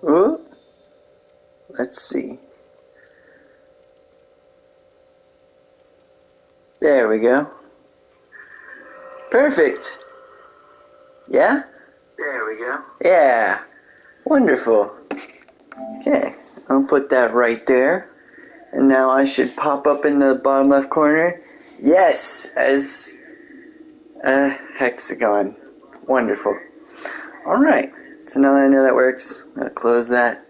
Ooh. Let's see. There we go. Perfect. Yeah? There we go. Yeah. Wonderful. Okay, I'll put that right there. And now I should pop up in the bottom left corner. Yes, as a hexagon. Wonderful. Alright, so now that I know that works, I'm going to close that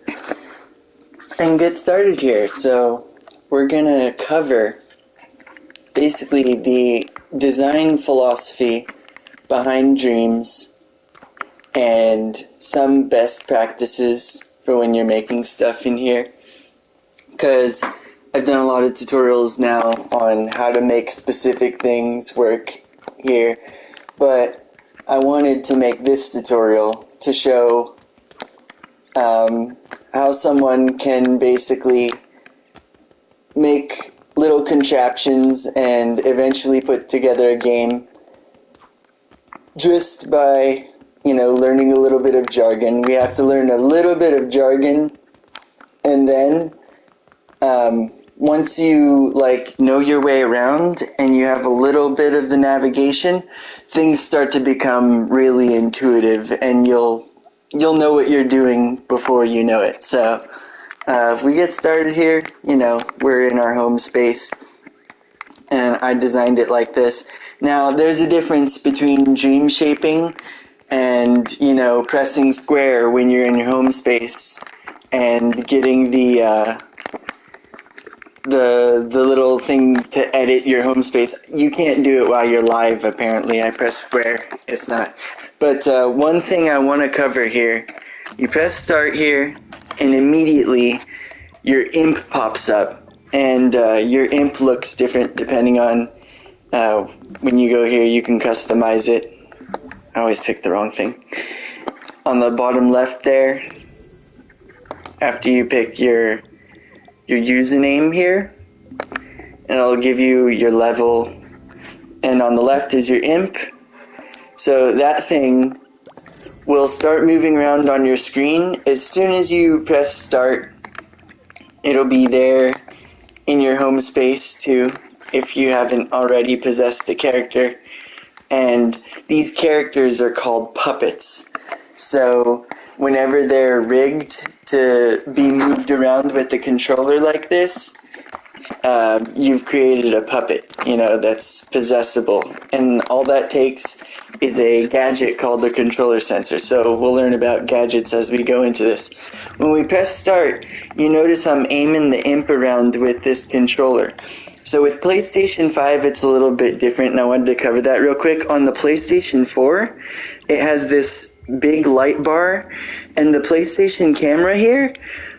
and get started here. So we're going to cover basically the design philosophy behind dreams and some best practices for when you're making stuff in here. Because I've done a lot of tutorials now on how to make specific things work here, but I wanted to make this tutorial to show how someone can basically make little contraptions and eventually put together a game just by, learning a little bit of jargon. We have to learn a little bit of jargon, and then once you know your way around and you have a little bit of the navigation, things start to become really intuitive, and you'll know what you're doing before you know it. So if we get started here, we're in our home space, and I designed it like this. Now, there's a difference between dream shaping and, pressing square when you're in your home space and getting the little thing to edit your home space. You can't do it while you're live, apparently. I press square. It's not. But one thing I want to cover here, you press start here, and immediately your imp pops up. And your imp looks different depending on when you go here, you can customize it. I always pick the wrong thing. On the bottom left there, after you pick your username here, and it'll give you your level, and on the left is your imp. So that thing will start moving around on your screen. As soon as you press start, it'll be there in your home space too, if you haven't already possessed a character. And these characters are called puppets. So whenever they're rigged to be moved around with the controller like this, you've created a puppet, that's possessible. And all that takes is a gadget called the controller sensor. So we'll learn about gadgets as we go into this. When we press start, you notice I'm aiming the imp around with this controller. So with PlayStation 5, it's a little bit different, and I wanted to cover that real quick. On the PlayStation 4, it has this big light bar, and the PlayStation camera here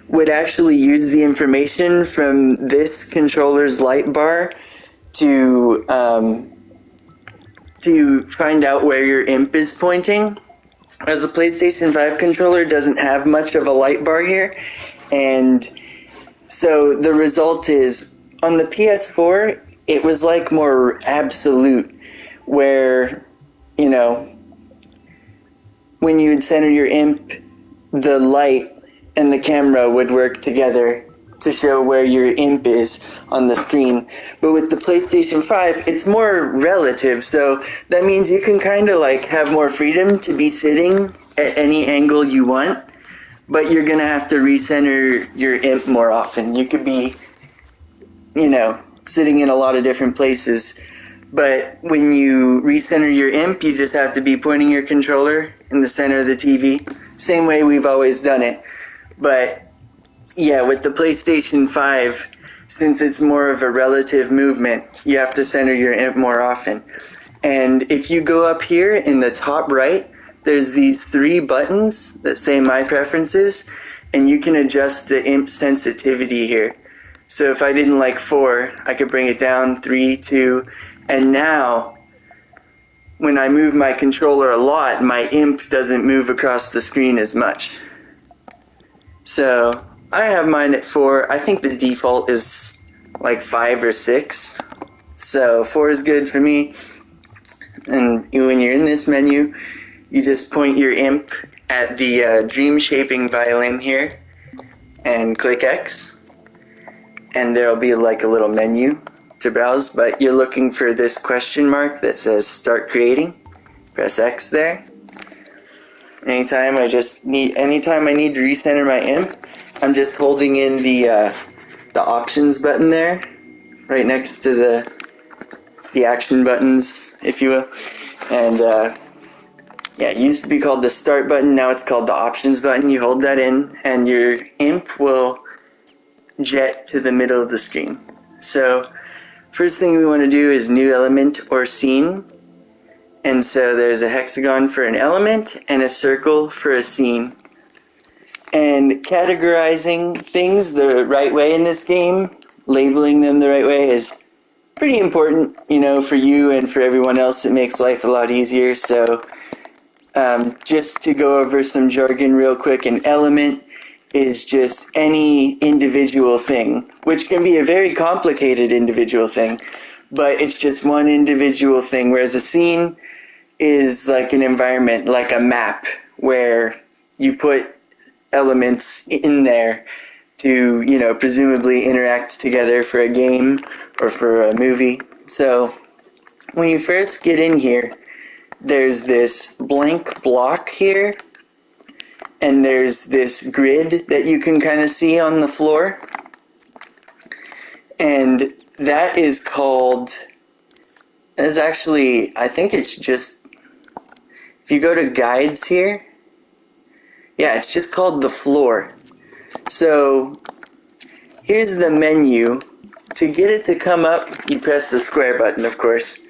would actually use the information from this controller's light bar to find out where your imp is pointing. As the PlayStation 5 controller doesn't have much of a light bar here, and so the result is, on the PS4, it was more absolute, where, when you would center your imp, the light and the camera would work together to show where your imp is on the screen. But with the PlayStation 5, it's more relative, so that means you can kind of have more freedom to be sitting at any angle you want, but you're going to have to recenter your imp more often. You could be sitting in a lot of different places. But when you recenter your imp, you just have to be pointing your controller in the center of the TV. Same way we've always done it. But yeah, with the PlayStation 5, since it's more of a relative movement, you have to center your imp more often. And if you go up here in the top right, there's these 3 buttons that say My Preferences, and you can adjust the imp sensitivity here. So if I didn't like 4, I could bring it down 3, 2, and now when I move my controller a lot, my imp doesn't move across the screen as much. So I have mine at 4. I think the default is 5 or 6. So 4 is good for me. And when you're in this menu, you just point your imp at the dream shaping violin here and click X, and there'll be like a little menu to browse, but you're looking for this question mark that says start creating. Press X there. Anytime I need to recenter my imp, I'm just holding in the options button there, right next to the action buttons, if you will. And yeah, it used to be called the start button, now it's called the options button. You hold that in, and your imp will jet to the middle of the screen. So, first thing we want to do is new element or scene. And so there's a hexagon for an element and a circle for a scene. And categorizing things the right way in this game, labeling them the right way, is pretty important, you know, for you and for everyone else. It makes life a lot easier. So just to go over some jargon real quick, an element is just any individual thing, which can be a very complicated individual thing, but it's just one individual thing, whereas a scene is like an environment, like a map, where you put elements in there to, you know, presumably interact together for a game or for a movie. So when you first get in here, there's this blank block here, and there's this grid that you can kind of see on the floor, and that is called, that's actually, I think it's just, if you go to guides here, yeah, it's just called the floor. So here's the menu. To get it to come up, you press the square button, of course.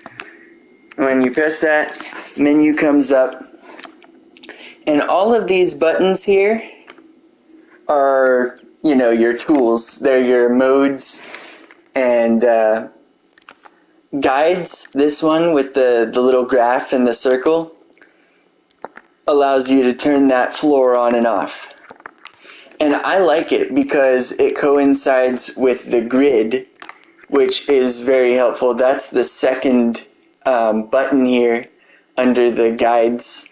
When you press that, menu comes up, and all of these buttons here are, you know, your tools. They're your modes and guides. This one with the little graph and the circle allows you to turn that floor on and off. And I like it because it coincides with the grid, which is very helpful. That's the second button here under the guides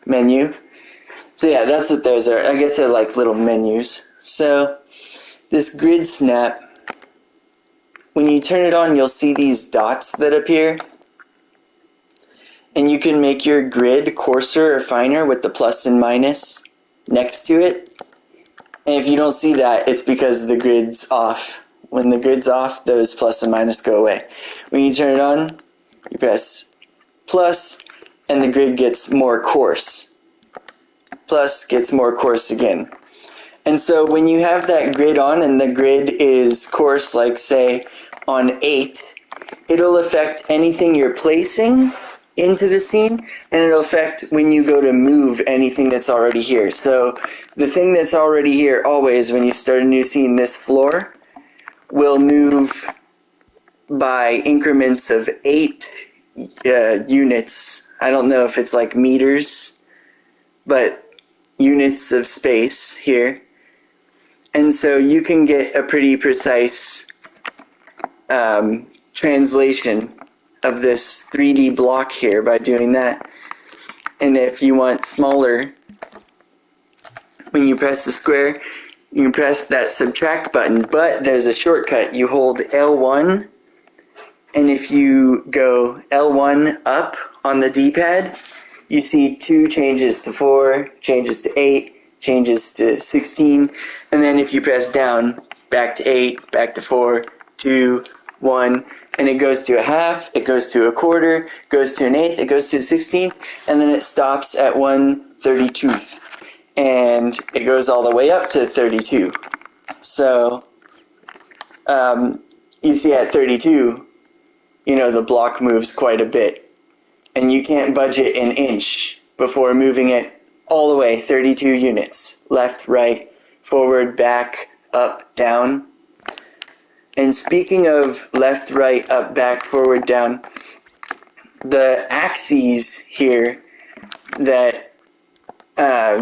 menu. So yeah, that's what those are. I guess they're like little menus. So this grid snap, when you turn it on, you'll see these dots that appear. And you can make your grid coarser or finer with the plus and minus next to it. And if you don't see that, it's because the grid's off. When the grid's off, those plus and minus go away. When you turn it on, you press plus, and the grid gets more coarse. Plus gets more coarse again. And so when you have that grid on and the grid is coarse, like say on 8, it'll affect anything you're placing into the scene, and it'll affect when you go to move anything that's already here. So the thing that's already here always, when you start a new scene, this floor, will move by increments of 8 units. I don't know if it's like meters, but units of space here. And so you can get a pretty precise translation of this 3D block here by doing that. And if you want smaller, when you press the square, you can press that subtract button, but there's a shortcut. You hold L1, and if you go L1 up on the D-pad, you see 2 changes to 4, changes to 8, changes to 16, and then if you press down, back to 8, back to 4, 2, 1, and it goes to a half, it goes to a quarter, goes to an eighth, it goes to a 16th, and then it stops at 1/32th. And it goes all the way up to 32. So, you see at 32, you know, the block moves quite a bit. And you can't budge it an inch before moving it all the way 32 units. Left, right, forward, back, up, down. And speaking of left, right, up, back, forward, down, the axes here that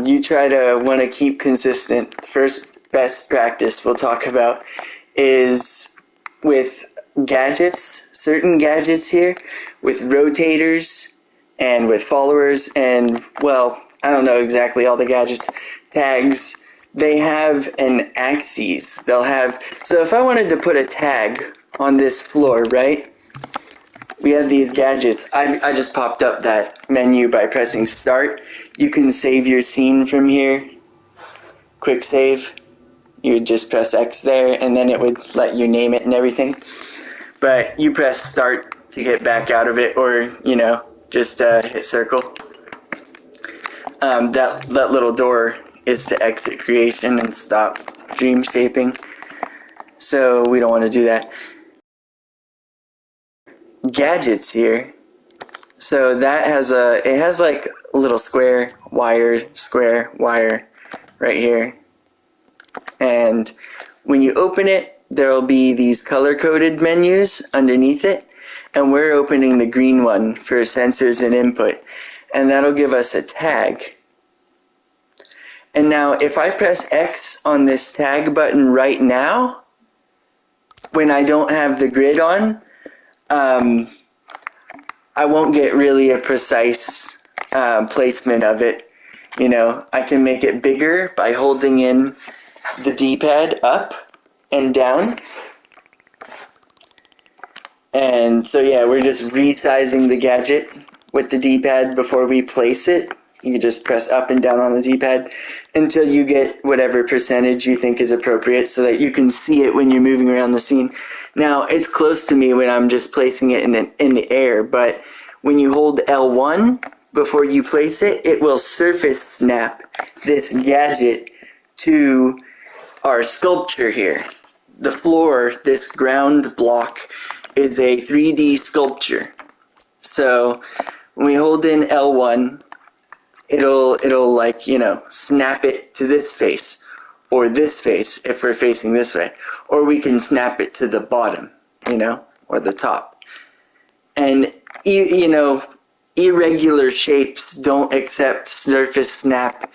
you try to want to keep consistent, first best practice we'll talk about is with gadgets, certain gadgets here, with rotators and with followers and, well, I don't know exactly all the gadgets, tags, they have an axis. They'll have, so if I wanted to put a tag on this floor, right? We have these gadgets. I just popped up that menu by pressing start. You can save your scene from here. Quick save. You would just press X there and then it would let you name it and everything. But you press start to get back out of it, or, you know, just hit circle. That little door is to exit creation and stop dream shaping. So we don't want to do that. Gadgets here. So that has it has like a little square wire right here. And when you open it, there will be these color-coded menus underneath it. And we're opening the green one for sensors and input. And that'll give us a tag. And now if I press X on this tag button right now, when I don't have the grid on, I won't get really a precise placement of it. You know, I can make it bigger by holding in the D-pad up and down. And so yeah, we're just resizing the gadget with the D-pad before we place it. You can just press up and down on the D-pad until you get whatever percentage you think is appropriate so that you can see it when you're moving around the scene. Now, it's close to me when I'm just placing it in the air, but when you hold L1 before you place it, it will surface snap this gadget to our sculpture here. The floor, this ground block, is a 3D sculpture. So when we hold in L1, it'll like, you know, snap it to this face or this face if we're facing this way, or we can snap it to the bottom, you know, or the top. And you know, irregular shapes don't accept surface snap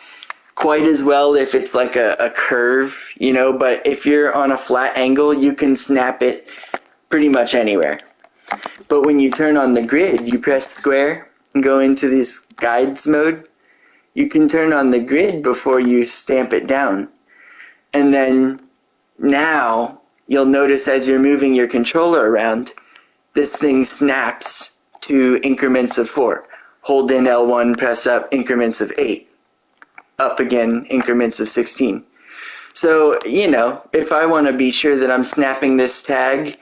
quite as well if it's like a curve, you know, but if you're on a flat angle, you can snap it pretty much anywhere. But when you turn on the grid, you press square and go into this guides mode. You can turn on the grid before you stamp it down. And then now you'll notice as you're moving your controller around, this thing snaps to increments of 4. Hold in L1, press up, increments of 8. Up again, increments of 16. So, you know, if I want to be sure that I'm snapping this tag,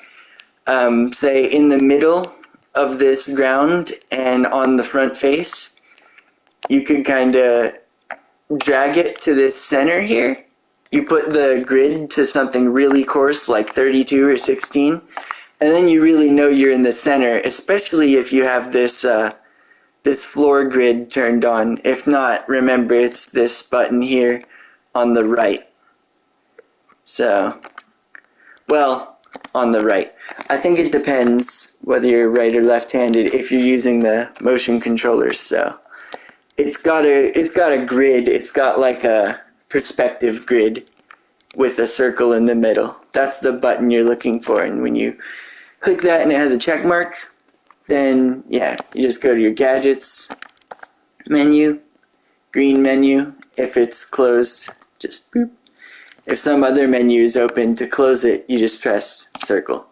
say in the middle of this ground and on the front face, you could kind of drag it to this center here. You put the grid to something really coarse like 32 or 16, and then you really know you're in the center, especially if you have this this floor grid turned on. If not, remember it's this button here on the right. So, well, on the right. I think it depends whether you're right or left-handed if you're using the motion controllers. So it's got a grid. It's got like a perspective grid with a circle in the middle. That's the button you're looking for. And when you click that and it has a check mark, then yeah, you just go to your gadgets menu, green menu. If it's closed, just boop. If some other menu is open, to close it, you just press circle.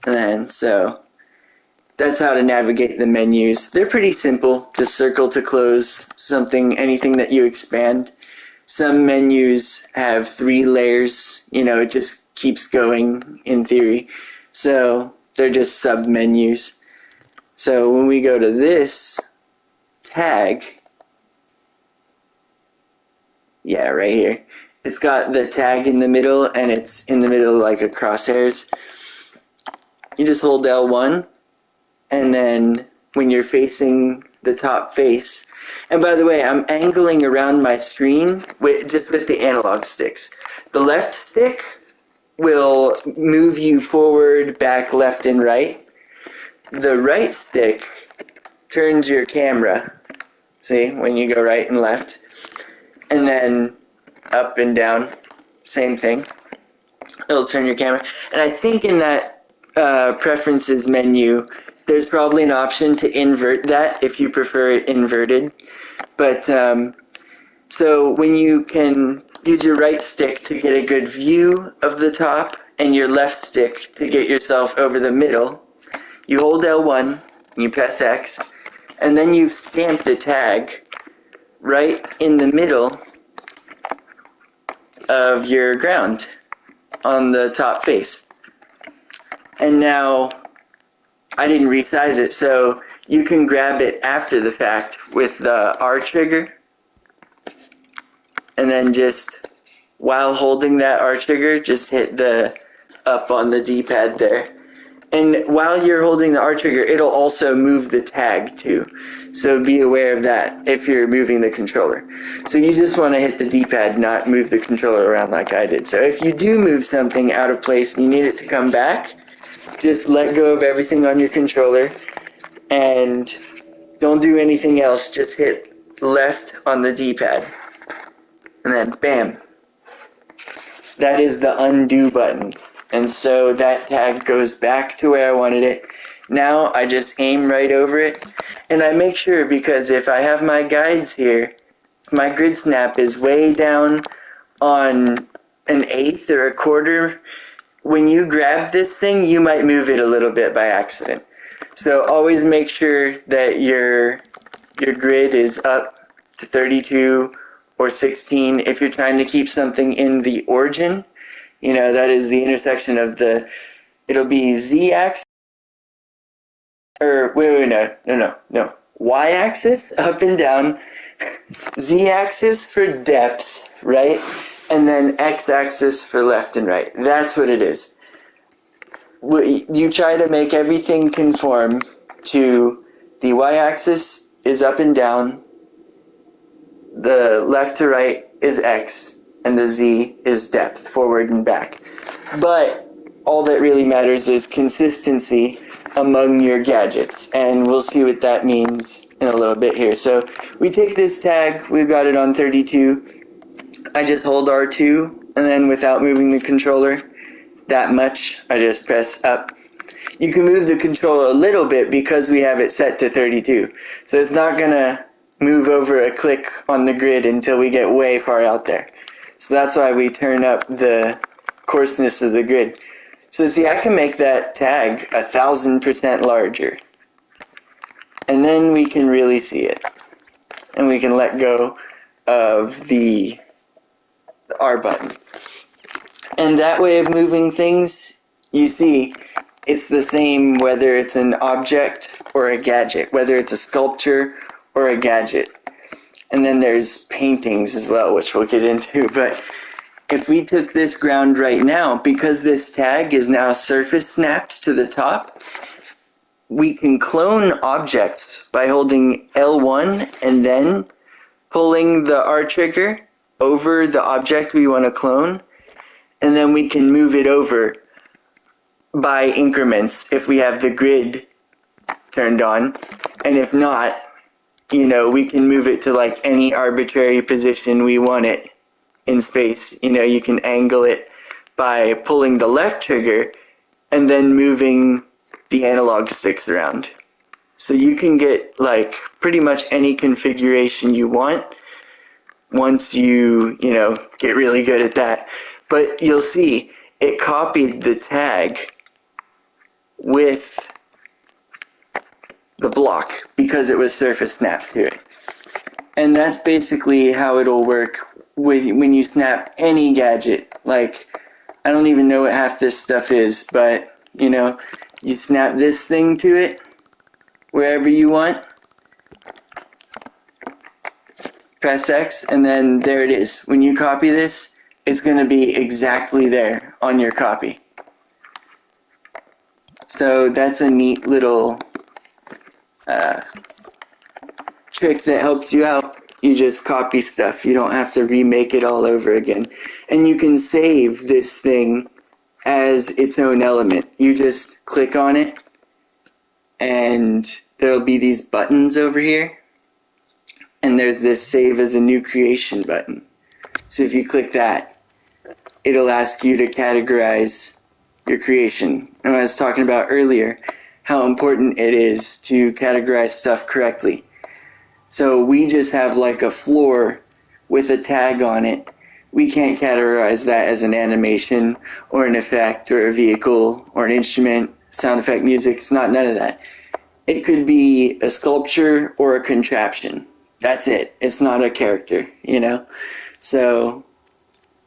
And then, so that's how to navigate the menus. They're pretty simple. Just circle to close something, anything that you expand. Some menus have 3 layers. You know, it just keeps going in theory. So they're just sub-menus. So when we go to this tag, yeah, right here. It's got the tag in the middle, and it's in the middle like a crosshairs. You just hold L1, and then when you're facing the top face, and by the way, I'm angling around my screen just with the analog sticks. The left stick will move you forward, back, left, and right. The right stick turns your camera. See, when you go right and left. And then up and down, same thing. It'll turn your camera. And I think in that preferences menu, There's probably an option to invert that if you prefer it inverted. But so when you can use your right stick to get a good view of the top and your left stick to get yourself over the middle, you hold L1, and you press X, and then you've stamped a tag right in the middle of your ground on the top face. And now I didn't resize it, so you can grab it after the fact with the R trigger, and then just while holding that R trigger, just hit the up on the D-pad there. And while you're holding the R trigger, it'll also move the tag too. So be aware of that if you're moving the controller. So you just want to hit the D-pad, not move the controller around like I did. So if you do move something out of place and you need it to come back, just let go of everything on your controller and don't do anything else. Just hit left on the D-pad. And then bam. That is the undo button. And so that tag goes back to where I wanted it. Now I just aim right over it. And I make sure, because if I have my guides here, if my grid snap is way down on an eighth or a quarter, when you grab this thing, you might move it a little bit by accident. So always make sure that your grid is up to 32 or 16. If you're trying to keep something in the origin, you know, that is the intersection of the, it'll be Z-axis, or no. Y-axis, up and down, Z-axis for depth, right? And then X-axis for left and right. That's what it is. You try to make everything conform to the Y-axis is up and down, the left to right is X, and the Z is depth, forward and back. But all that really matters is consistency among your gadgets, and we'll see what that means in a little bit here. So we take this tag, we've got it on 32. I just hold R2, and then without moving the controller that much, I just press up. You can move the controller a little bit because we have it set to 32. So it's not going to move over a click on the grid until we get way far out there. So that's why we turn up the coarseness of the grid. So see, I can make that tag 1,000% larger. And then we can really see it. And we can let go of the R button. And that way of moving things, you see, it's the same whether it's an object or a gadget, whether it's a sculpture or a gadget. And then there's paintings as well, which we'll get into. But if we took this ground right now, because this tag is now surface snapped to the top, we can clone objects by holding L1 and then pulling the R trigger over the object we want to clone. And then we can move it over by increments if we have the grid turned on. And if not, you know, we can move it to like any arbitrary position we want it in space. You know, you can angle it by pulling the left trigger and then moving the analog sticks around. So you can get like pretty much any configuration you want once you know, get really good at that. But you'll see it copied the tag with the block because it was surface snapped to it. And that's basically how it'll work when you snap any gadget. Like, I don't even know what half this stuff is, but, you know, you snap this thing to it wherever you want, press X, and then there it is. When you copy this, it's going to be exactly there on your copy. So that's a neat little trick that helps you out. You just copy stuff. You don't have to remake it all over again. And you can save this thing as its own element. You just click on it, and there'll be these buttons over here. And there's this Save as a New Creation button. So if you click that, it'll ask you to categorize your creation. And I was talking about earlier how important it is to categorize stuff correctly. So we just have like a floor with a tag on it. We can't categorize that as an animation or an effect or a vehicle or an instrument, sound effect, music. It's not none of that. It could be a sculpture or a contraption. That's it. It's not a character, you know? So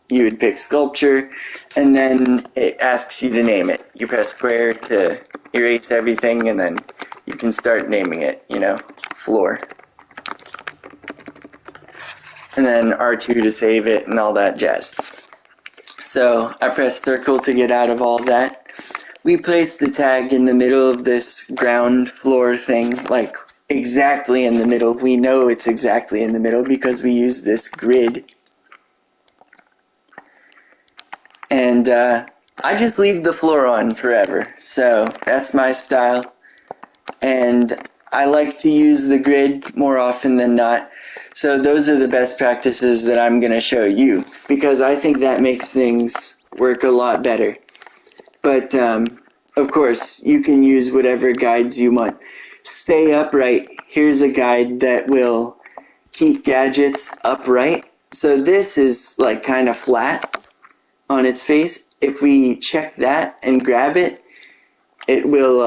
you would pick sculpture, and then it asks you to name it. You press square to erase everything, and then you can start naming it, you know, floor. And then R2 to save it and all that jazz. So I press circle to get out of all that. We place the tag in the middle of this ground floor thing, like exactly in the middle. We know it's exactly in the middle because we use this grid. And I just leave the floor on forever. So that's my style. And I like to use the grid more often than not. So those are the best practices that I'm going to show you, because I think that makes things work a lot better. But of course, you can use whatever guides you want. Stay upright. Here's a guide that will keep gadgets upright. So this is like kind of flat on its face. If we check that and grab it, it will,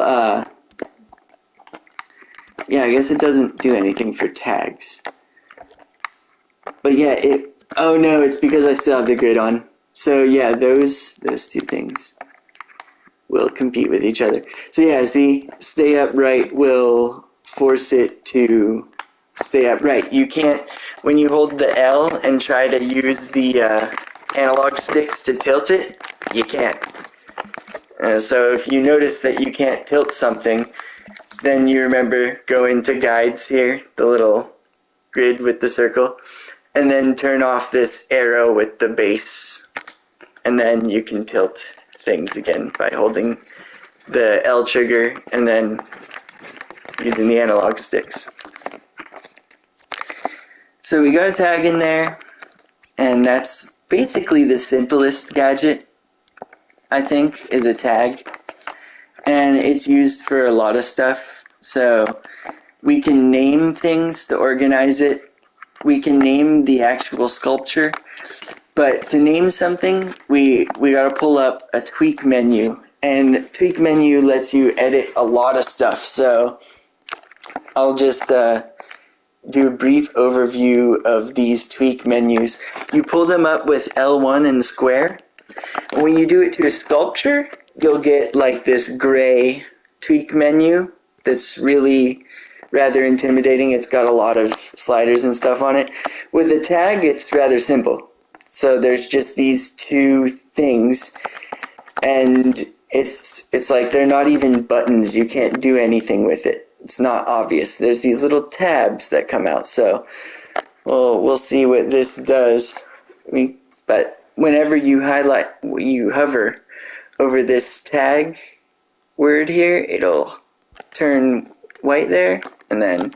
yeah, I guess it doesn't do anything for tags. But yeah, oh no, it's because I still have the grid on. So yeah, those two things will compete with each other. So yeah, see, stay upright will force it to stay upright. You can't, when you hold the L and try to use the analog sticks to tilt it, you can't. So if you notice that you can't tilt something, then you remember, go into guides here, the little grid with the circle, and then turn off this arrow with the base, and then you can tilt things again by holding the L trigger and then using the analog sticks. So we got a tag in there, and that's basically the simplest gadget, I think, is a tag. And it's used for a lot of stuff. So we can name things to organize it. We can name the actual sculpture. But to name something, we gotta pull up a tweak menu. And tweak menu lets you edit a lot of stuff. So I'll just do a brief overview of these tweak menus. You pull them up with L1 and square. And when you do it to a sculpture, you'll get like this gray tweak menu that's really rather intimidating. It's got a lot of sliders and stuff on it. With a tag, it's rather simple. So there's just these two things, and it's like they're not even buttons. You can't do anything with it. It's not obvious. There's these little tabs that come out. So we'll see what this does. But whenever you hover over this tag word here, it'll turn white there, and then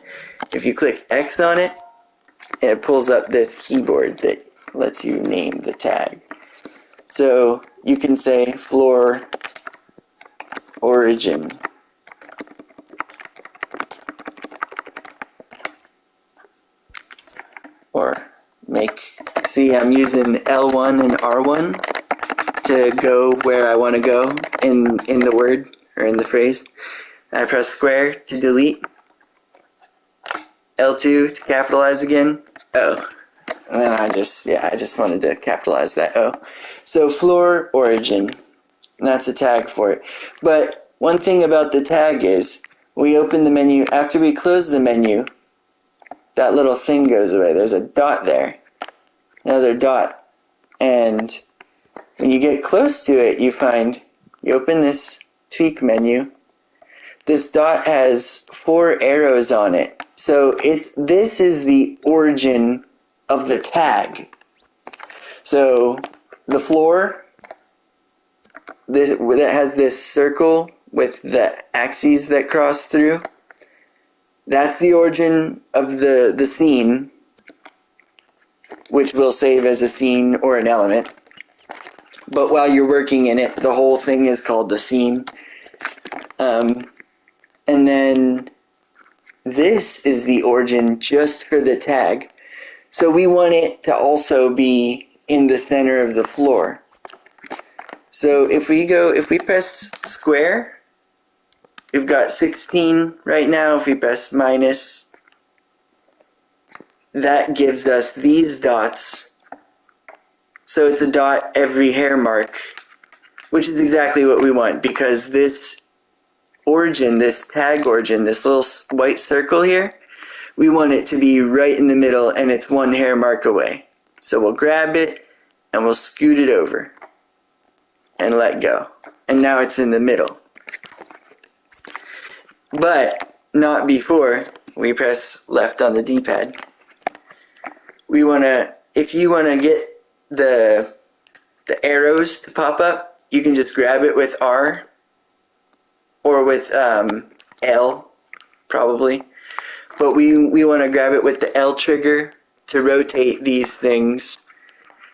if you click X on it, it pulls up this keyboard that lets you name the tag. So you can say floor origin. Or see, I'm using L1 and R1 to go where I want to go in the word or in the phrase. I press square to delete, L2 to capitalize again, O. And then I just wanted to capitalize that O. So floor origin, that's a tag for it. But one thing about the tag is, we open the menu, after we close the menu, that little thing goes away. There's a dot there, another dot, and when you get close to it, you open this tweak menu. This dot has 4 arrows on it. So this is the origin of the tag. So the floor that has this circle with the axes that cross through, that's the origin of the scene, which we'll save as a scene or an element. But while you're working in it, the whole thing is called the scene. And then this is the origin just for the tag. So we want it to also be in the center of the floor. So if we press square, we've got 16 right now. If we press minus, that gives us these dots. So it's a dot every hair mark, which is exactly what we want, because this origin, this tag origin, this little white circle here, we want it to be right in the middle, and it's one hair mark away. So we'll grab it and we'll scoot it over and let go. And now it's in the middle. But not before we press left on the D-pad. If you want to get the arrows to pop up, you can just grab it with R or with L, probably. But we want to grab it with the L trigger to rotate these things,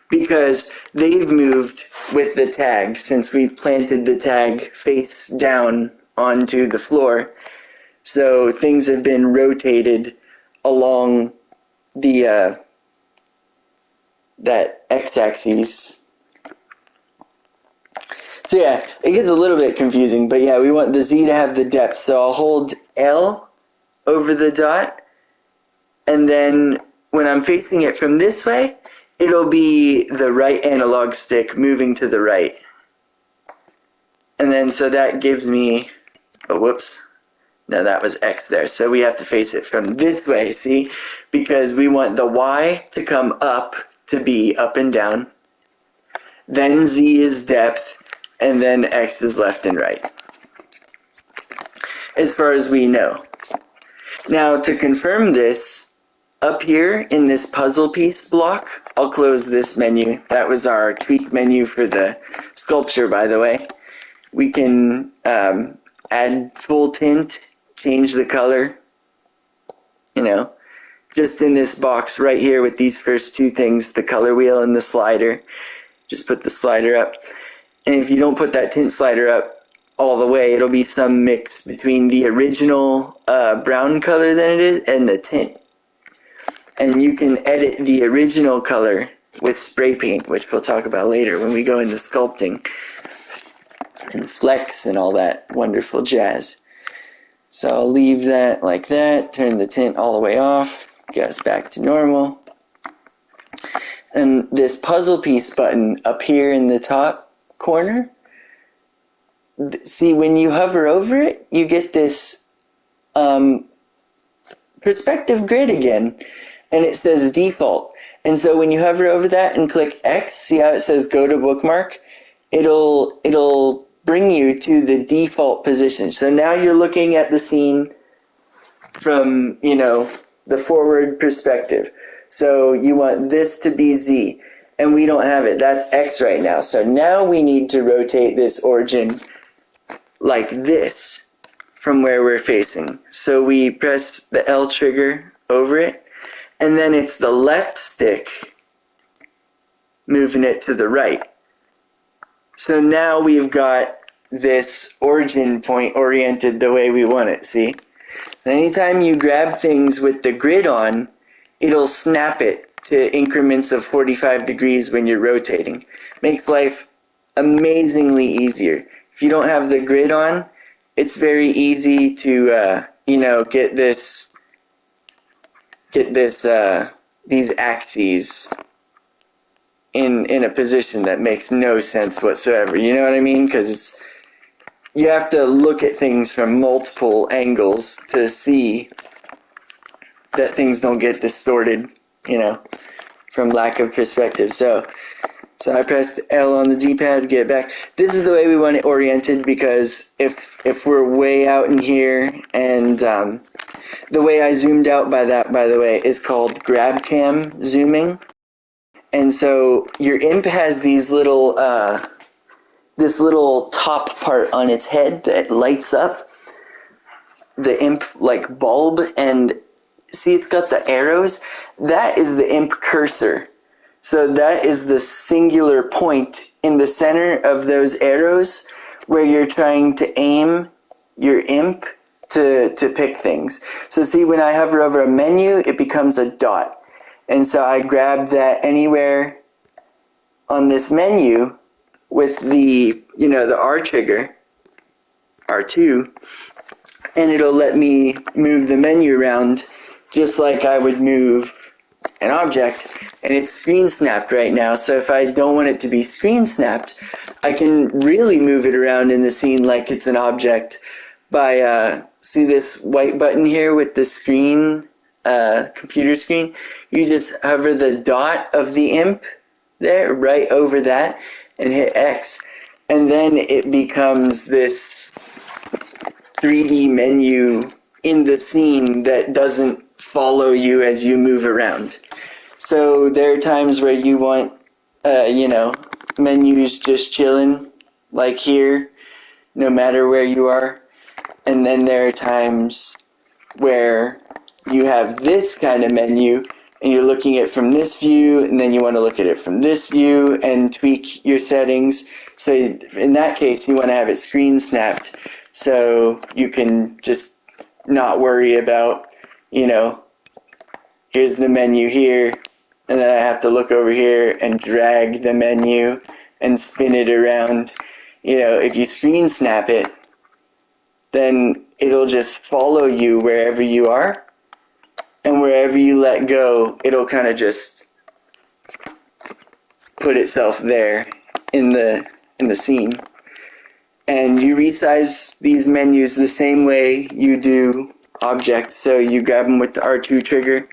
because they've moved with the tag since we've planted the tag face down onto the floor. So things have been rotated along the that x-axis. So yeah, it gets a little bit confusing, but yeah, we want the Z to have the depth. So I'll hold L over the dot, and then when I'm facing it from this way, it'll be the right analog stick moving to the right. And then so that gives me, oh whoops, no, that was X there. So we have to face it from this way, see? Because we want the Y to come up to be up and down. Then Z is depth, and then X is left and right. As far as we know. Now to confirm this, up here in this puzzle piece block, I'll close this menu. That was our tweak menu for the sculpture, by the way. We can add full tint, change the color, just in this box right here with these first two things, the color wheel and the slider. Just put the slider up. And if you don't put that tint slider up all the way, it'll be some mix between the original brown color that it is and the tint. And you can edit the original color with spray paint, which we'll talk about later when we go into sculpting and flex and all that wonderful jazz. So I'll leave that like that, turn the tint all the way off, get us back to normal. And this puzzle piece button up here in the top corner, see, when you hover over it, you get this perspective grid again, and it says default. And so when you hover over that and click X, see how it says go to bookmark? It'll bring you to the default position. So now you're looking at the scene from, the forward perspective. So you want this to be Z, and we don't have it. That's X right now. So now we need to rotate this origin like this from where we're facing. So we press the L trigger over it, and then it's the left stick moving it to the right. So now we've got this origin point oriented the way we want it, see? Anytime you grab things with the grid on, it'll snap it to increments of 45 degrees when you're rotating. Makes life amazingly easier. If you don't have the grid on, it's very easy to, get these axes in a position that makes no sense whatsoever. You know what I mean? Because you have to look at things from multiple angles to see that things don't get distorted, from lack of perspective. So I pressed L on the D-pad to get it back. This is the way we want it oriented, because if we're way out in here, and the way I zoomed out by the way, is called grab cam zooming. And so your imp has these little, this little top part on its head that lights up, the imp like bulb, and see it's got the arrows? That is the imp cursor. So that is the singular point in the center of those arrows where you're trying to aim your imp to pick things. So see, when I hover over a menu, it becomes a dot. And so I grab that anywhere on this menu with the, the R trigger, R2, and it'll let me move the menu around just like I would move an object, and it's screen snapped right now. So if I don't want it to be screen snapped, I can really move it around in the scene like it's an object by, see this white button here with the screen, computer screen? You just hover the dot of the imp there, right over that, and hit X. And then it becomes this 3D menu in the scene that doesn't follow you as you move around. So there are times where you want, menus just chilling, like here, no matter where you are. And then there are times where you have this kind of menu and you're looking at it from this view, and then you want to look at it from this view and tweak your settings. So in that case, you want to have it screen snapped so you can just not worry about, here's the menu here, and then I have to look over here and drag the menu and spin it around. If you screen snap it, then it'll just follow you wherever you are, and wherever you let go, it'll kind of just put itself there in the scene. And you resize these menus the same way you do objects. So you grab them with the R2 trigger,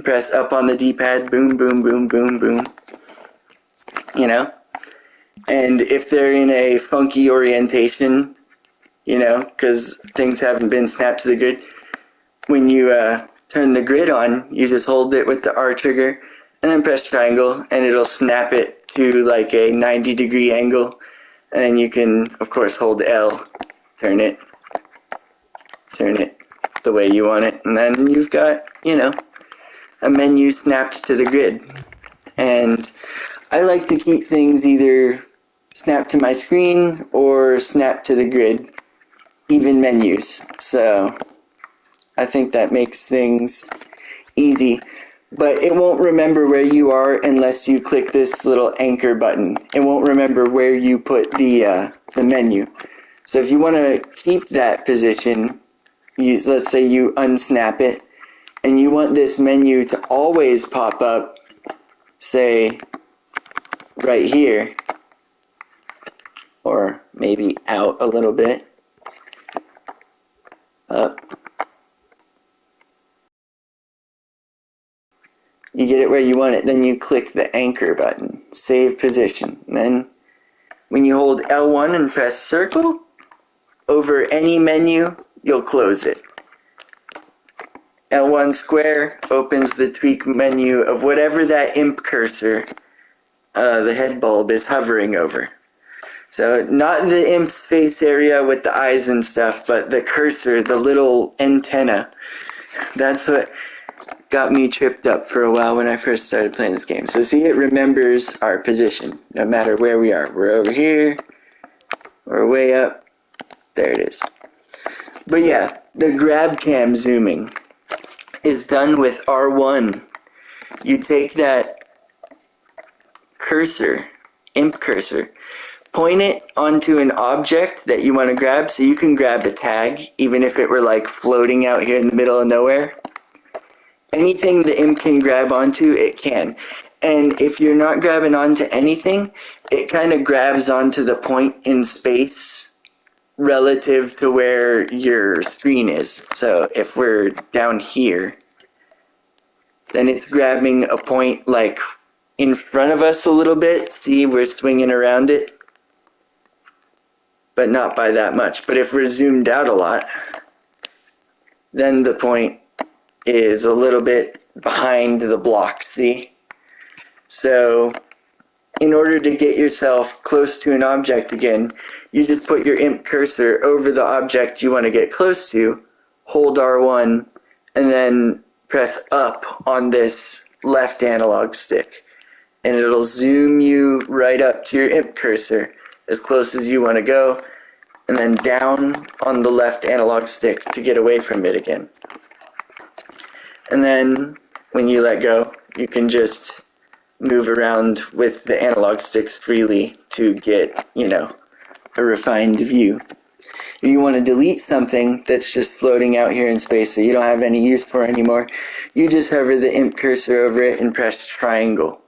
press up on the D-pad, boom, boom, boom, boom, boom. And if they're in a funky orientation, because things haven't been snapped to the grid, when you turn the grid on, you just hold it with the R trigger and then press triangle, and it'll snap it to like a 90-degree angle. And then you can, of course, hold L, turn it the way you want it, and then you've got, a menu snapped to the grid. And I like to keep things either snapped to my screen or snapped to the grid, even menus. So I think that makes things easy. But it won't remember where you are unless you click this little anchor button. It won't remember where you put the menu. So if you want to keep that position, let's say you unsnap it, and you want this menu to always pop up, say, right here, or maybe out a little bit, up. You get it where you want it, then you click the anchor button, save position. And then when you hold L1 and press circle, over any menu, you'll close it. L1 square opens the tweak menu of whatever that imp cursor, the head bulb, is hovering over. So not the imp's face area with the eyes and stuff, but the cursor, the little antenna. That's what got me tripped up for a while when I first started playing this game. So see, it remembers our position, no matter where we are. We're over here, or way up, there it is. But yeah, the grab cam zooming is done with R1. You take that cursor, imp cursor, point it onto an object that you want to grab, so you can grab a tag, even if it were like floating out here in the middle of nowhere. Anything the imp can grab onto, it can. And if you're not grabbing onto anything, it kind of grabs onto the point in space relative to where your screen is. So if we're down here, then it's grabbing a point like in front of us a little bit. See, we're swinging around it, but not by that much. But if we're zoomed out a lot, then the point is a little bit behind the block, see? So in order to get yourself close to an object again, you just put your imp cursor over the object you want to get close to, hold R1, and then press up on this left analog stick. And it'll zoom you right up to your imp cursor as close as you want to go. and then down on the left analog stick to get away from it again. And then when you let go, you can just move around with the analog sticks freely to get, a refined view. If you want to delete something that's just floating out here in space that you don't have any use for anymore, you just hover the imp cursor over it and press triangle.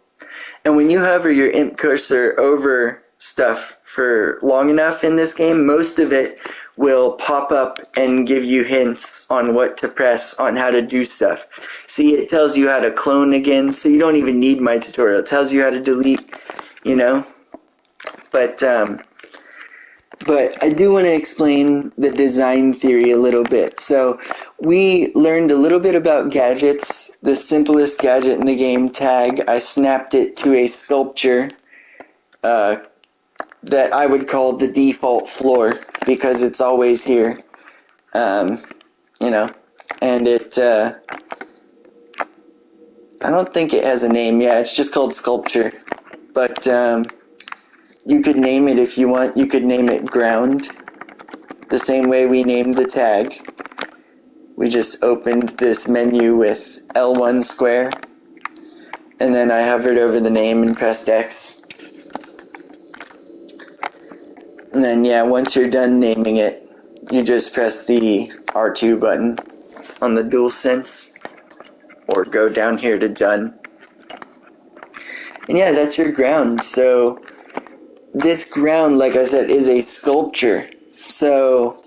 And when you hover your imp cursor over stuff for long enough in this game, most of it will pop up and give you hints on what to press, on how to do stuff. See, it tells you how to clone again, so you don't even need my tutorial. It tells you how to delete, But I do want to explain the design theory a little bit. So we learned a little bit about gadgets. The simplest gadget in the game, tag, I snapped it to a sculpture that I would call the default floor because it's always here. And it, I don't think it has a name. Yeah, it's just called sculpture. But you could name it if you want. You could name it ground, the same way we named the tag. We just opened this menu with L1 square, and then I hovered over the name and pressed X. And then, once you're done naming it, you just press the R2 button on the DualSense, or go down here to done. And that's your ground. So this ground, like I said, is a sculpture. So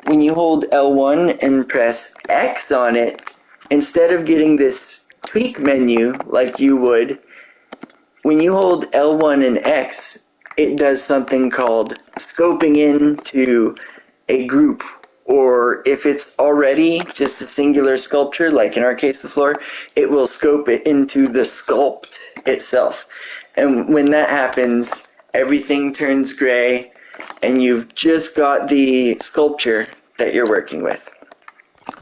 when you hold L1 and press X on it, instead of getting this tweak menu like you would, when you hold L1 and X, it does something called scoping into a group. Or if it's already just a singular sculpture, like in our case the floor, it will scope it into the sculpt itself. And when that happens, everything turns gray, and you've just got the sculpture that you're working with.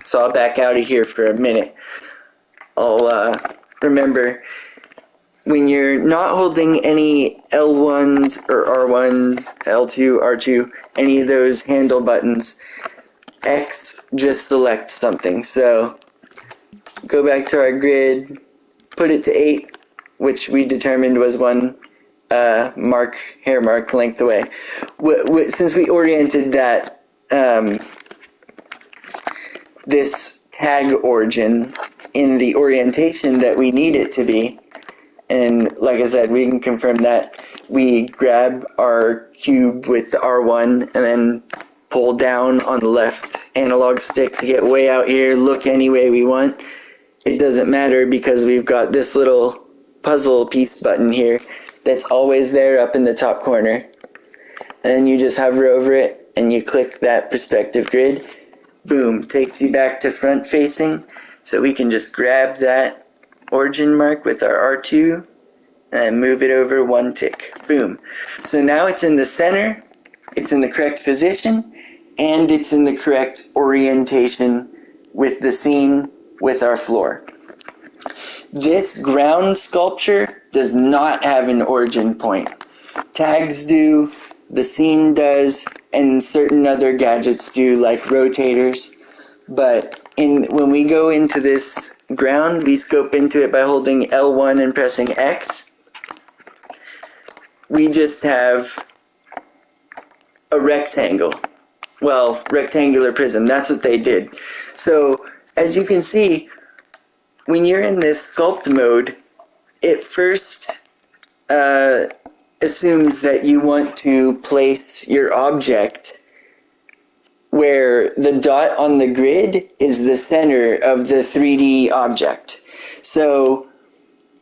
So I'll back out of here for a minute. I'll remember, when you're not holding any L1s or R1, L2, R2, any of those handle buttons, X just selects something. So go back to our grid, put it to 8, which we determined was one hair mark length away. Since we oriented that this tag origin in the orientation that we need it to be, and like I said, we can confirm that, we grab our cube with the R1 and then pull down on the left analog stick to get way out here, look any way we want. It doesn't matter because we've got this little puzzle piece button here that's always there up in the top corner. And you just hover over it and you click that perspective grid. Boom, takes you back to front facing. So we can just grab that origin mark with our R2 and move it over one tick. Boom. So now it's in the center, it's in the correct position, and it's in the correct orientation with the scene with our floor. This ground sculpture does not have an origin point. Tags do, the scene does, and certain other gadgets do, like rotators. But when we go into this ground, we scope into it by holding L1 and pressing X. We just have a rectangle. Well, rectangular prism, that's what they did. So, as you can see, when you're in this sculpt mode, it first assumes that you want to place your object where the dot on the grid is the center of the 3D object. So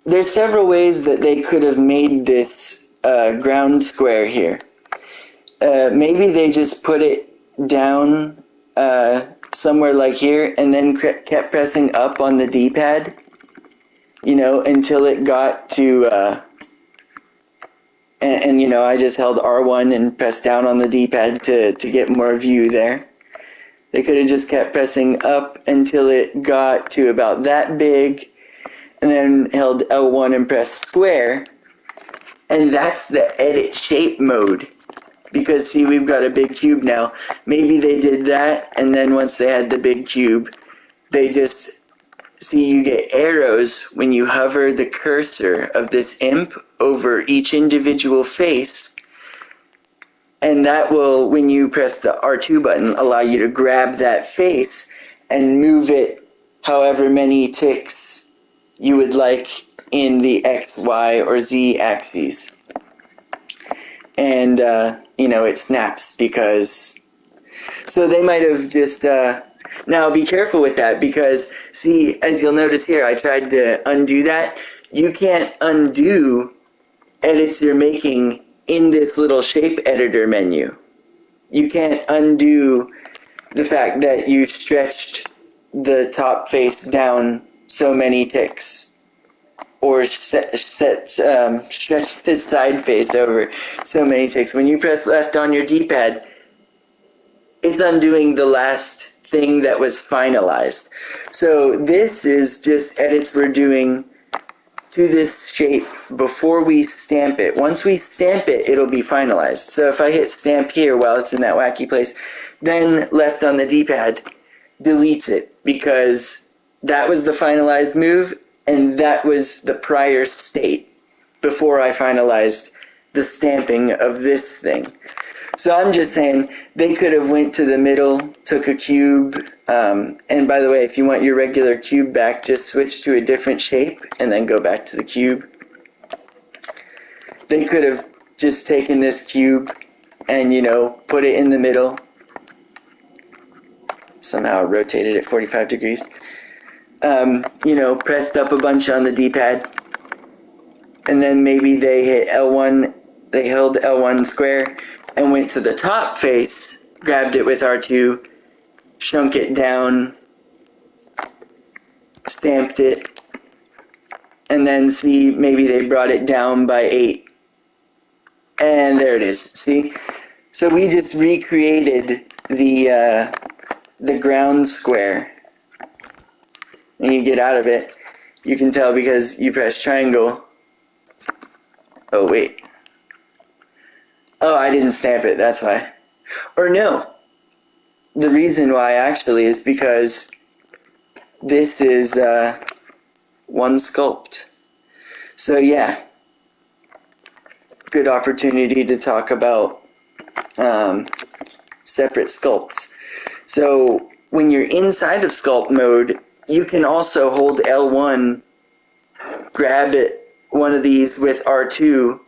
there's several ways that they could have made this ground square here. Maybe they just put it down somewhere like here and then kept pressing up on the D-pad, until it got to, I just held R1 and pressed down on the D-pad to get more view there. They could have just kept pressing up until it got to about that big, and then held L1 and pressed square, and that's the edit shape mode. because see, we've got a big cube now. Maybe they did that, and then once they had the big cube, they just, see, you get arrows when you hover the cursor of this imp over each individual face, and that will, when you press the R2 button, allow you to grab that face and move it however many ticks you would like in the X, Y, or Z axes. And, it snaps because... So they might have just... Now be careful with that because, see, as you'll notice here, I tried to undo that. You can't undo edits you're making in this little shape editor menu. You can't undo the fact that you stretched the top face down so many ticks, or stretch the side face over so many ticks. When you press left on your D-pad, it's undoing the last thing that was finalized. So this is just edits we're doing to this shape before we stamp it. Once we stamp it, it'll be finalized. So if I hit stamp here while it's in that wacky place, then left on the D-pad deletes it because that was the finalized move and that was the prior state before I finalized the stamping of this thing. So I'm just saying they could have went to the middle, took a cube, and by the way, if you want your regular cube back, just switch to a different shape and then go back to the cube. They could have just taken this cube and, put it in the middle. Somehow rotated it 45 degrees. Pressed up a bunch on the D-pad. And then maybe they hit L1, they held L1 square and went to the top face, grabbed it with R2, shrunk it down, stamped it, and then see, maybe they brought it down by 8. And there it is, see? So we just recreated the ground square. And you get out of it, you can tell because you press triangle. Oh, wait. Oh, I didn't stamp it, that's why. Or no. The reason why actually is because this is one sculpt. So yeah, good opportunity to talk about separate sculpts. So when you're inside of sculpt mode, you can also hold L1, grab it, one of these with R2,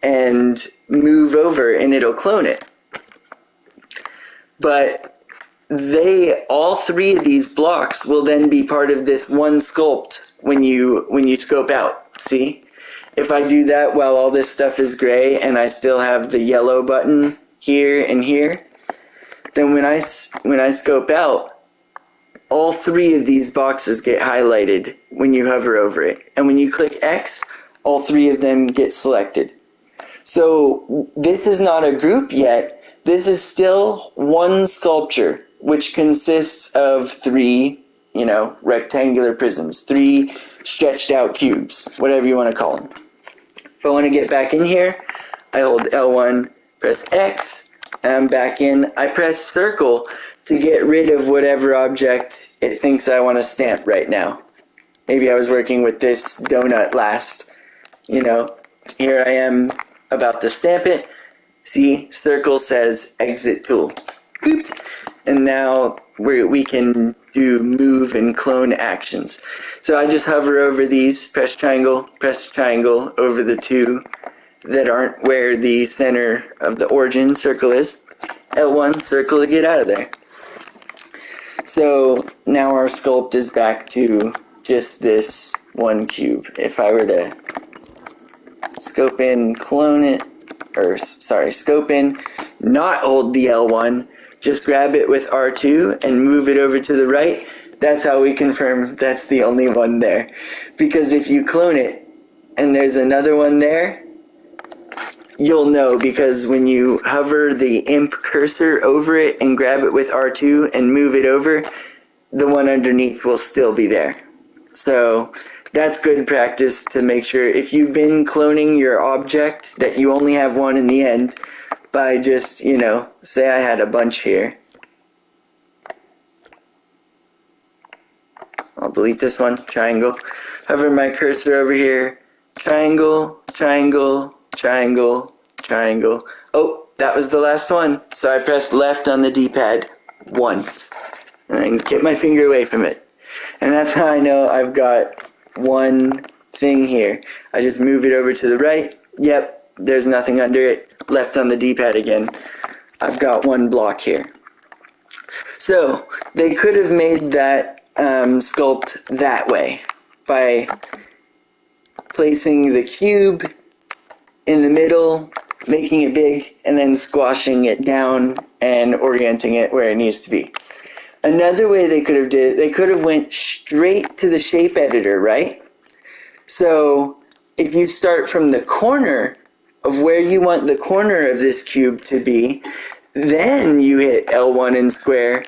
and move over and it'll clone it. But all three of these blocks will then be part of this one sculpt when you scope out. See? If I do that while all this stuff is gray and I still have the yellow button here and here, then when I scope out, all three of these boxes get highlighted when you hover over it. And when you click X, all three of them get selected. So this is not a group yet. This is still one sculpture, which consists of 3, rectangular prisms, 3 stretched out cubes, whatever you want to call them. If I want to get back in here, I hold L1, press X, and I'm back in. I press circle to get rid of whatever object it thinks I want to stamp right now. Maybe I was working with this donut last. Here I am about to stamp it. See, circle says exit tool. Boop. And now we can do move and clone actions. So I just hover over these, press triangle over the 2 that aren't where the center of the origin circle is. L1, circle to get out of there. So now our sculpt is back to just this one cube. If I were to scope in, clone it, scope in, not hold the L1, just grab it with R2 and move it over to the right. That's how we confirm that's the only one there. Because if you clone it and there's another one there, you'll know, because when you hover the imp cursor over it and grab it with R2 and move it over, the one underneath will still be there. So that's good practice to make sure if you've been cloning your object that you only have one in the end. by just, you know, say I had a bunch here. I'll delete this one, triangle. Hover my cursor over here, triangle, triangle, triangle, triangle. Oh, that was the last one. So I pressed left on the D-pad once. And then get my finger away from it. And that's how I know I've got one thing here. I just move it over to the right. Yep, there's nothing under it. Left on the D-pad again. I've got one block here. So they could have made that sculpt that way by placing the cube in the middle, making it big, and then squashing it down and orienting it where it needs to be. Another way they could have did it, they could have went straight to the shape editor, right? So if you start from the corner of where you want the corner of this cube to be, then you hit L1 and square,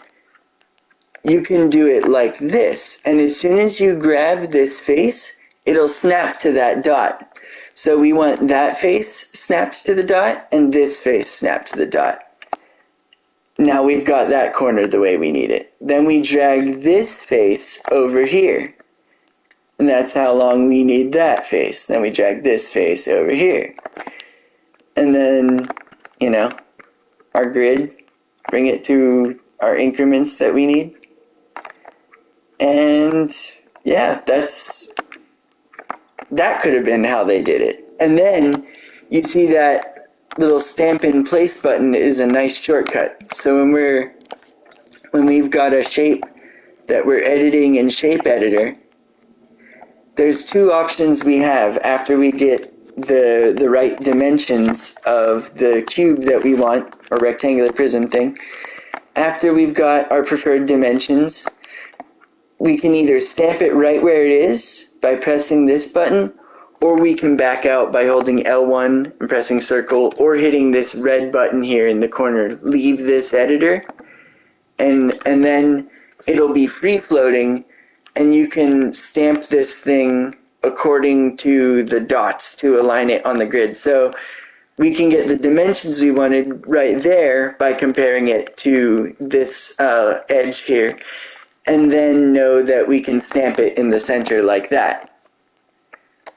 you can do it like this. And as soon as you grab this face, it'll snap to that dot. So we want that face snapped to the dot and this face snapped to the dot. Now we've got that corner the way we need it. Then we drag this face over here. And that's how long we need that face. Then we drag this face over here. And then, you know, our grid, bring it to our increments that we need. And yeah, that could have been how they did it. And then you see that little stamp in place button is a nice shortcut. So when we've got a shape that we're editing in Shape Editor, there's two options we have after we get the right dimensions of the cube that we want, or rectangular prism thing. After we've got our preferred dimensions, we can either stamp it right where it is by pressing this button, or we can back out by holding L1 and pressing circle, or hitting this red button here in the corner, leave this editor, and then it'll be free floating, and you can stamp this thing according to the dots to align it on the grid. So we can get the dimensions we wanted right there by comparing it to this edge here, and then know that we can stamp it in the center like that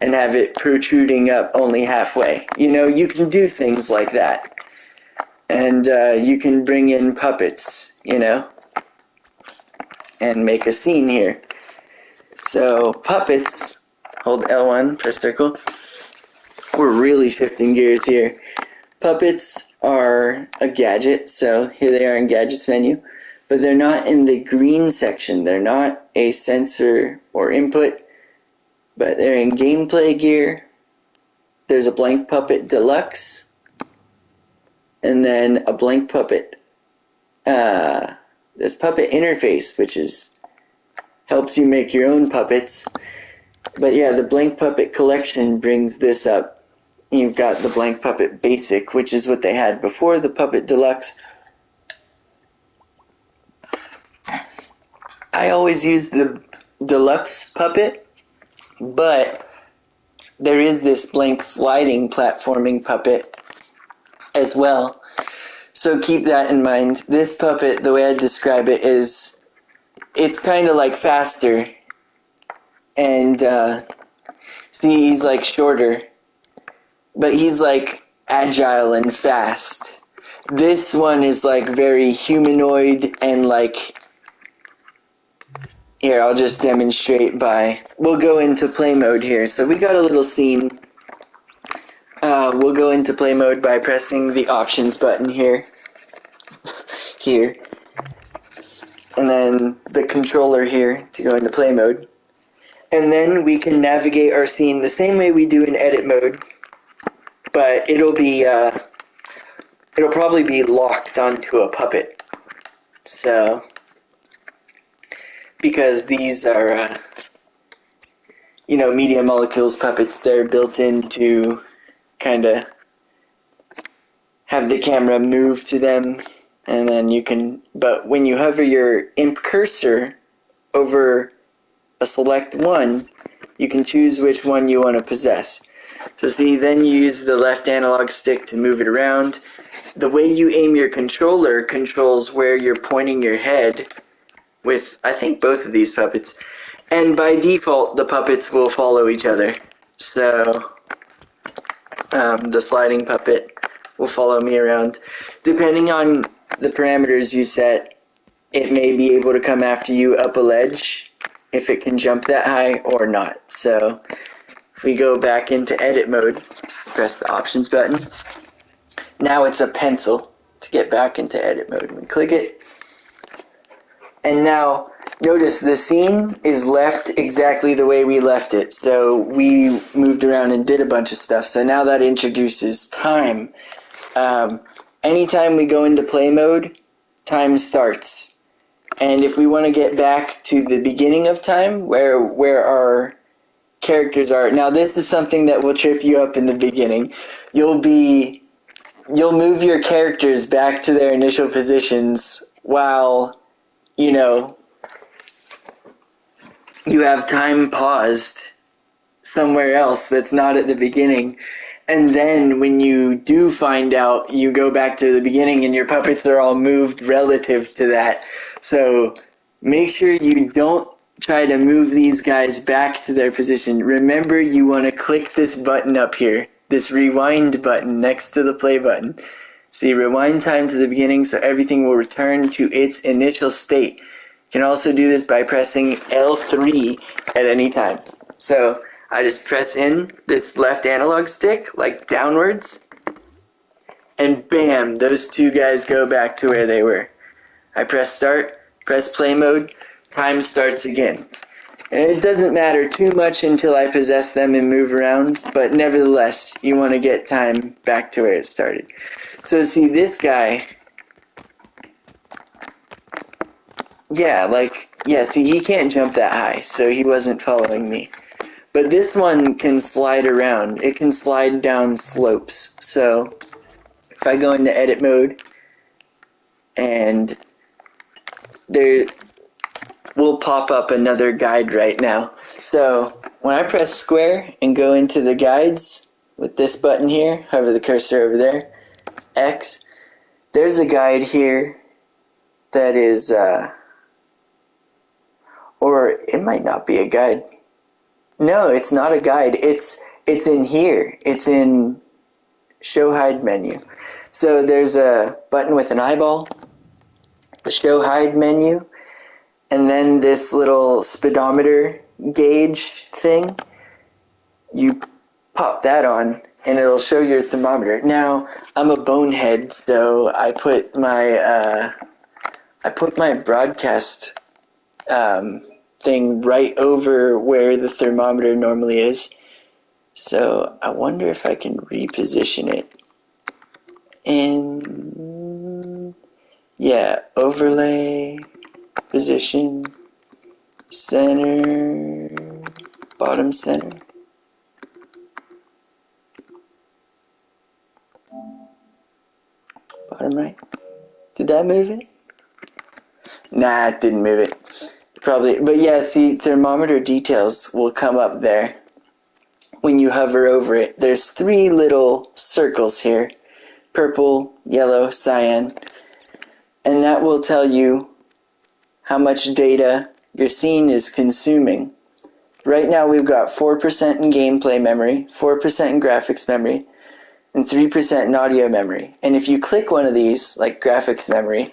and have it protruding up only halfway. You know, you can do things like that. And you can bring in puppets, you know, and make a scene here. So puppets, hold L1, press circle. We're really shifting gears here. Puppets are a gadget, so here they are in Gadgets menu, but they're not in the green section. They're not a sensor or input, but they're in Gameplay Gear. There's a Blank Puppet Deluxe, and then a Blank Puppet. There's Puppet Interface, which helps you make your own puppets. But yeah, the Blank Puppet Collection brings this up. You've got the Blank Puppet Basic, which is what they had before the Puppet Deluxe. I always use the Deluxe Puppet, but there is this blank sliding platforming puppet as well. So keep that in mind. This puppet, the way I describe it is, it's kind of like faster. And see, he's like shorter, but he's like agile and fast. This one is like very humanoid and like, here, I'll just demonstrate we'll go into play mode here. So we got a little scene. We'll go into play mode by pressing the options button here. Here. And then the controller here to go into play mode. And then we can navigate our scene the same way we do in edit mode. But it'll probably be locked onto a puppet. So, because these are, Media Molecules puppets, they're built in to kind of have the camera move to them, and then but when you hover your imp cursor over a select one, you can choose which one you want to possess. So see, then you use the left analog stick to move it around, the way you aim your controller controls where you're pointing your head with, I think, both of these puppets. And by default, the puppets will follow each other. So, the sliding puppet will follow me around. Depending on the parameters you set, it may be able to come after you up a ledge, if it can jump that high or not. So, if we go back into edit mode, press the options button. Now it's a pencil to get back into edit mode. We click it. And now, notice the scene is left exactly the way we left it. So we moved around and did a bunch of stuff. So now that introduces time. Anytime we go into play mode, time starts. And if we want to get back to the beginning of time, where our characters are. Now this is something that will trip you up in the beginning. You'll move your characters back to their initial positions while, you have time paused somewhere else that's not at the beginning. And then when you do find out, you go back to the beginning and your puppets are all moved relative to that. So make sure you don't try to move these guys back to their position. Remember, you want to click this button up here, this rewind button next to the play button. See, rewind time to the beginning so everything will return to its initial state. You can also do this by pressing L3 at any time. So I just press in this left analog stick, like downwards, and bam, those two guys go back to where they were. I press start, press play mode, time starts again. And it doesn't matter too much until I possess them and move around, but nevertheless, you want to get time back to where it started. So see, this guy, see, he can't jump that high, so he wasn't following me. But this one can slide around. It can slide down slopes. So if I go into edit mode, and there will pop up another guide right now. So when I press square and go into the guides with this button here, hover the cursor over there, X, there's a guide here that is, or it might not be a guide. No, it's not a guide. It's in here. It's in show hide menu. So there's a button with an eyeball, the show hide menu, and then this little speedometer gauge thing. You pop that on and it'll show your thermometer. Now, I'm a bonehead, so I put my broadcast thing right over where the thermometer normally is. So I wonder if I can reposition it. And yeah, overlay, position, center, bottom center. Bottom right. Did that move it? Nah, it didn't move it. Probably, but yeah, see, thermometer details will come up there when you hover over it. There's 3 little circles here, purple, yellow, cyan, and that will tell you how much data your scene is consuming. Right now we've got 4% in gameplay memory, 4% in graphics memory, and 3% in audio memory. And if you click one of these, like graphics memory,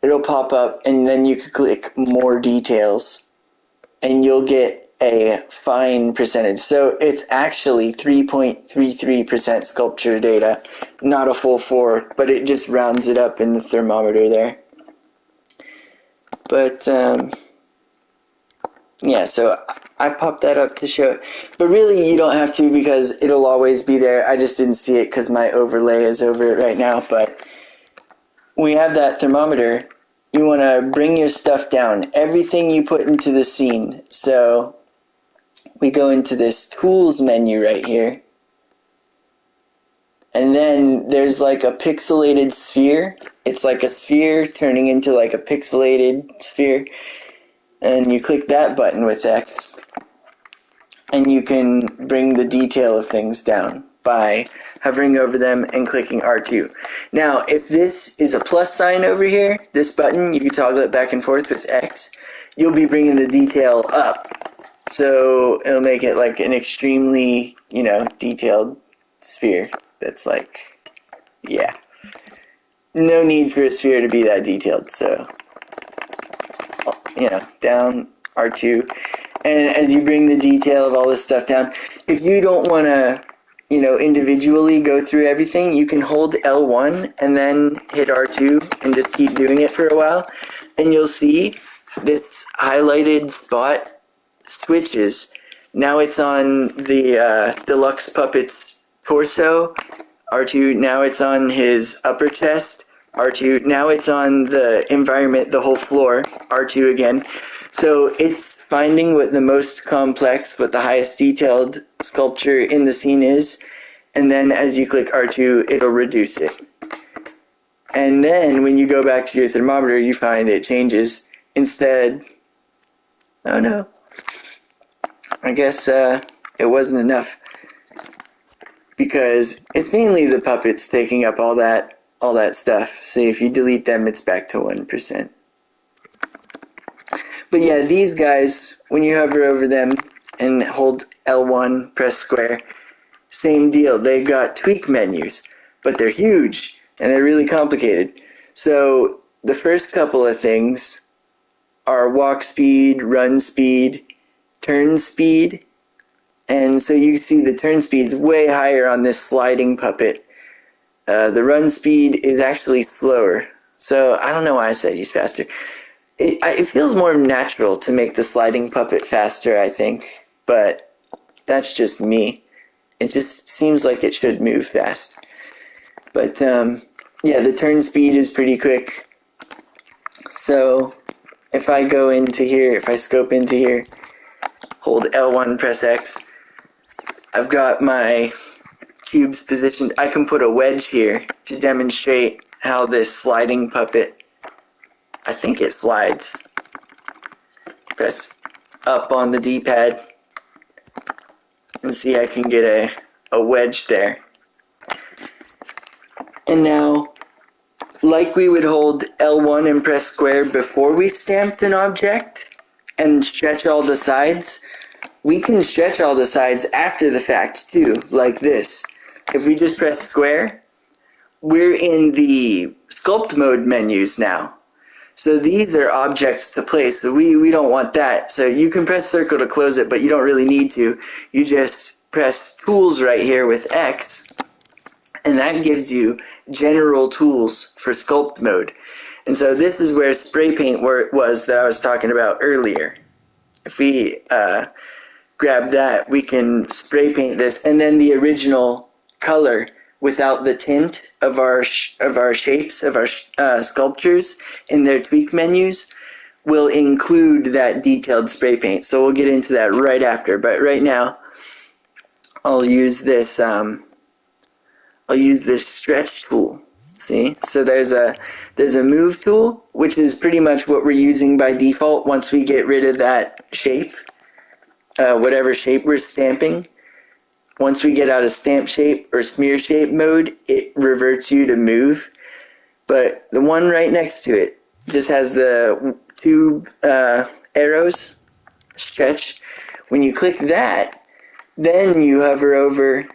it'll pop up and then you can click more details and you'll get a fine percentage. So it's actually 3.33% sculpture data, not a full 4, but it just rounds it up in the thermometer there. But yeah, so I popped that up to show it. But really you don't have to because it'll always be there. I just didn't see it because my overlay is over it right now. But we have that thermometer. You want to bring your stuff down, everything you put into the scene. So we go into this tools menu right here. And then there's like a pixelated sphere. It's like a sphere turning into like a pixelated sphere. And you click that button with X. And you can bring the detail of things down by hovering over them and clicking R2. Now, if this is a plus sign over here, this button, you can toggle it back and forth with X, you'll be bringing the detail up. So it'll make it like an extremely, detailed sphere that's like, yeah. No need for a sphere to be that detailed, so, down R2. And as you bring the detail of all this stuff down, if you don't want to, individually go through everything, you can hold L1 and then hit R2 and just keep doing it for a while. And you'll see this highlighted spot switches. Now it's on the Deluxe Puppet's torso, R2. Now it's on his upper chest, R2. Now it's on the environment, the whole floor, R2 again. So it's finding what the most complex, what the highest detailed sculpture in the scene is, and then as you click R2, it'll reduce it. And then when you go back to your thermometer, you find it changes. Instead, oh no, I guess it wasn't enough, because it's mainly the puppets taking up all that stuff. So if you delete them, it's back to 1%. But yeah, these guys, when you hover over them and hold L1, press square, same deal. They've got tweak menus, but they're huge and they're really complicated. So the first couple of things are walk speed, run speed, turn speed. And so you can see the turn speed's way higher on this sliding puppet. The run speed is actually slower. So I don't know why I said he's faster. It feels more natural to make the sliding puppet faster, I think, but that's just me. It just seems like it should move fast. But yeah, the turn speed is pretty quick. So if I go into here, if I scope into here, hold L1, press X, I've got my cubes positioned. I can put a wedge here to demonstrate how this sliding puppet, I think it slides. Press up on the D-pad and see I can get a wedge there. And now, like we would hold L1 and press square before we stamped an object and stretch all the sides, we can stretch all the sides after the fact too, like this. If we just press square, we're in the sculpt mode menus now. So these are objects to place, so we don't want that. So you can press circle to close it, but you don't really need to. You just press tools right here with X, and that gives you general tools for sculpt mode. And so this is where spray paint was that I was talking about earlier. If we grab that, we can spray paint this, and then the original color without the tint of our shapes, of our sculptures in their tweak menus will include that detailed spray paint. So we'll get into that right after. But right now, I'll use this stretch tool. See? So there's a move tool, which is pretty much what we're using by default once we get rid of that shape, whatever shape we're stamping. Once we get out of stamp shape or smear shape mode, it reverts you to move. But the one right next to it just has the two arrows, stretch. When you click that, then you hover over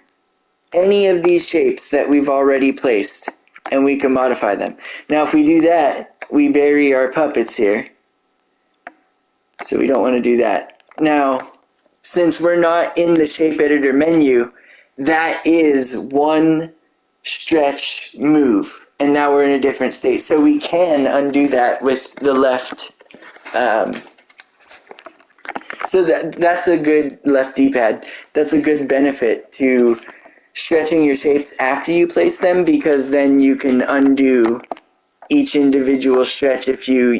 any of these shapes that we've already placed, and we can modify them. Now if we do that, we bury our puppets here. So we don't want to do that. Now, since we're not in the shape editor menu, that is one stretch move, and now we're in a different state. So we can undo that with the left. So that's a good left D-pad. That's a good benefit to stretching your shapes after you place them, because then you can undo each individual stretch if you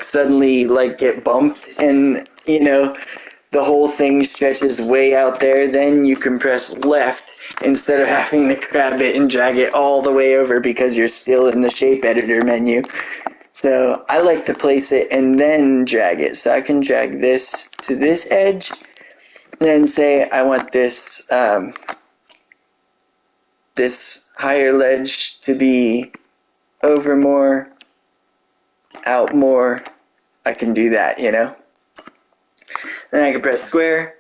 suddenly get bumped and the whole thing stretches way out there, then you can press left instead of having to grab it and drag it all the way over because you're still in the shape editor menu. So I like to place it and then drag it. So I can drag this to this edge. then say I want this this higher ledge to be over more, out more. I can do that, you know. Then I can press square,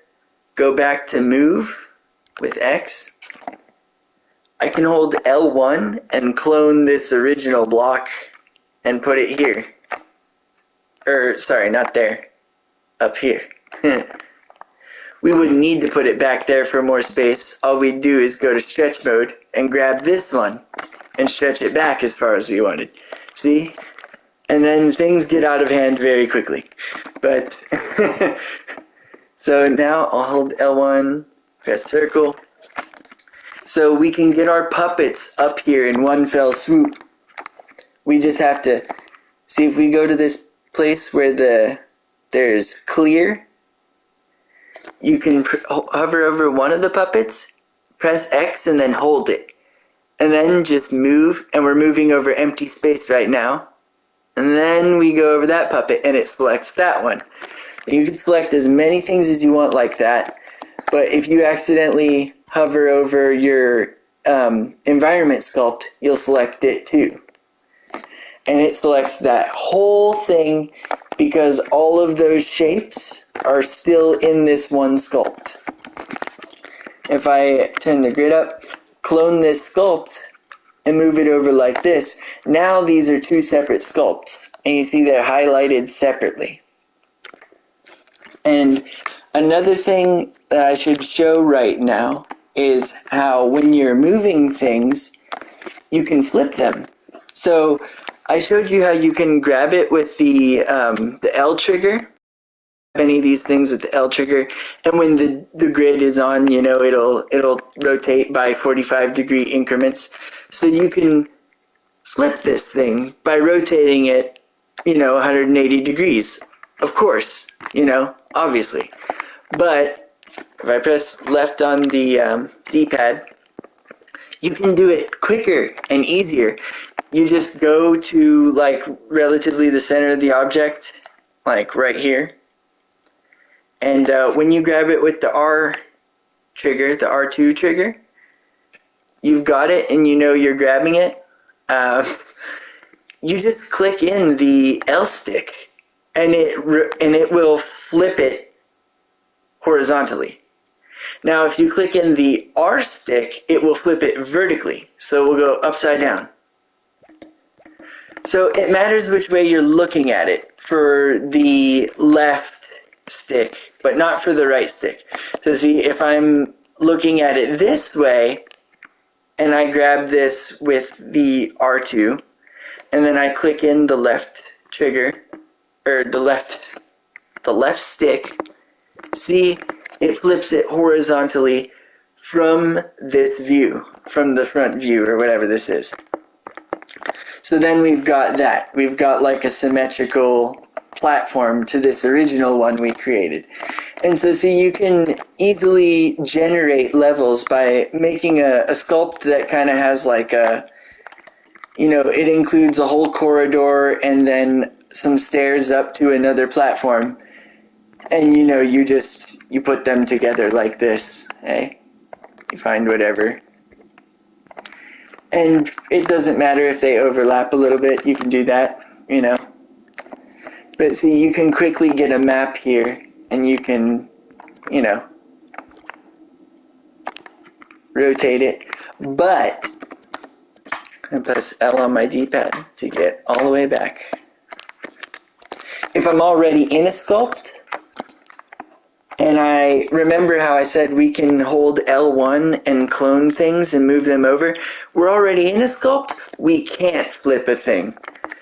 go back to move with X. I can hold L1 and clone this original block and put it here. Sorry, not there. Up here. We wouldn't need to put it back there for more space. All we'd do is go to stretch mode and grab this one and stretch it back as far as we wanted. See? And then things get out of hand very quickly. But so now I'll hold L1, press circle. So we can get our puppets up here in one fell swoop. We just have to see if we go to this place where there's clear. You can hover over one of the puppets, press X, and then hold it. And then just move, and we're moving over empty space right now. And then we go over that puppet, and it selects that one. You can select as many things as you want like that, but if you accidentally hover over your environment sculpt, you'll select it too. And it selects that whole thing because all of those shapes are still in this one sculpt. If I turn the grid up, clone this sculpt, and move it over like this, now these are two separate sculpts, and you see they're highlighted separately. And another thing that I should show right now is how when you're moving things, you can flip them. So I showed you how you can grab it with the L trigger, any of these things with the L trigger, and when the grid is on, you know, it'll rotate by 45-degree increments. So you can flip this thing by rotating it, you know, 180 degrees. Of course, you know, obviously. But if I press left on the D-pad, you can do it quicker and easier. You just go to like relatively the center of the object, like right here. And when you grab it with the R trigger, the R2 trigger, you've got it and you know you're grabbing it. You just click in the L stick and it will flip it horizontally. Now if you click in the R stick, it will flip it vertically. So we'll go upside down. So it matters which way you're looking at it for the left stick, but not for the right stick. So see, if I'm looking at it this way, and I grab this with the R2, and then I click in the left trigger, or the left stick, see, it flips it horizontally from this view, from the front view, or whatever this is. So then we've got that. We've got like a symmetrical platform to this original one we created. And so see, you can easily generate levels by making a sculpt that kind of has like a, you know, it includes a whole corridor and then some stairs up to another platform. And you know, you put them together like this, hey? You find whatever. And it doesn't matter if they overlap a little bit, you can do that, you know. But see, you can quickly get a map here, and you can, you know, rotate it. But I press L on my D-pad to get all the way back. If I'm already in a sculpt, and I remember how I said we can hold L1 and clone things and move them over. We're already in a sculpt, we can't flip a thing.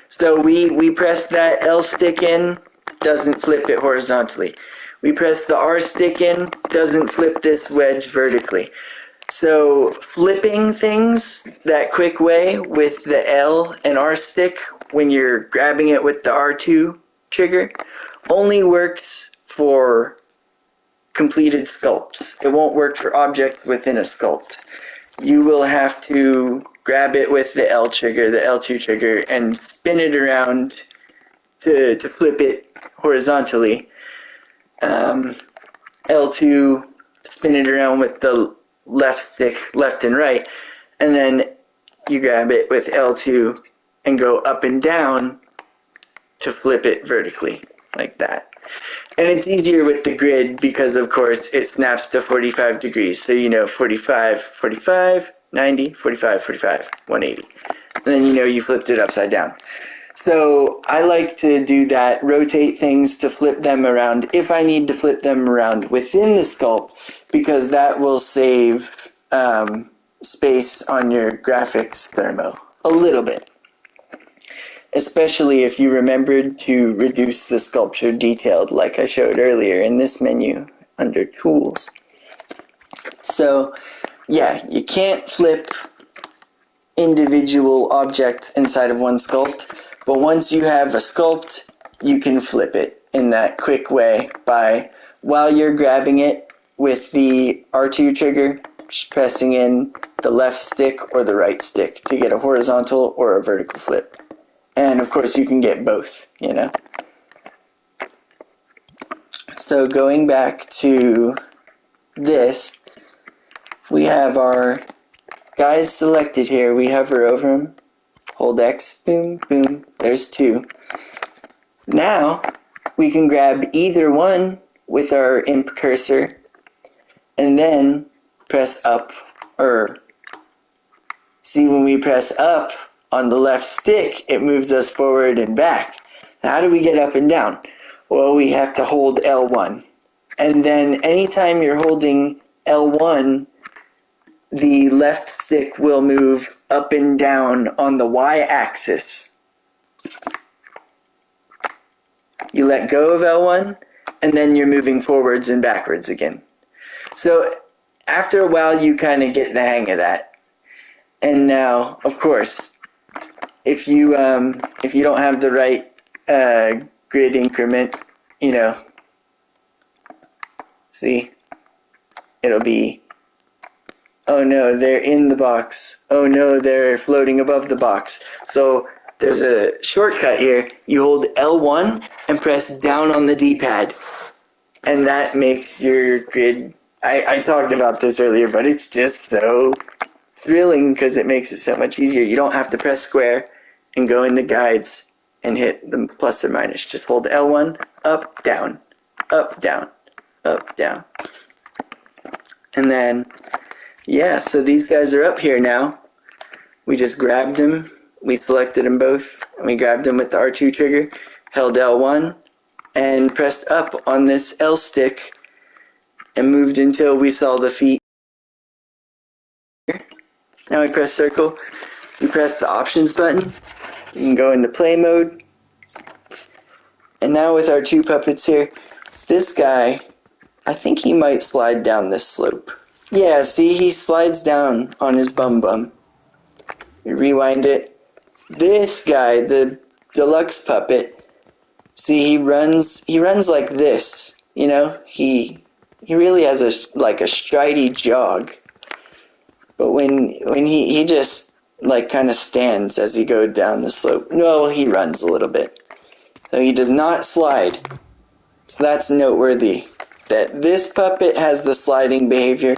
So we press that L stick in, doesn't flip it horizontally. We press the R stick in, doesn't flip this wedge vertically. So flipping things that quick way with the L and R stick when you're grabbing it with the R2 trigger only works for completed sculpts. It won't work for objects within a sculpt. You will have to grab it with the L trigger, the L2 trigger, and spin it around to flip it horizontally. L2 spin it around with the left stick, left and right, and then you grab it with L2 and go up and down to flip it vertically, like that. And it's easier with the grid because, of course, it snaps to 45 degrees. So you know 45, 45, 90, 45, 45, 180. And then you know you flipped it upside down. So I like to do that, rotate things to flip them around if I need to flip them around within the sculpt, because that will save space on your graphics thermo a little bit. Especially if you remembered to reduce the sculpture detailed like I showed earlier in this menu under Tools. So yeah, you can't flip individual objects inside of one sculpt, but once you have a sculpt, you can flip it in that quick way by, while you're grabbing it with the R2 trigger, just pressing in the left stick or the right stick to get a horizontal or a vertical flip. And of course you can get both, you know. So going back to this, we have our guys selected here. We hover over them, hold X, boom, boom, there's two. Now we can grab either one with our imp cursor and then press up, or see, when we press up on the left stick, it moves us forward and back. How do we get up and down? Well, we have to hold L1. And then anytime you're holding L1, the left stick will move up and down on the Y-axis. You let go of L1, and then you're moving forwards and backwards again. So after a while, you kind of get the hang of that. And now, of course, if you don't have the right grid increment, you know, see, it'll be, oh no, they're in the box. Oh no, they're floating above the box. So there's a shortcut here. You hold L1 and press down on the D-pad, and that makes your grid. I talked about this earlier, but it's just so thrilling because it makes it so much easier. You don't have to press square and go into guides and hit the plus or minus. Just hold L1, up, down, up, down, up, down. And then, yeah, so these guys are up here now. We just grabbed them. We selected them both, and we grabbed them with the R2 trigger, held L1, and pressed up on this L stick, and moved until we saw the feet. Now we press circle. We press the options button. You can go into play mode. And now with our two puppets here, this guy, I think he might slide down this slope. Yeah, see, he slides down on his bum. We rewind it. This guy, the deluxe puppet, see, he runs like this. You know, he really has a stridey jog. But when he just like kind of stands as he goes down the slope. No, he runs a little bit. So he does not slide. So that's noteworthy. That this puppet has the sliding behavior.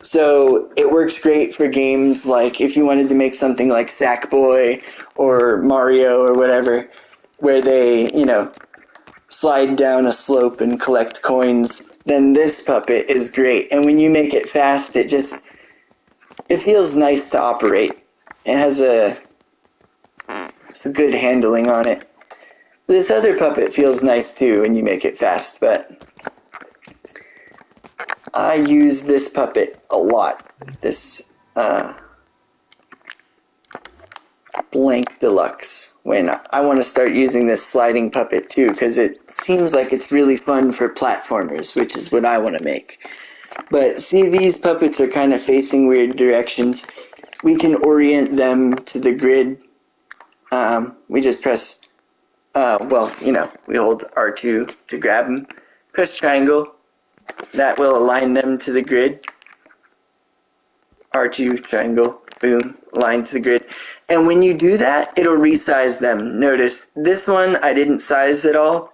So it works great for games like if you wanted to make something like Sackboy or Mario or whatever, where they, you know, slide down a slope and collect coins, then this puppet is great. And when you make it fast, it feels nice to operate. It has some good handling on it. This other puppet feels nice too when you make it fast, but I use this puppet a lot. This Blank Deluxe, when I want to start using this sliding puppet too, because it seems like it's really fun for platformers, which is what I want to make. But see, these puppets are kind of facing weird directions. We can orient them to the grid. We just press, well, you know, we hold R2 to grab them. Press triangle. That will align them to the grid. R2, triangle, boom, align to the grid. And when you do that, it'll resize them. Notice, this one I didn't size at all,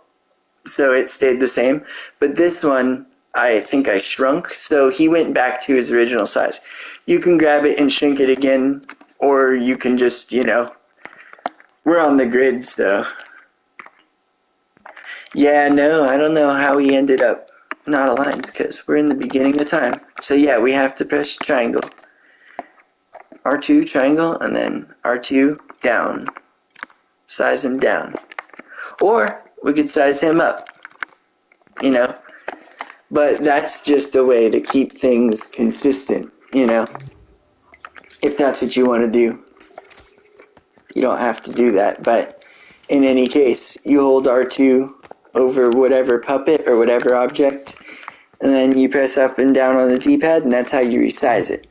so it stayed the same. But this one, I think I shrunk, so he went back to his original size. You can grab it and shrink it again, or you can just, we're on the grid, so. Yeah, no, I don't know how he ended up not aligned, because we're in the beginning of time. So yeah, we have to press triangle. R2, triangle, and then R2, down. Size him down. Or we could size him up, But that's just a way to keep things consistent, If that's what you want to do. You don't have to do that, but in any case, you hold R2 over whatever puppet or whatever object, and then you press up and down on the D-pad, and that's how you resize it.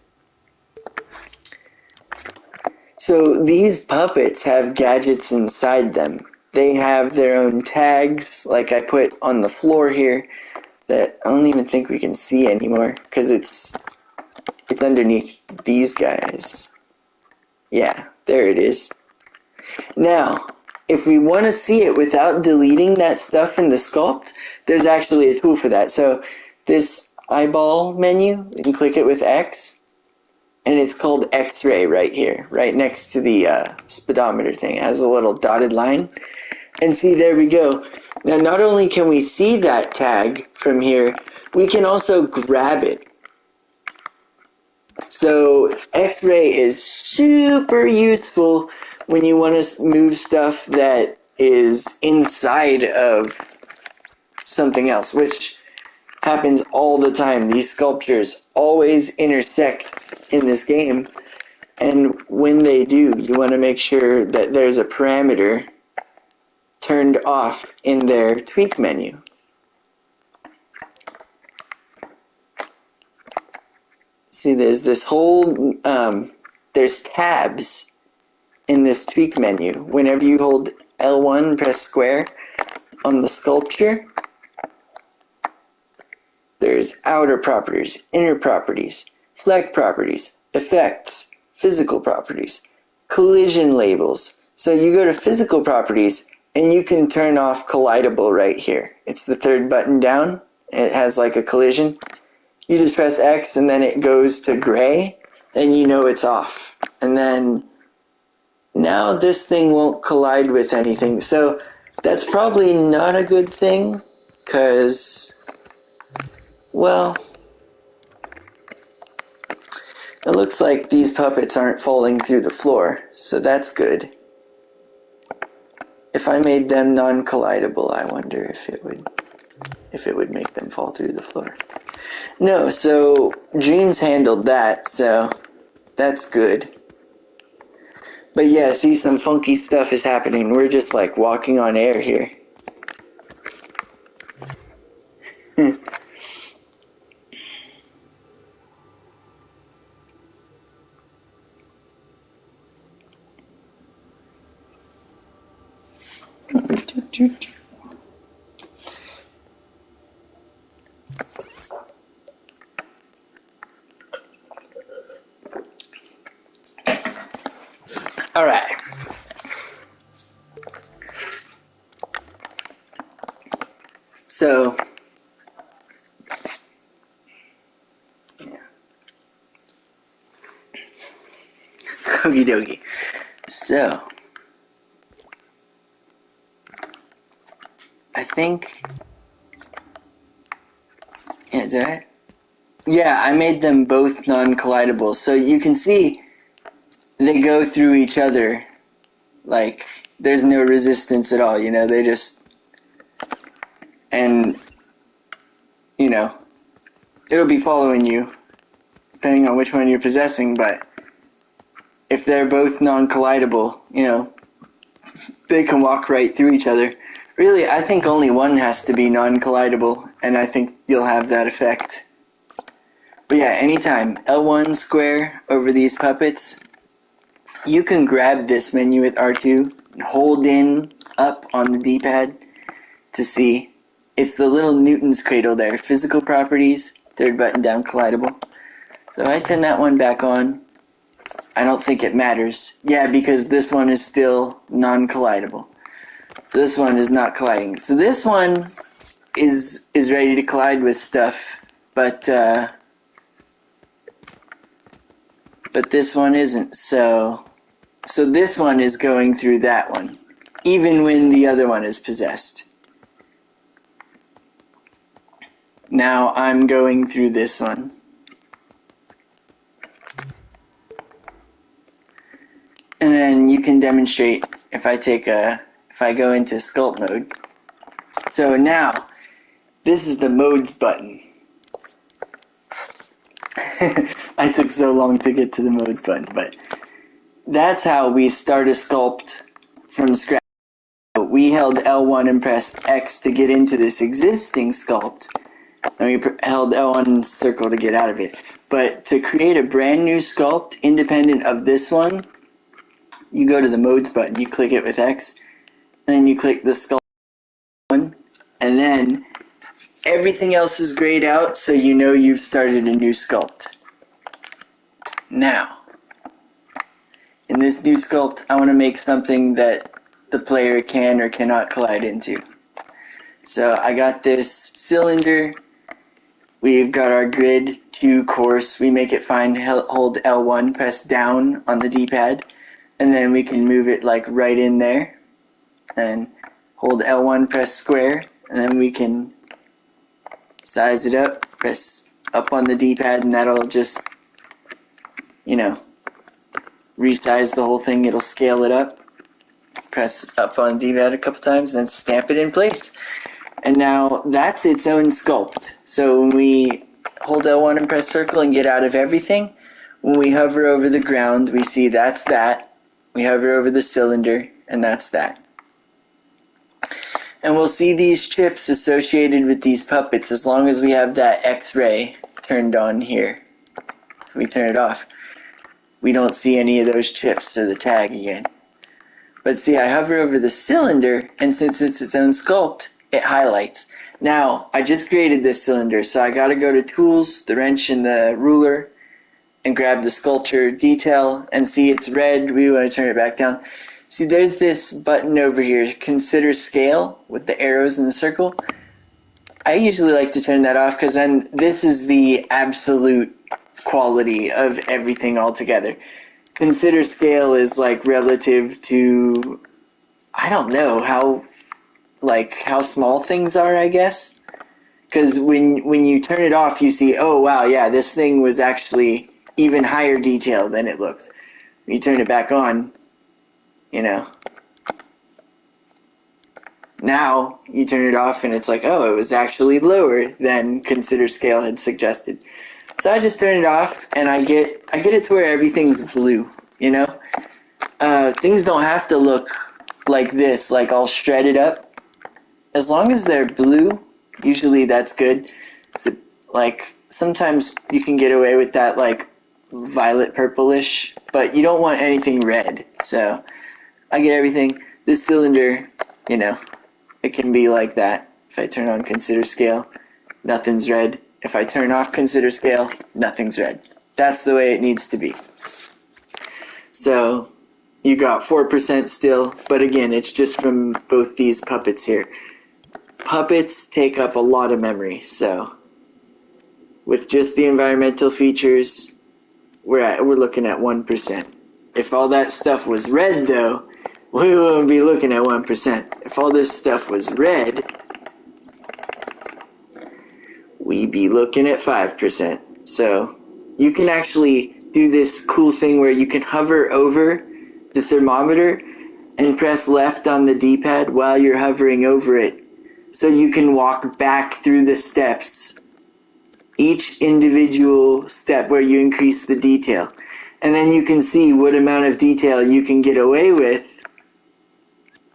So these puppets have gadgets inside them. They have their own tags, like I put on the floor here, that I don't even think we can see anymore, because it's underneath these guys. Yeah, there it is. Now, if we want to see it without deleting that stuff in the sculpt, there's actually a tool for that. So this eyeball menu, you can click it with X, and it's called X-ray right here, right next to the speedometer thing. It has a little dotted line. And see, there we go. Now, not only can we see that tag from here, we can also grab it. So X-ray is super useful when you want to move stuff that is inside of something else, which happens all the time. These sculptures always intersect in this game, and when they do, you want to make sure that there's a parameter turned off in their tweak menu. See, there's this whole, there's tabs in this tweak menu. Whenever you hold L1, press square on the sculpture, there's outer properties, inner properties, fleck properties, effects, physical properties, collision labels. So you go to physical properties and you can turn off collidable right here. It's the third button down. It has like a collision. You just press X and then it goes to gray, and you know it's off. And then now this thing won't collide with anything. So that's probably not a good thing, because, well, it looks like these puppets aren't falling through the floor, so that's good. If I made them non-collidable, I wonder if it would make them fall through the floor. No, so Dreams handled that, so that's good. But yeah, see, some funky stuff is happening. We're just like walking on air here. All right. So, yeah. Okie dokie. So, I think, yeah, is that right? Yeah, I made them both non-collidable. So you can see they go through each other. Like, there's no resistance at all, they just, and, it'll be following you, depending on which one you're possessing, but if they're both non-collidable, they can walk right through each other. Really, I think only one has to be non-collidable, and I think you'll have that effect. But yeah, anytime, L1 square over these puppets, you can grab this menu with R2, and hold in up on the D-pad to see. It's the little Newton's cradle there, physical properties, third button down, collidable. So I turn that one back on. I don't think it matters. Yeah, because this one is still non-collidable. So this one is not colliding. So this one is ready to collide with stuff, but this one isn't. So this one is going through that one, even when the other one is possessed. Now I'm going through this one. And then you can demonstrate if I go into sculpt mode. So now, this is the modes button. I took so long to get to the modes button, but that's how we start a sculpt from scratch. We held L1 and pressed X to get into this existing sculpt, and we held L1 circle to get out of it. But to create a brand new sculpt independent of this one, you go to the modes button, you click it with X, and then you click the sculpt one, and then everything else is grayed out, so you know you've started a new sculpt. Now, in this new sculpt, I want to make something that the player can or cannot collide into. So I got this cylinder. We've got our grid to course. We make it fine, hold L1, press down on the D-pad, and then we can move it like right in there. And hold L1, press square, and then we can size it up, press up on the D-pad, and that'll just, resize the whole thing. It'll scale it up. Press up on D-pad a couple times, and stamp it in place. And now that's its own sculpt. So when we hold L1 and press circle and get out of everything, when we hover over the ground, we see that's that. We hover over the cylinder, and that's that. And we'll see these chips associated with these puppets as long as we have that X-ray turned on here. If we turn it off, we don't see any of those chips or the tag again. But see, I hover over the cylinder, and since it's its own sculpt, it highlights. Now, I just created this cylinder, so I gotta go to Tools, the wrench and the ruler, and grab the sculpture detail, and see it's red. We want to turn it back down. See, there's this button over here, Consider Scale, with the arrows in the circle. I usually like to turn that off, because then this is the absolute quality of everything altogether. Consider Scale is like relative to, I don't know, how small things are, I guess. Because when you turn it off, you see, oh wow, yeah, this thing was actually even higher detail than it looks. When you turn it back on, now you turn it off and it's like, oh, it was actually lower than Consider Scale had suggested. So I just turn it off, and I get it to where everything's blue, Things don't have to look like this, like all shredded up. As long as they're blue, usually that's good. So, sometimes you can get away with that, violet purplish, but you don't want anything red. So I get everything. This cylinder, it can be like that. If I turn on Consider Scale, nothing's red. If I turn off Consider Scale, nothing's red. That's the way it needs to be. So you got 4% still, but again, it's just from both these puppets here. Puppets take up a lot of memory, so with just the environmental features, we're looking at 1%. If all that stuff was red, though, we wouldn't be looking at 1%. If all this stuff was red, we'd be looking at 5%. So you can actually do this cool thing where you can hover over the thermometer and press left on the D-pad while you're hovering over it. So you can walk back through the steps, each individual step where you increase the detail. And then you can see what amount of detail you can get away with.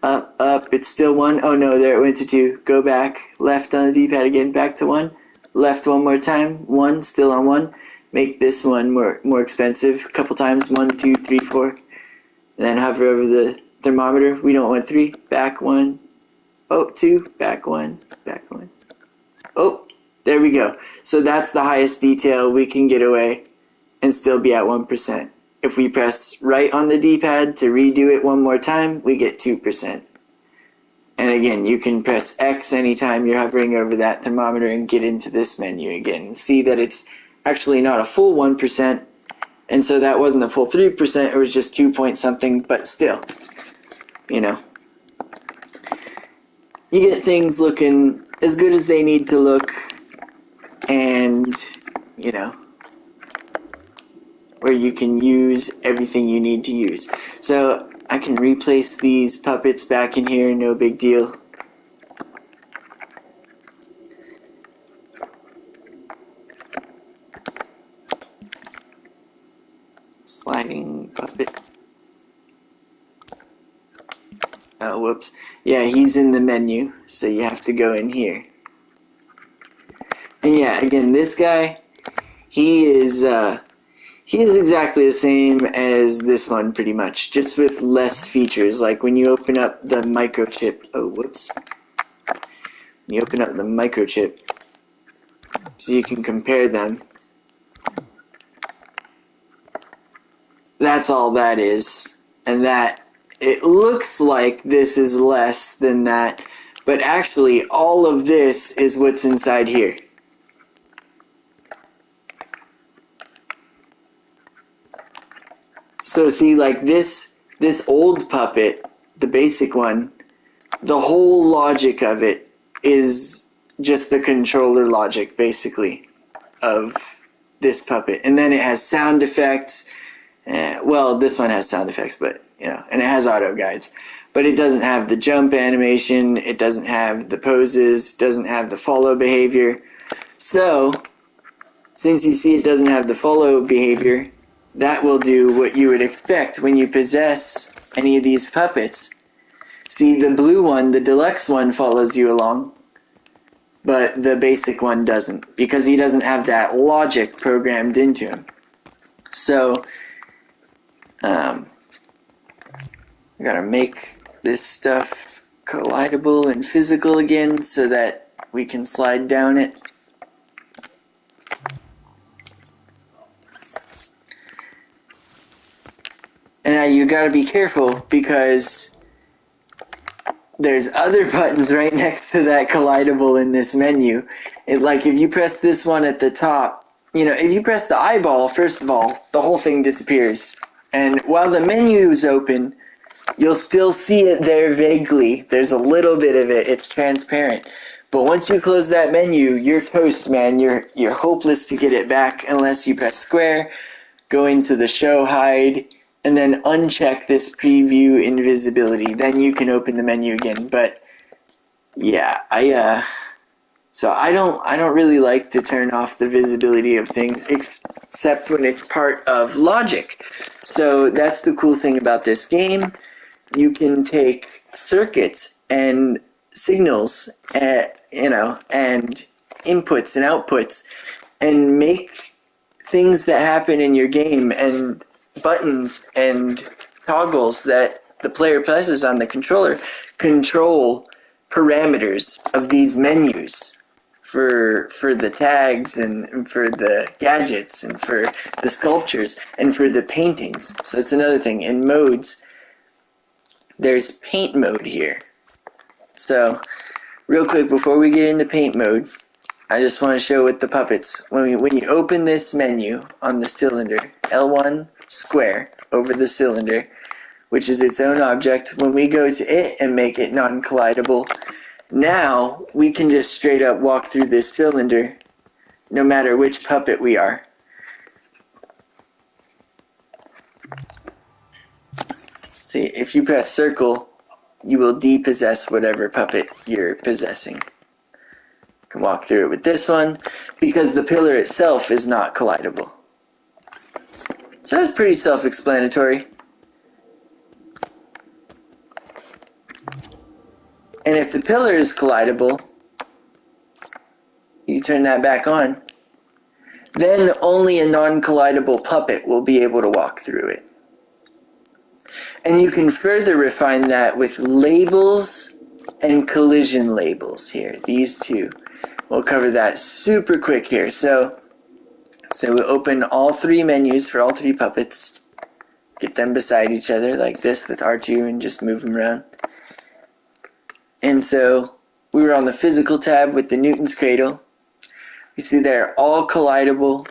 Up, it's still 1. Oh no, there it went to 2. Go back, left on the D-pad again, back to 1. Left one more time, 1, still on 1. Make this one more expensive a couple times, 1, 2, 3, 4. And then hover over the thermometer. We don't want 3, back 1. Oh, 2, back 1, back 1. Oh, there we go. So that's the highest detail we can get away and still be at 1%. If we press right on the D-pad to redo it one more time, we get 2%. And again, you can press X anytime you're hovering over that thermometer and get into this menu again. See that it's actually not a full 1%, and so that wasn't a full 3%, it was just 2 point something, but still, you know. You get things looking as good as they need to look, and, you know, where you can use everything you need to use. So I can replace these puppets back in here, no big deal. Sliding puppet. Oh, whoops. Yeah, he's in the menu, so you have to go in here. And yeah, again, this guy, he is exactly the same as this one, pretty much, just with less features. Like when you open up the microchip, oh, whoops. When you open up the microchip, so you can compare them. That's all that is. And that, it looks like this is less than that, but actually all of this is what's inside here. So see, like this old puppet, the basic one, the whole logic of it is just the controller logic, basically, of this puppet. And then it has sound effects. Well, this one has sound effects, but, you know, and it has auto guides. But it doesn't have the jump animation, it doesn't have the poses, doesn't have the follow behavior. So, since you see it doesn't have the follow behavior, that will do what you would expect when you possess any of these puppets. See, the blue one, the deluxe one, follows you along, but the basic one doesn't, because he doesn't have that logic programmed into him. So, I gotta make this stuff collidable and physical again so that we can slide down it. And now you gotta be careful because there's other buttons right next to that collidable in this menu. Like if you press this one at the top, you know, if you press the eyeball, first of all, the whole thing disappears. And while the menu is open, you'll still see it there vaguely. There's a little bit of it. It's transparent. But once you close that menu, you're toast, man. You're hopeless to get it back unless you press square, go into the show hide, and then uncheck this preview invisibility. Then you can open the menu again. But yeah, so I don't really like to turn off the visibility of things except when it's part of logic. So that's the cool thing about this game. You can take circuits and signals, you know, and inputs and outputs, and make things that happen in your game and buttons and toggles that the player presses on the controller control parameters of these menus for the tags and for the gadgets and for the sculptures and for the paintings. So that's another thing. In modes, there's paint mode here. So real quick before we get into paint mode, I just want to show with the puppets. When you open this menu on the cylinder, L1 square over the cylinder, which is its own object, when we go to it and make it non-collidable, now we can just straight up walk through this cylinder no matter which puppet we are. See, if you press circle, you will depossess whatever puppet you're possessing. You can walk through it with this one because the pillar itself is not collidable. So that's pretty self-explanatory. And if the pillar is collidable, you turn that back on, then only a non-collidable puppet will be able to walk through it. And you can further refine that with labels and collision labels here, these two. We'll cover that super quick here. So we'll open all three menus for all three puppets, get them beside each other like this with R2 and just move them around. And so we were on the physical tab with the Newton's cradle. You see they're all collidable.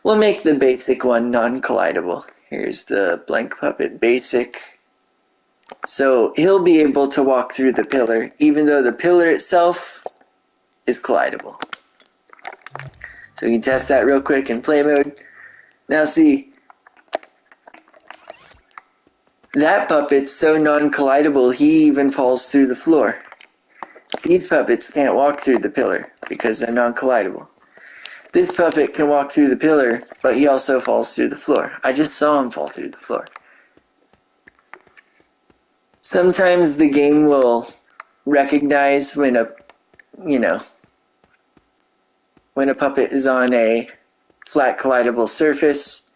We'll make the basic one non-collidable. Here's the blank puppet basic. So he'll be able to walk through the pillar, even though the pillar itself is collidable. So we can test that real quick in play mode. Now see, that puppet's so non-collidable he even falls through the floor. These puppets can't walk through the pillar because they're non-collidable. This puppet can walk through the pillar, but he also falls through the floor. I just saw him fall through the floor. Sometimes the game will recognize when a puppet is on a flat collidable surface.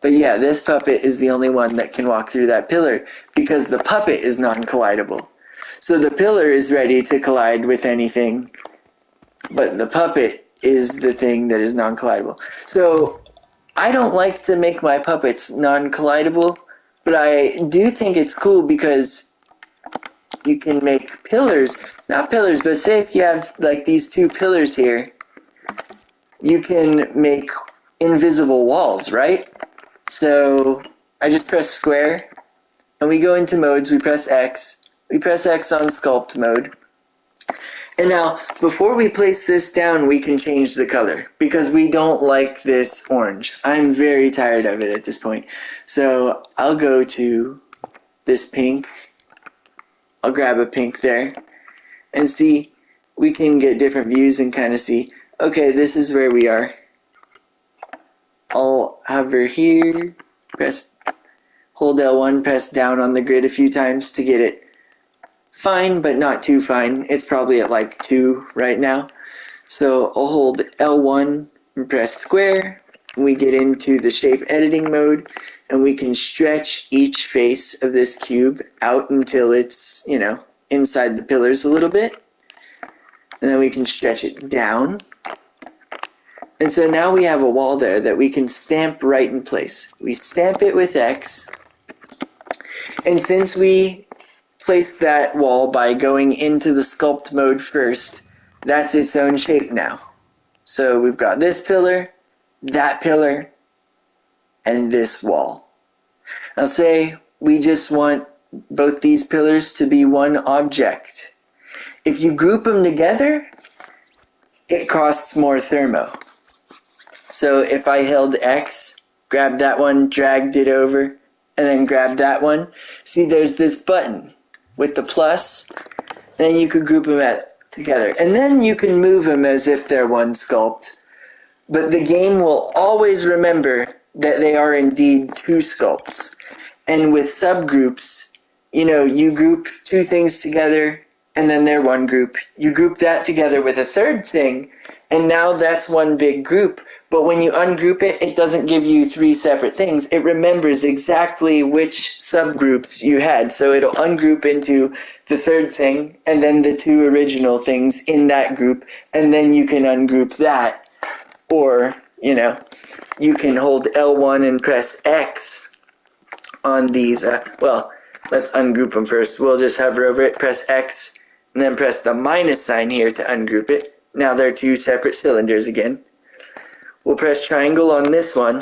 But yeah, this puppet is the only one that can walk through that pillar because the puppet is non-collidable. So the pillar is ready to collide with anything, but the puppet is the thing that is non-collidable. So I don't like to make my puppets non-collidable, but I do think it's cool because you can make pillars, not pillars, but say if you have like these two pillars here, you can make invisible walls, right? So I just press square, and we go into modes, we press X. We press X on sculpt mode. And now, before we place this down, we can change the color, because we don't like this orange. I'm very tired of it at this point. So I'll go to this pink. I'll grab a pink there. And see, we can get different views and kind of see, okay, this is where we are. I'll hover here, hold L1, press down on the grid a few times to get it fine, but not too fine. It's probably at like 2 right now. So I'll hold L1 and press square. We get into the shape editing mode, and we can stretch each face of this cube out until it's, inside the pillars a little bit. And then we can stretch it down. And so now we have a wall there that we can stamp right in place. We stamp it with X. And since we place that wall by going into the sculpt mode first, that's its own shape now. So we've got this pillar, that pillar, and this wall. Now say we just want both these pillars to be one object. If you group them together, it costs more thermo. So if I held X, grabbed that one, dragged it over, and then grabbed that one, see there's this button with the plus, then you could group them together. And then you can move them as if they're one sculpt. But the game will always remember that they are indeed two sculpts. And with subgroups, you group two things together, and then they're one group. You group that together with a third thing, and now that's one big group. But when you ungroup it, it doesn't give you 3 separate things. It remembers exactly which subgroups you had. So it'll ungroup into the third thing, and then the 2 original things in that group, and then you can ungroup that. Or, you can hold L1 and press X on these. Let's ungroup them first. We'll just hover over it, press X, and then press the minus sign here to ungroup it. Now they're 2 separate cylinders again. We'll press triangle on this one,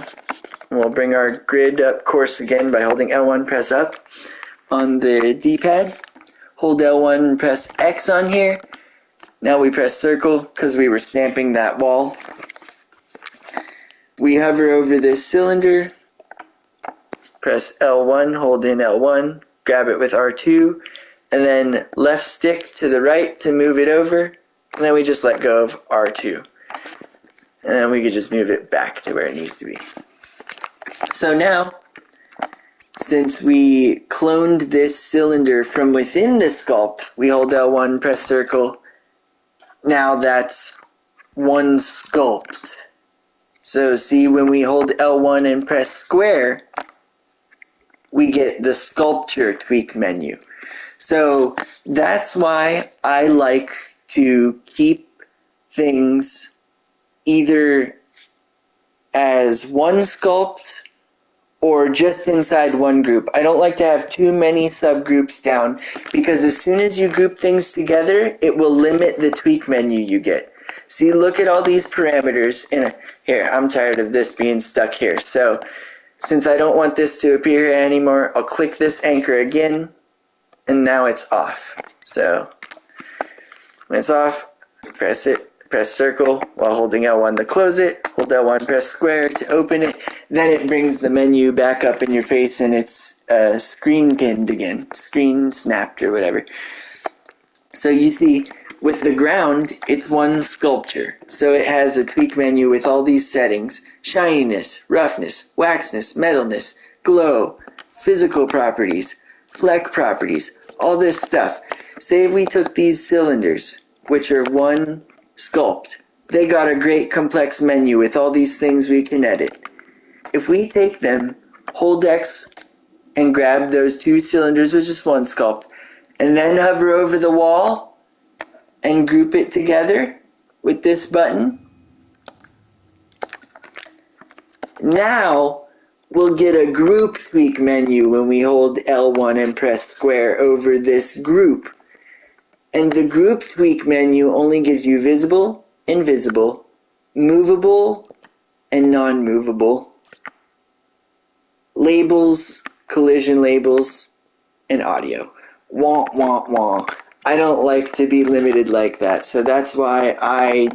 and we'll bring our grid up course again by holding L1, press up on the D-pad. Hold L1 and press X on here. Now we press circle because we were stamping that wall. We hover over this cylinder, press L1, hold in L1, grab it with R2, and then left stick to the right to move it over, and then we just let go of R2. And then we could just move it back to where it needs to be. So now, since we cloned this cylinder from within the sculpt, we hold L1, press circle. Now that's one sculpt. So see, when we hold L1 and press square, we get the sculpture tweak menu. So that's why I like to keep things either as one sculpt or just inside one group. I don't like to have too many subgroups down because as soon as you group things together, it will limit the tweak menu you get. See, look at all these parameters. Here, I'm tired of this being stuck here. So since I don't want this to appear here anymore, I'll click this anchor again, and now it's off. So when it's off, press it. Press circle while holding L1 to close it, hold L1, press square to open it, then it brings the menu back up in your face and it's screen pinned again, screen snapped or whatever. So you see, with the ground, it's one sculpture. So it has a tweak menu with all these settings: shininess, roughness, waxness, metalness, glow, physical properties, fleck properties, all this stuff. Say we took these cylinders, which are one sculpt. They got a great complex menu with all these things we can edit. If we take them, hold X and grab those two cylinders, which is one sculpt, and then hover over the wall and group it together with this button, now we'll get a group tweak menu when we hold L1 and press square over this group. And the group tweak menu only gives you visible, invisible, movable, and non-movable, labels, collision labels, and audio. Wah, wah, wah. I don't like to be limited like that, so that's why I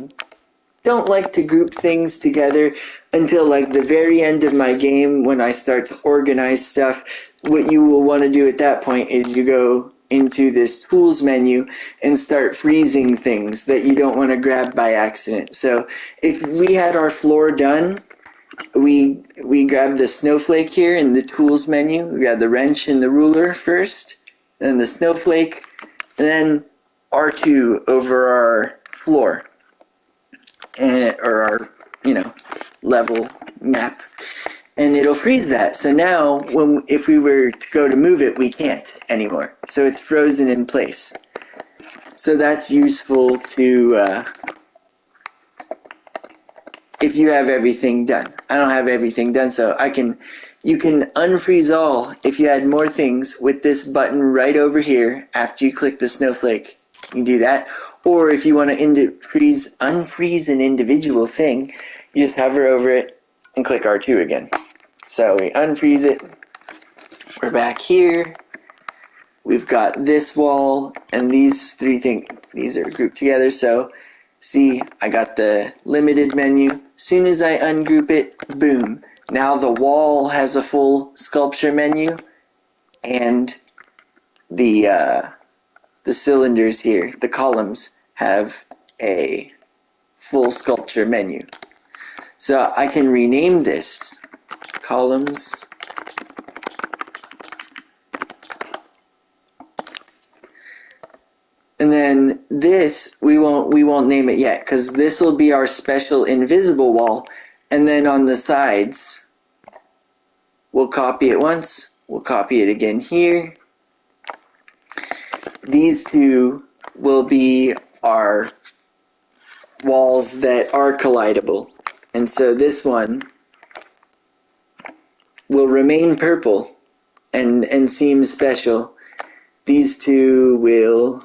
don't like to group things together until like the very end of my game when I start to organize stuff. What you will want to do at that point is you go into this tools menu and start freezing things that you don't want to grab by accident. So if we had our floor done, we grab the snowflake here in the tools menu. We grab the wrench and the ruler first, then the snowflake, and then R2 over our floor, or our level map. And it'll freeze that. So now, if we were to go to move it, we can't anymore. So it's frozen in place. So that's useful to if you have everything done. I don't have everything done, so you can unfreeze all if you add more things with this button right over here after you click the snowflake. You can do that. Or if you want to unfreeze an individual thing, you just hover over it and click R2 again. So we unfreeze it. We're back here. We've got this wall and these three things. These are grouped together. So see, I got the limited menu. As soon as I ungroup it, boom. Now the wall has a full sculpture menu, and the cylinders here, the columns, have a full sculpture menu. So I can rename this columns and then this we won't name it yet because this will be our special invisible wall, and then on the sides we'll copy it once, we'll copy it again here. These two will be our walls that are collidable. And so this one will remain purple and seem special. These two will,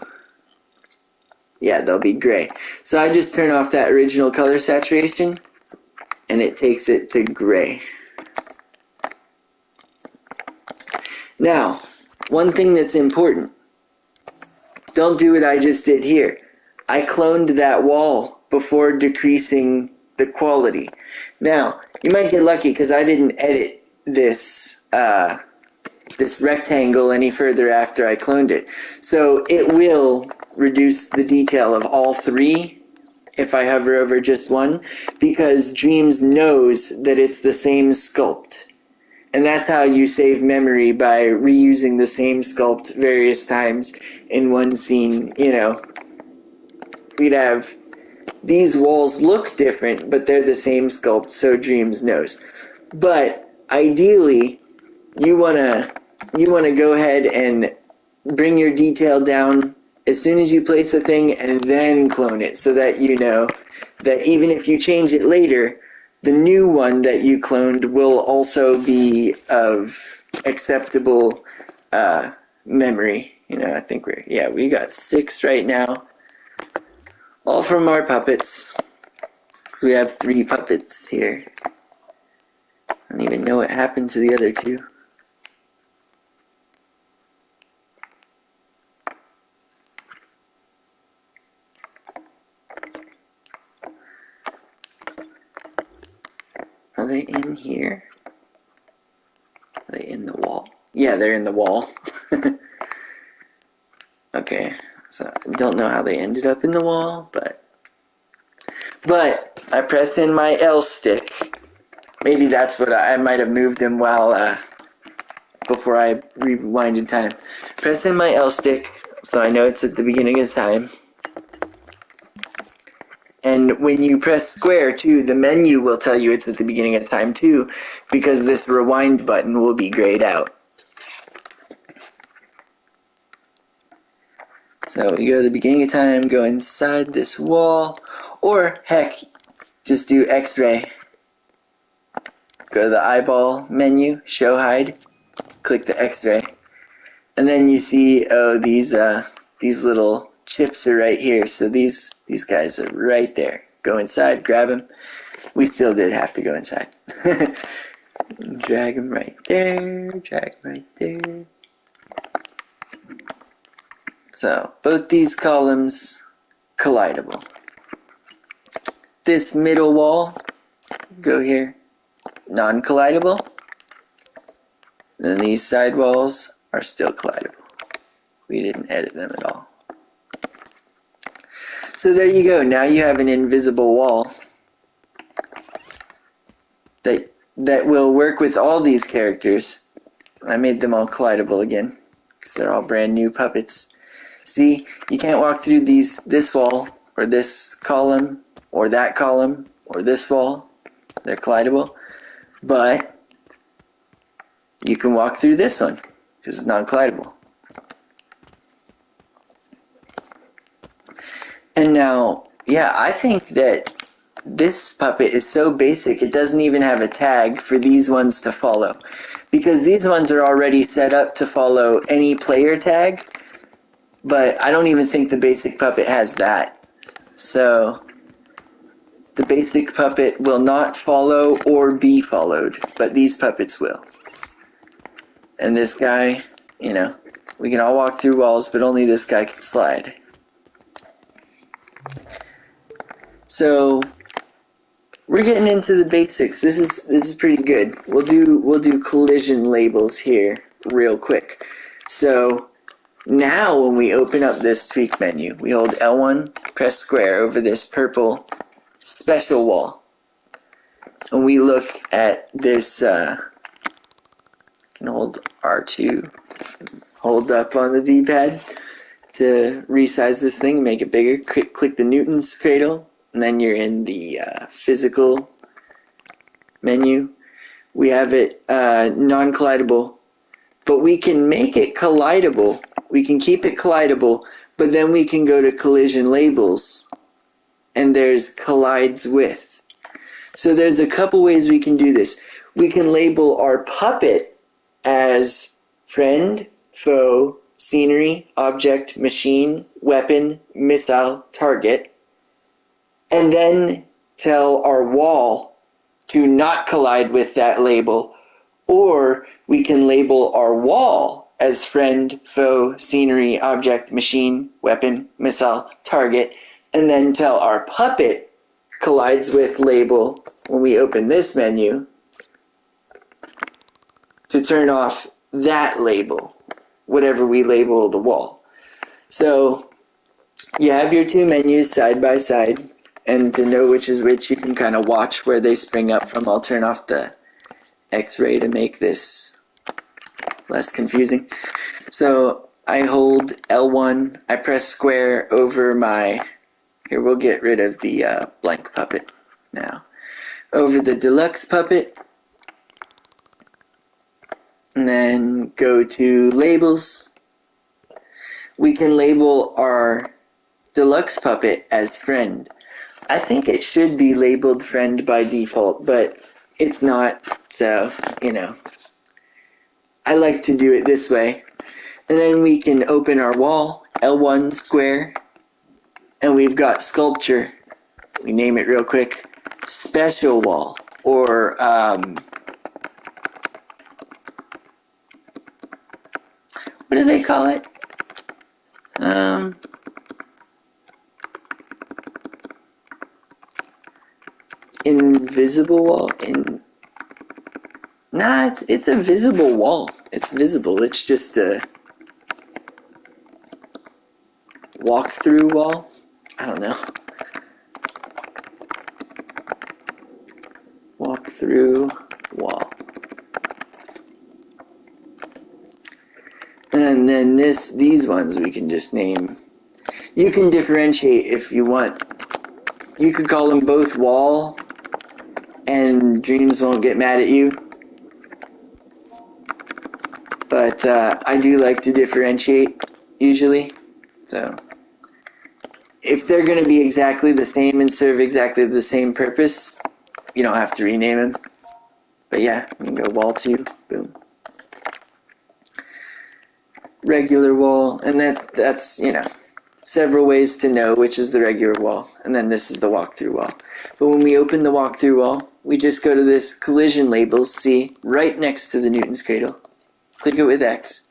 they'll be gray. So I just turn off that original color saturation and it takes it to gray. Now, one thing that's important. Don't do what I just did here. I cloned that wall before decreasing the quality. Now, you might get lucky because I didn't edit this this rectangle any further after I cloned it. So it will reduce the detail of all three if I hover over just one, because Dreams knows that it's the same sculpt. And that's how you save memory, by reusing the same sculpt various times in one scene. We'd have these walls look different, but they're the same sculpt, so Dreams knows. But ideally, you wanna go ahead and bring your detail down as soon as you place a thing and then clone it, so that you know that even if you change it later, the new one that you cloned will also be of acceptable memory. I think we got 6 right now, all from our puppets. So we have 3 puppets here. I don't even know what happened to the other 2. Are they in here? Are they in the wall? Yeah, they're in the wall. Okay, so I don't know how they ended up in the wall, but I press in my L stick. Maybe that's what I might have moved them while before I rewinded time. Press in my L stick so I know it's at the beginning of time. And when you press square too, the menu will tell you it's at the beginning of time too, because this rewind button will be grayed out. So you go to the beginning of time, go inside this wall, or heck, just do X-ray. Go to the eyeball menu, show hide, click the X-ray, and then you see, oh, these little chips are right here. So these guys are right there. Go inside, grab them. We still did have to go inside. Drag them right there, drag them right there. So both these columns collidable. This middle wall, go here, non-collidable. Then these side walls are still collidable. We didn't edit them at all. So there you go. Now you have an invisible wall that will work with all these characters. I made them all collidable again because they're all brand new puppets. See, you can't walk through this wall or this column or that column or this wall. They're collidable. But you can walk through this one because it's non-collidable. And now, yeah, I think that this puppet is so basic, it doesn't even have a tag for these ones to follow. Because these ones are already set up to follow any player tag, but I don't even think the basic puppet has that. So, the basic puppet will not follow or be followed, but these puppets will. And this guy, we can all walk through walls, but only this guy can slide. So we're getting into the basics. This is pretty good. We'll do collision labels here real quick. So now when we open up this tweak menu, we hold L1, press square over this purple special wall. And we look at this, can hold R2, hold up on the D-pad to resize this thing and make it bigger. Click the Newton's cradle, and then you're in the physical menu. We have it non-collidable, but we can make it collidable. We can keep it collidable, but then we can go to collision labels, and there's collides with. So there's a couple ways we can do this. We can label our puppet as friend, foe, scenery, object, machine, weapon, missile, target, and then tell our wall to not collide with that label, or we can label our wall as friend, foe, scenery, object, machine, weapon, missile, target, and then tell our puppet collides with label when we open this menu to turn off that label, whatever we label the wall. So you have your two menus side by side, and to know which is which, you can kind of watch where they spring up from. I'll turn off the X-ray to make this less confusing. So I hold L1, I press square over my, here we'll get rid of the blank puppet now, over the deluxe puppet, and then go to labels. We can label our deluxe puppet as friend, I think it should be labeled friend by default, but it's not, so, you know. I like to do it this way. And then we can open our wall, L1 square, and we've got sculpture. We name it real quick, special wall, or what do they call it? Invisible wall. Nah, it's a visible wall. It's visible. It's just a walk-through wall. I don't know. Walk-through wall. And then these ones we can just name. You can differentiate if you want. You could call them both wall, and Dreams won't get mad at you. But I do like to differentiate, usually. So, if they're going to be exactly the same and serve exactly the same purpose, you don't have to rename them. But yeah, we can go wall 2, boom. Regular wall, and that's you know, several ways to know which is the regular wall, and then this is the walk-through wall. But when we open the walk-through wall, we just go to this collision labels, see, right next to the Newton's cradle. Click it with X,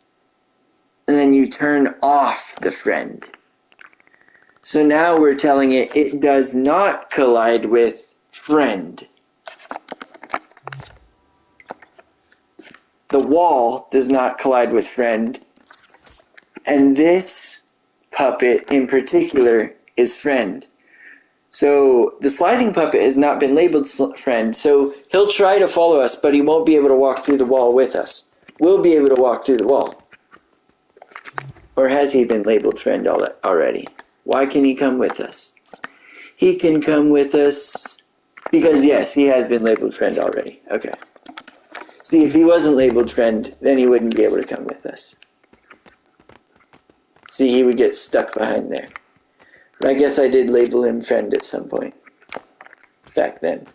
and then you turn off the friend. So now we're telling it does not collide with friend. The wall does not collide with friend. And this puppet in particular is friend. So the sliding puppet has not been labeled friend, so he'll try to follow us, but he won't be able to walk through the wall with us. We'll be able to walk through the wall. Or has he been labeled friend already? Why can he come with us? He can come with us because, yes, he has been labeled friend already. Okay. See, if he wasn't labeled friend, then he wouldn't be able to come with us. See, he would get stuck behind there. But I guess I did label him friend at some point back then.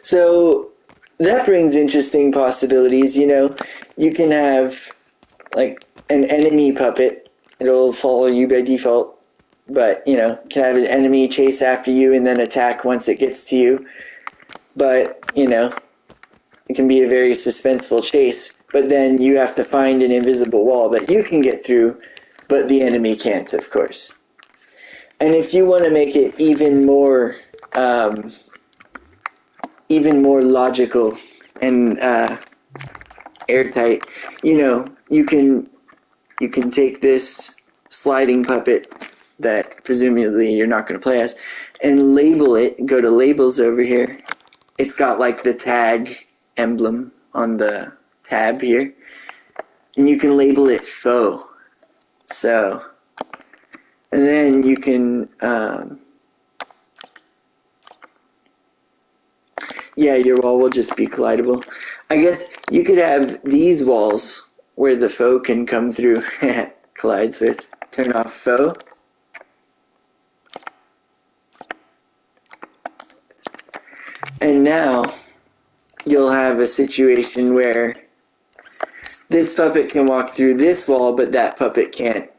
So that brings interesting possibilities. You know, you can have like an enemy puppet. It'll follow you by default. But, you know, can have an enemy chase after you and then attack once it gets to you. But, you know, it can be a very suspenseful chase. But then you have to find an invisible wall that you can get through, but the enemy can't, of course. And if you want to make it even more logical and airtight, you know, you can take this sliding puppet that presumably you're not going to play as, and label it. Go to labels over here. It's got like the tag emblem on the tab here, and you can label it faux. So, and then you can, yeah, your wall will just be collidable. I guess you could have these walls where the faux can come through, collides with, turn off faux. And now you'll have a situation where this puppet can walk through this wall, but that puppet can't.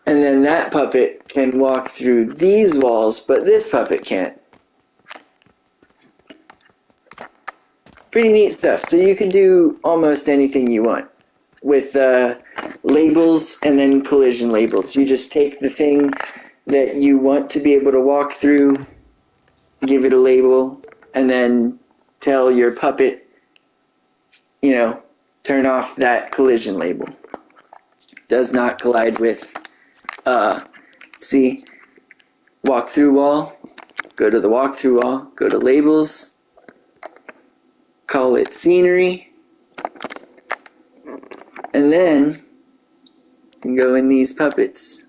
And then that puppet can walk through these walls, but this puppet can't. Pretty neat stuff. So you can do almost anything you want with labels and then collision labels. You just take the thing that you want to be able to walk through, give it a label, and then tell your puppet, you know, turn off that collision label. Does not collide with, see, walk through wall, go to the walk through wall, go to labels, call it scenery, and then you can go in these puppets,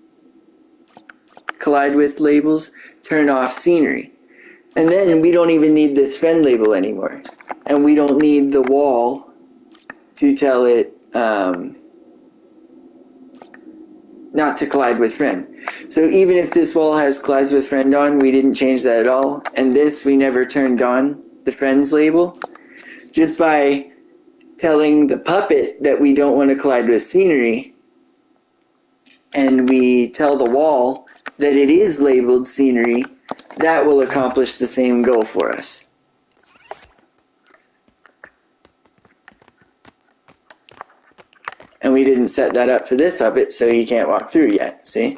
collide with labels, turn off scenery. And then we don't even need this friend label anymore. And we don't need the wall to tell it, not to collide with friend. So even if this wall has collides with friend on, we didn't change that at all. And this, we never turned on the friends label. Just by telling the puppet that we don't want to collide with scenery, and we tell the wall that it is labeled scenery, that will accomplish the same goal for us. And we didn't set that up for this puppet, so he can't walk through yet, see?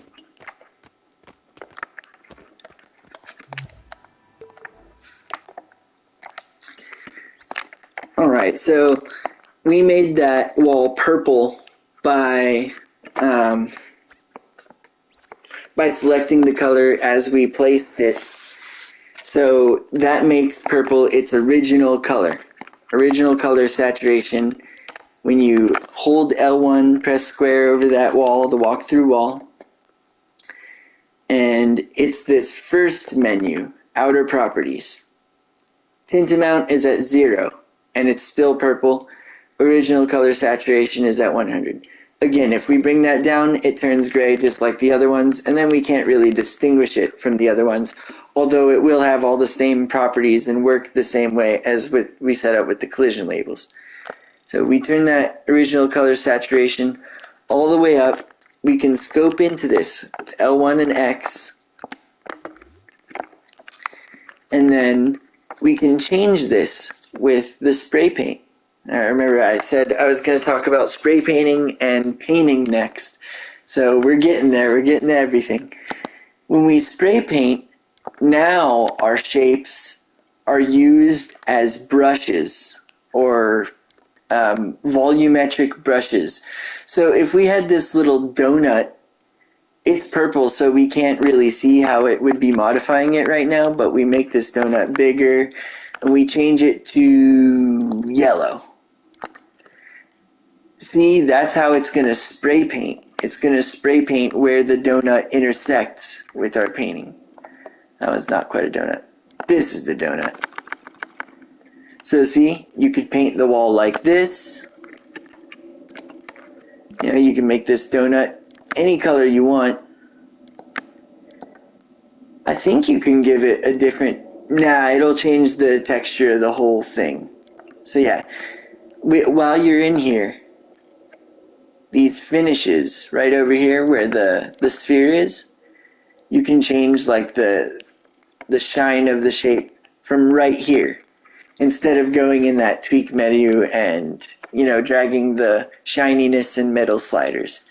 Alright, so we made that wall purple by selecting the color as we placed it. So that makes purple its original color saturation. When you hold L1, press square over that wall, the walkthrough wall, and it's this first menu, outer properties. Tint amount is at 0, and it's still purple. Original color saturation is at 100. Again, if we bring that down, it turns gray just like the other ones, and then we can't really distinguish it from the other ones, although it will have all the same properties and work the same way as we set up with the collision labels. So we turn that original color saturation all the way up. We can scope into this with L1 and X, and then we can change this with the spray paint. Now, remember I said I was going to talk about spray painting and painting next. So we're getting there. We're getting to everything. When we spray paint, now our shapes are used as brushes or volumetric brushes. So if we had this little donut, it's purple, so we can't really see how it would be modifying it right now, but we make this donut bigger and we change it to yellow. See, that's how it's going to spray paint. It's going to spray paint where the donut intersects with our painting. That was not quite a donut. This is the donut. So see, you could paint the wall like this. You know, you can make this donut any color you want. I think you can give it a different... Nah, it'll change the texture of the whole thing. So yeah, while you're in here, these finishes right over here where the sphere is, you can change like the shine of the shape from right here. Instead of going in that tweak menu and, you know, dragging the shininess and metal sliders.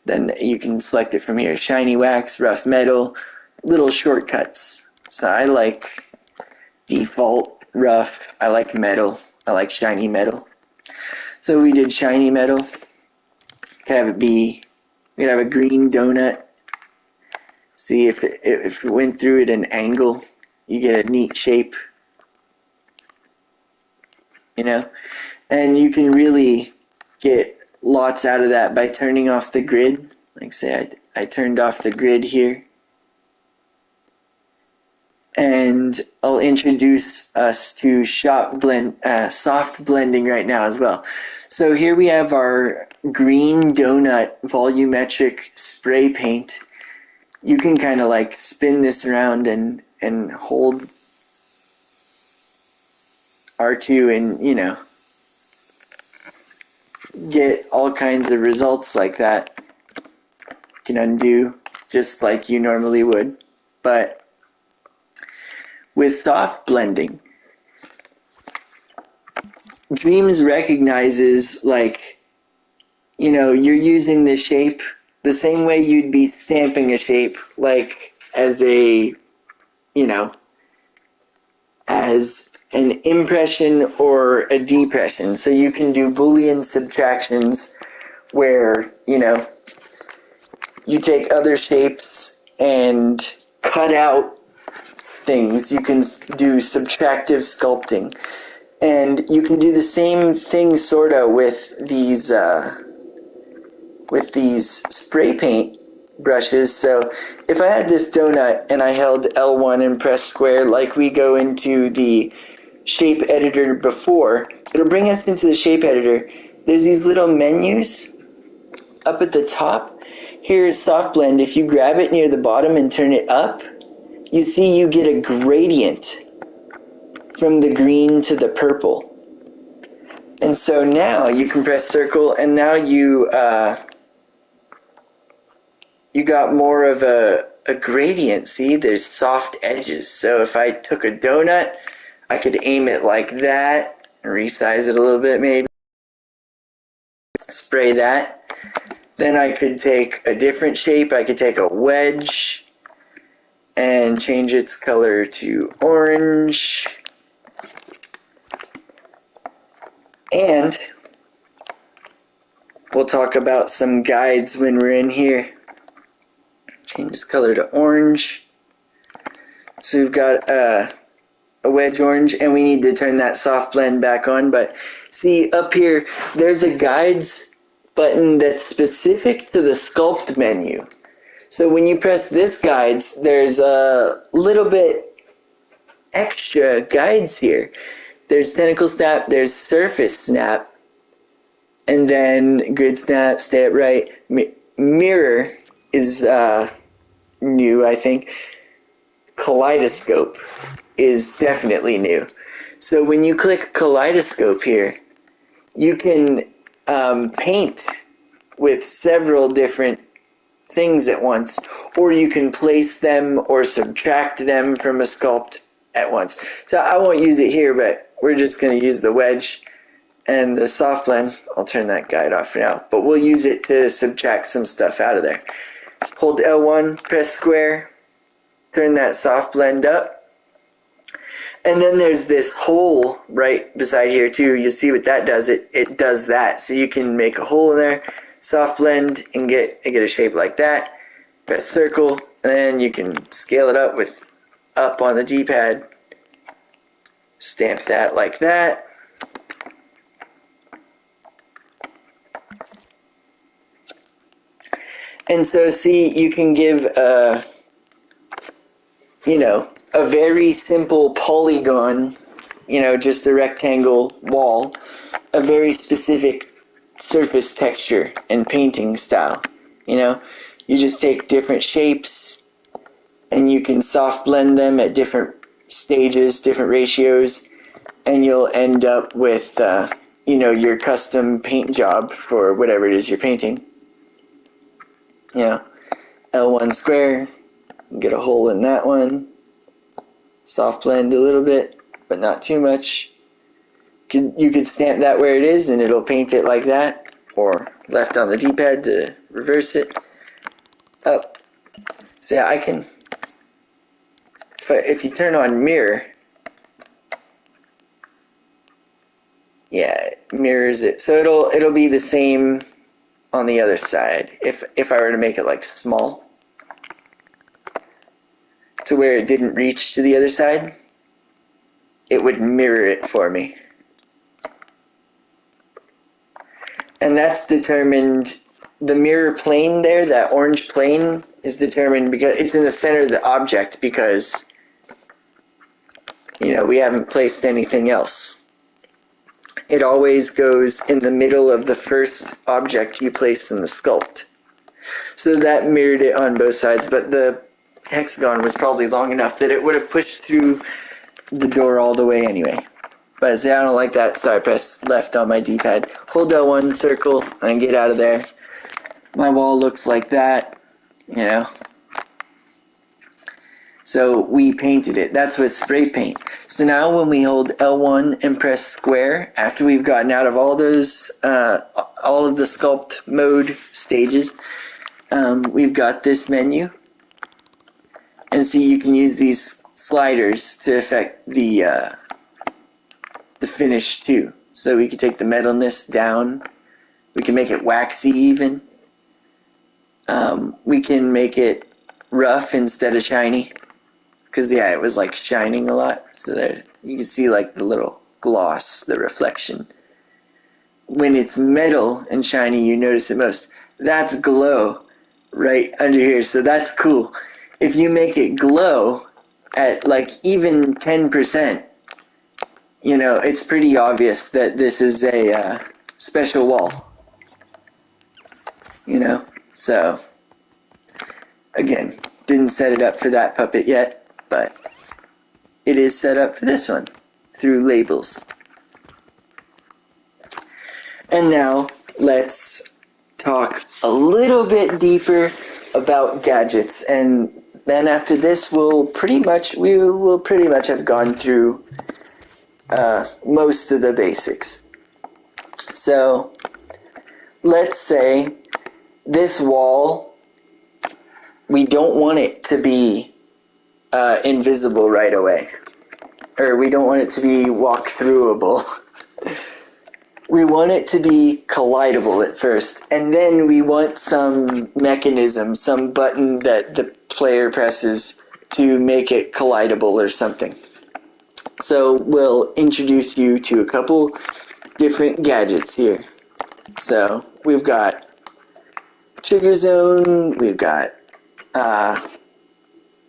Then you can select it from here. Shiny wax, rough metal, little shortcuts. So I like default, rough, I like metal, I like shiny metal. So we did shiny metal. Could have it be, we could have a green donut. See if it went through at an angle, you get a neat shape. You know, and you can really get lots out of that by turning off the grid. Like say I turned off the grid here, and I'll introduce us to soft blending right now as well. So here we have our green donut volumetric spray paint. You can kind of like spin this around and hold R2 and, you know, get all kinds of results like that. You can undo just like you normally would. But with soft blending, Dreams recognizes, like, you know, you're using the shape the same way you'd be stamping a shape, like as a, you know, as an impression or a depression. So you can do Boolean subtractions where, you know, you take other shapes and cut out things. You can do subtractive sculpting. And you can do the same thing sort of with these spray paint brushes. So if I had this donut and I held L1 and pressed square like we go into the shape editor before, it'll bring us into the shape editor. There's these little menus up at the top, here's soft blend. If you grab it near the bottom and turn it up, you see you get a gradient from the green to the purple. And so now you can press circle, and now you got more of a gradient. See, there's soft edges. So if I took a donut, I could aim it like that, resize it a little bit maybe, spray that. Then I could take a different shape. I could take a wedge and change its color to orange. And we'll talk about some guides when we're in here. Change its color to orange. So we've got a wedge orange, and we need to turn that soft blend back on. But see up here, there's a guides button that's specific to the sculpt menu. So when you press this guides, there's a little bit extra guides here. There's tentacle snap, there's surface snap, and then grid snap, stay upright. Mirror is new, I think. Kaleidoscope is definitely new. So when you click kaleidoscope here, you can paint with several different things at once, or you can place them or subtract them from a sculpt at once. So I won't use it here, but we're just going to use the wedge and the soft blend. I'll turn that guide off for now, but we'll use it to subtract some stuff out of there. Hold L1, press square, turn that soft blend up. And then there's this hole right beside here too. You see what that does? It does that. So you can make a hole in there, soft blend, and get a shape like that. Press circle, and then you can scale it up with up on the D-pad. Stamp that like that. And so see, you can give a very simple polygon, just a rectangle wall, a very specific surface texture and painting style. You just take different shapes and you can soft blend them at different stages, different ratios, and you'll end up with your custom paint job for whatever it is you're painting. L1 square, get a hole in that one, soft blend a little bit, but not too much. You could stamp that where it is and it'll paint it like that, or left on the D-pad to reverse it, up. So yeah, I can, if you turn on mirror, yeah, it mirrors it. So it'll be the same on the other side. If I were to make it like small, to where it didn't reach to the other side, it would mirror it for me. And that's determined, the mirror plane there, that orange plane, is determined because it's in the center of the object, because we haven't placed anything else. It always goes in the middle of the first object you place in the sculpt. So that mirrored it on both sides, but the hexagon was probably long enough that it would have pushed through the door all the way anyway. But see, I don't like that, so I press left on my D-pad. Hold L1, circle, and get out of there. My wall looks like that, So we painted it. That's with spray paint. So now when we hold L1 and press square, after we've gotten out of all those, all of the sculpt mode stages, we've got this menu. And see, you can use these sliders to affect the finish too. So we can take the metalness down. We can make it waxy even. We can make it rough instead of shiny. Because yeah, it was like shining a lot. So there, you can see like the little gloss, the reflection. When it's metal and shiny, you notice it most. That's glow right under here. So that's cool. If you make it glow at like even 10%, it's pretty obvious that this is a special wall. So Again, didn't set it up for that puppet yet, but it is set up for this one through labels. And now let's talk a little bit deeper about gadgets, and then after this we will pretty much have gone through most of the basics. So let's say this wall, we don't want it to be invisible right away, or we don't want it to be walk-throughable. We want it to be collidable at first, and then we want some mechanism, some button that the player presses to make it collidable or something. So we'll introduce you to a couple different gadgets here. So we've got trigger zone, we've got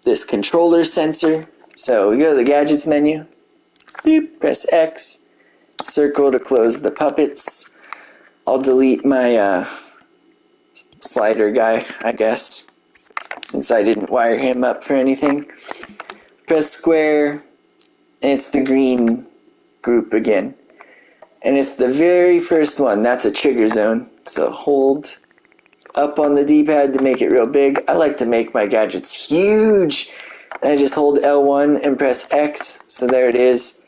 this controller sensor. So we go to the gadgets menu, beep, press X, circle to close the puppets. I'll delete my slider guy, I guess, since I didn't wire him up for anything. Press square, and it's the green group again. And it's the very first one. That's a trigger zone. So hold up on the D-pad to make it real big. I like to make my gadgets huge. And I just hold L1 and press X. So there it is.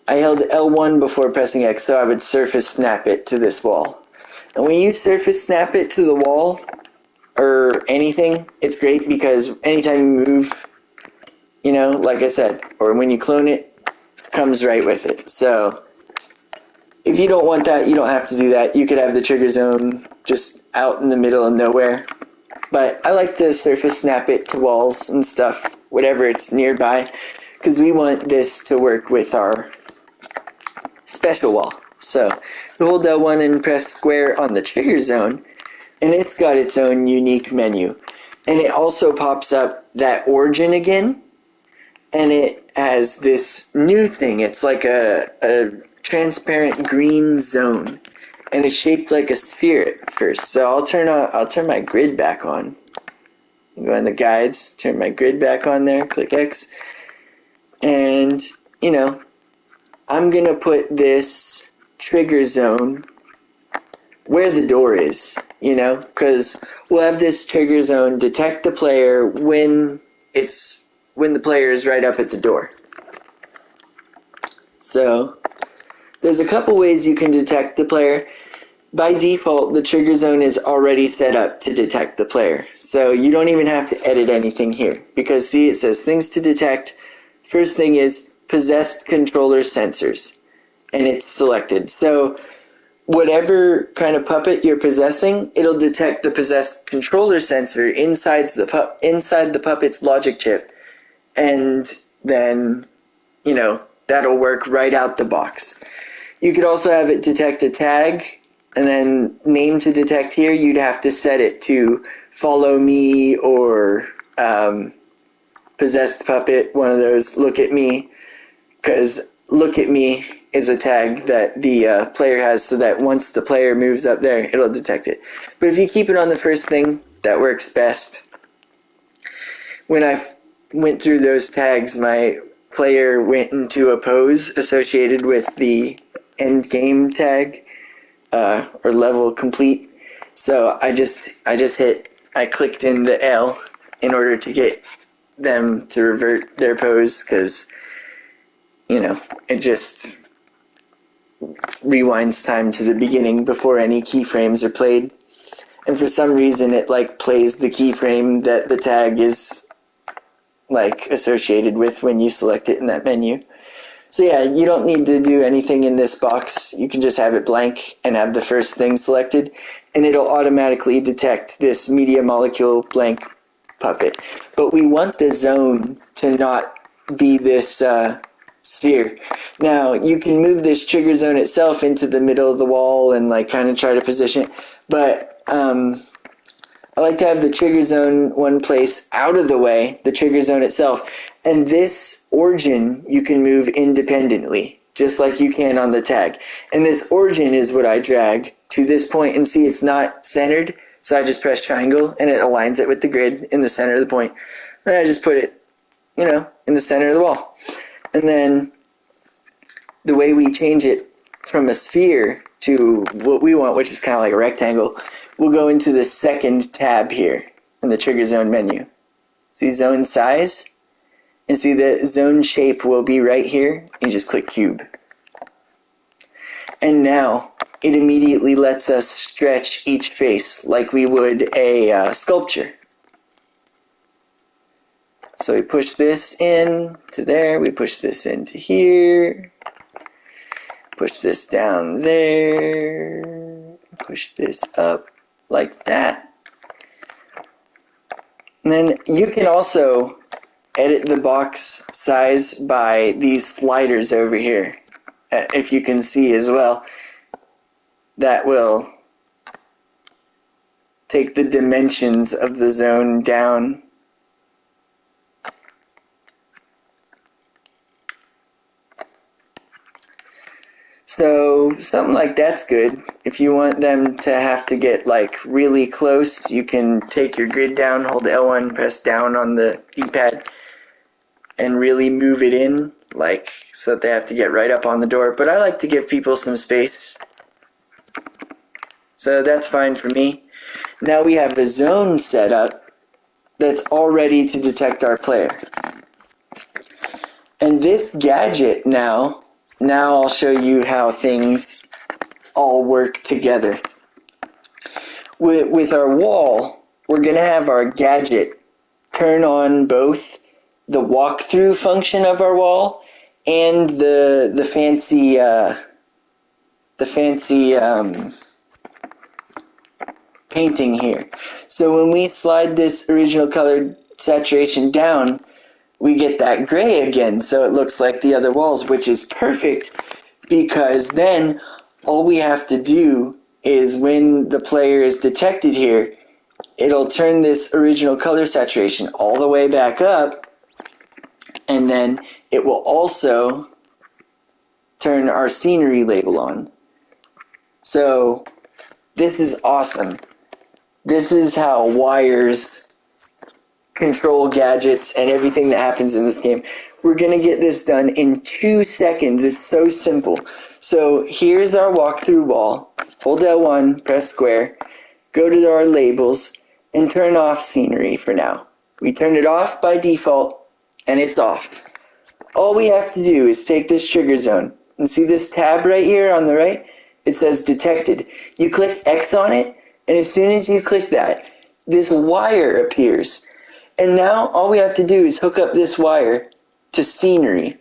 I held L1 before pressing X, so I would surface snap it to this wall. And when you surface snap it to the wall, or anything, it's great because anytime you move, like I said, or when you clone it, it comes right with it. So if you don't want that, you don't have to do that. You could have the trigger zone just out in the middle of nowhere. But I like to surface snap it to walls and stuff, whatever it's nearby, because we want this to work with our special wall. So you hold L1 and press square on the trigger zone, and it's got its own unique menu. And it also pops up that origin again, and it has this new thing. It's like a transparent green zone, and it's shaped like a sphere at first. So I'll turn my grid back on. Go in the guides, turn my grid back on there, click X, and I'm gonna put this trigger zone where the door is, because we'll have this trigger zone detect the player when the player is right up at the door. So there's a couple ways you can detect the player. By default, the trigger zone is already set up to detect the player. So you don't even have to edit anything here, because see, it says things to detect. First thing is possessed controller sensors, and it's selected. So whatever kind of puppet you're possessing, it'll detect the possessed controller sensor inside the puppet's logic chip, and then that'll work right out the box. You could also have it detect a tag, and then name to detect here, you'd have to set it to follow me or possessed puppet, one of those, look at me, because look at me is a tag that the player has, so that once the player moves up there, it'll detect it. But if you keep it on the first thing, that works best. When I went through those tags, my player went into a pose associated with the end game tag, or level complete. So I clicked in the L in order to get them to revert their pose, because it just rewinds time to the beginning before any keyframes are played. And for some reason it plays the keyframe that the tag is associated with when you select it in that menu. So yeah, you don't need to do anything in this box. You can just have it blank and have the first thing selected, and it'll automatically detect this media molecule blank puppet. But we want the zone to not be this sphere. Now, you can move this trigger zone itself into the middle of the wall and kind of try to position it, but I like to have the trigger zone one place out of the way, the trigger zone itself, and this origin you can move independently, just like you can on the tag. And this origin is what I drag to this point, and see, it's not centered, So I just press triangle and it aligns it with the grid in the center of the point. Then I just put it, in the center of the wall. And then the way we change it from a sphere to what we want, which is kind of like a rectangle, we'll go into the second tab here in the trigger zone menu. See zone size? And see the zone shape will be right here. You just click cube. And now it immediately lets us stretch each face like we would a sculpture. So we push this in to there, we push this into here, push this down there, push this up like that. And then you can also edit the box size by these sliders over here. If you can see as well, that will take the dimensions of the zone down. So something like that's good. If you want them to have to get like really close, you can take your grid down, hold L1, press down on the D-pad, and really move it in, like so that they have to get right up on the door. But I like to give people some space, so that's fine for me. Now we have the zone set up that's all ready to detect our player. And this gadget now I'll show you how things all work together. With our wall, we're going to have our gadget turn on both the walkthrough function of our wall and the fancy painting here. So when we slide this original color saturation down, we get that gray again, so it looks like the other walls, which is perfect because then all we have to do is when the player is detected here, it'll turn this original color saturation all the way back up, and then it will also turn our scenery label on. So this is awesome. This is how wires control gadgets and everything that happens in this game. We're going to get this done in 2 seconds. It's so simple. So here's our walkthrough wall. Hold L1, press square, go to our labels, and turn off scenery for now. We turned it off by default, and it's off. All we have to do is take this trigger zone. And see this tab right here on the right? It says detected. You click X on it, and as soon as you click that, this wire appears. And now all we have to do is hook up this wire to scenery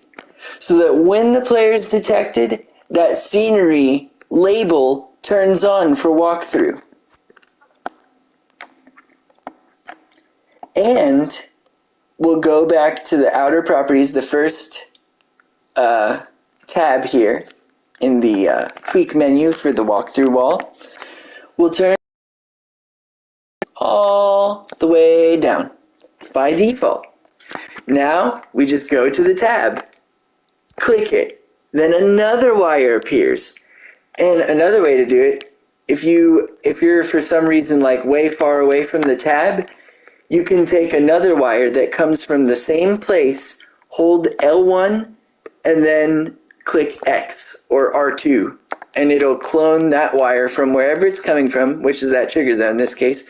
so that when the player is detected, that scenery label turns on for walkthrough. And we'll go back to the outer properties, the first tab here in the tweak menu for the walkthrough wall. We'll turn all the way down by default. Now we just go to the tab, click it, then another wire appears. And another way to do it, if you're for some reason like way far away from the tab, you can take another wire that comes from the same place, hold L1, and then click X or R2, and it'll clone that wire from wherever it's coming from, which is that trigger zone in this case.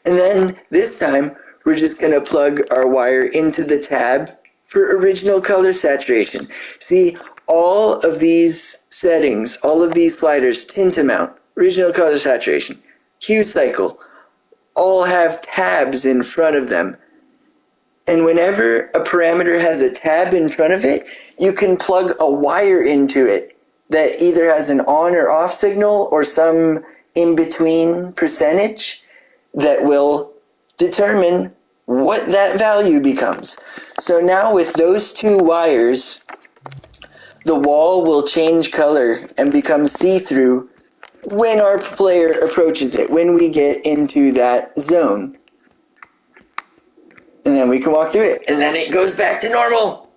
And then this time, we're just going to plug our wire into the tab for original color saturation. See, all of these settings, all of these sliders, tint amount, original color saturation, hue cycle, all have tabs in front of them. And whenever a parameter has a tab in front of it, you can plug a wire into it that either has an on or off signal or some in-between percentage that will determine what that value becomes. So now with those two wires, the wall will change color and become see-through when our player approaches it, when we get into that zone. And then we can walk through it, and then it goes back to normal.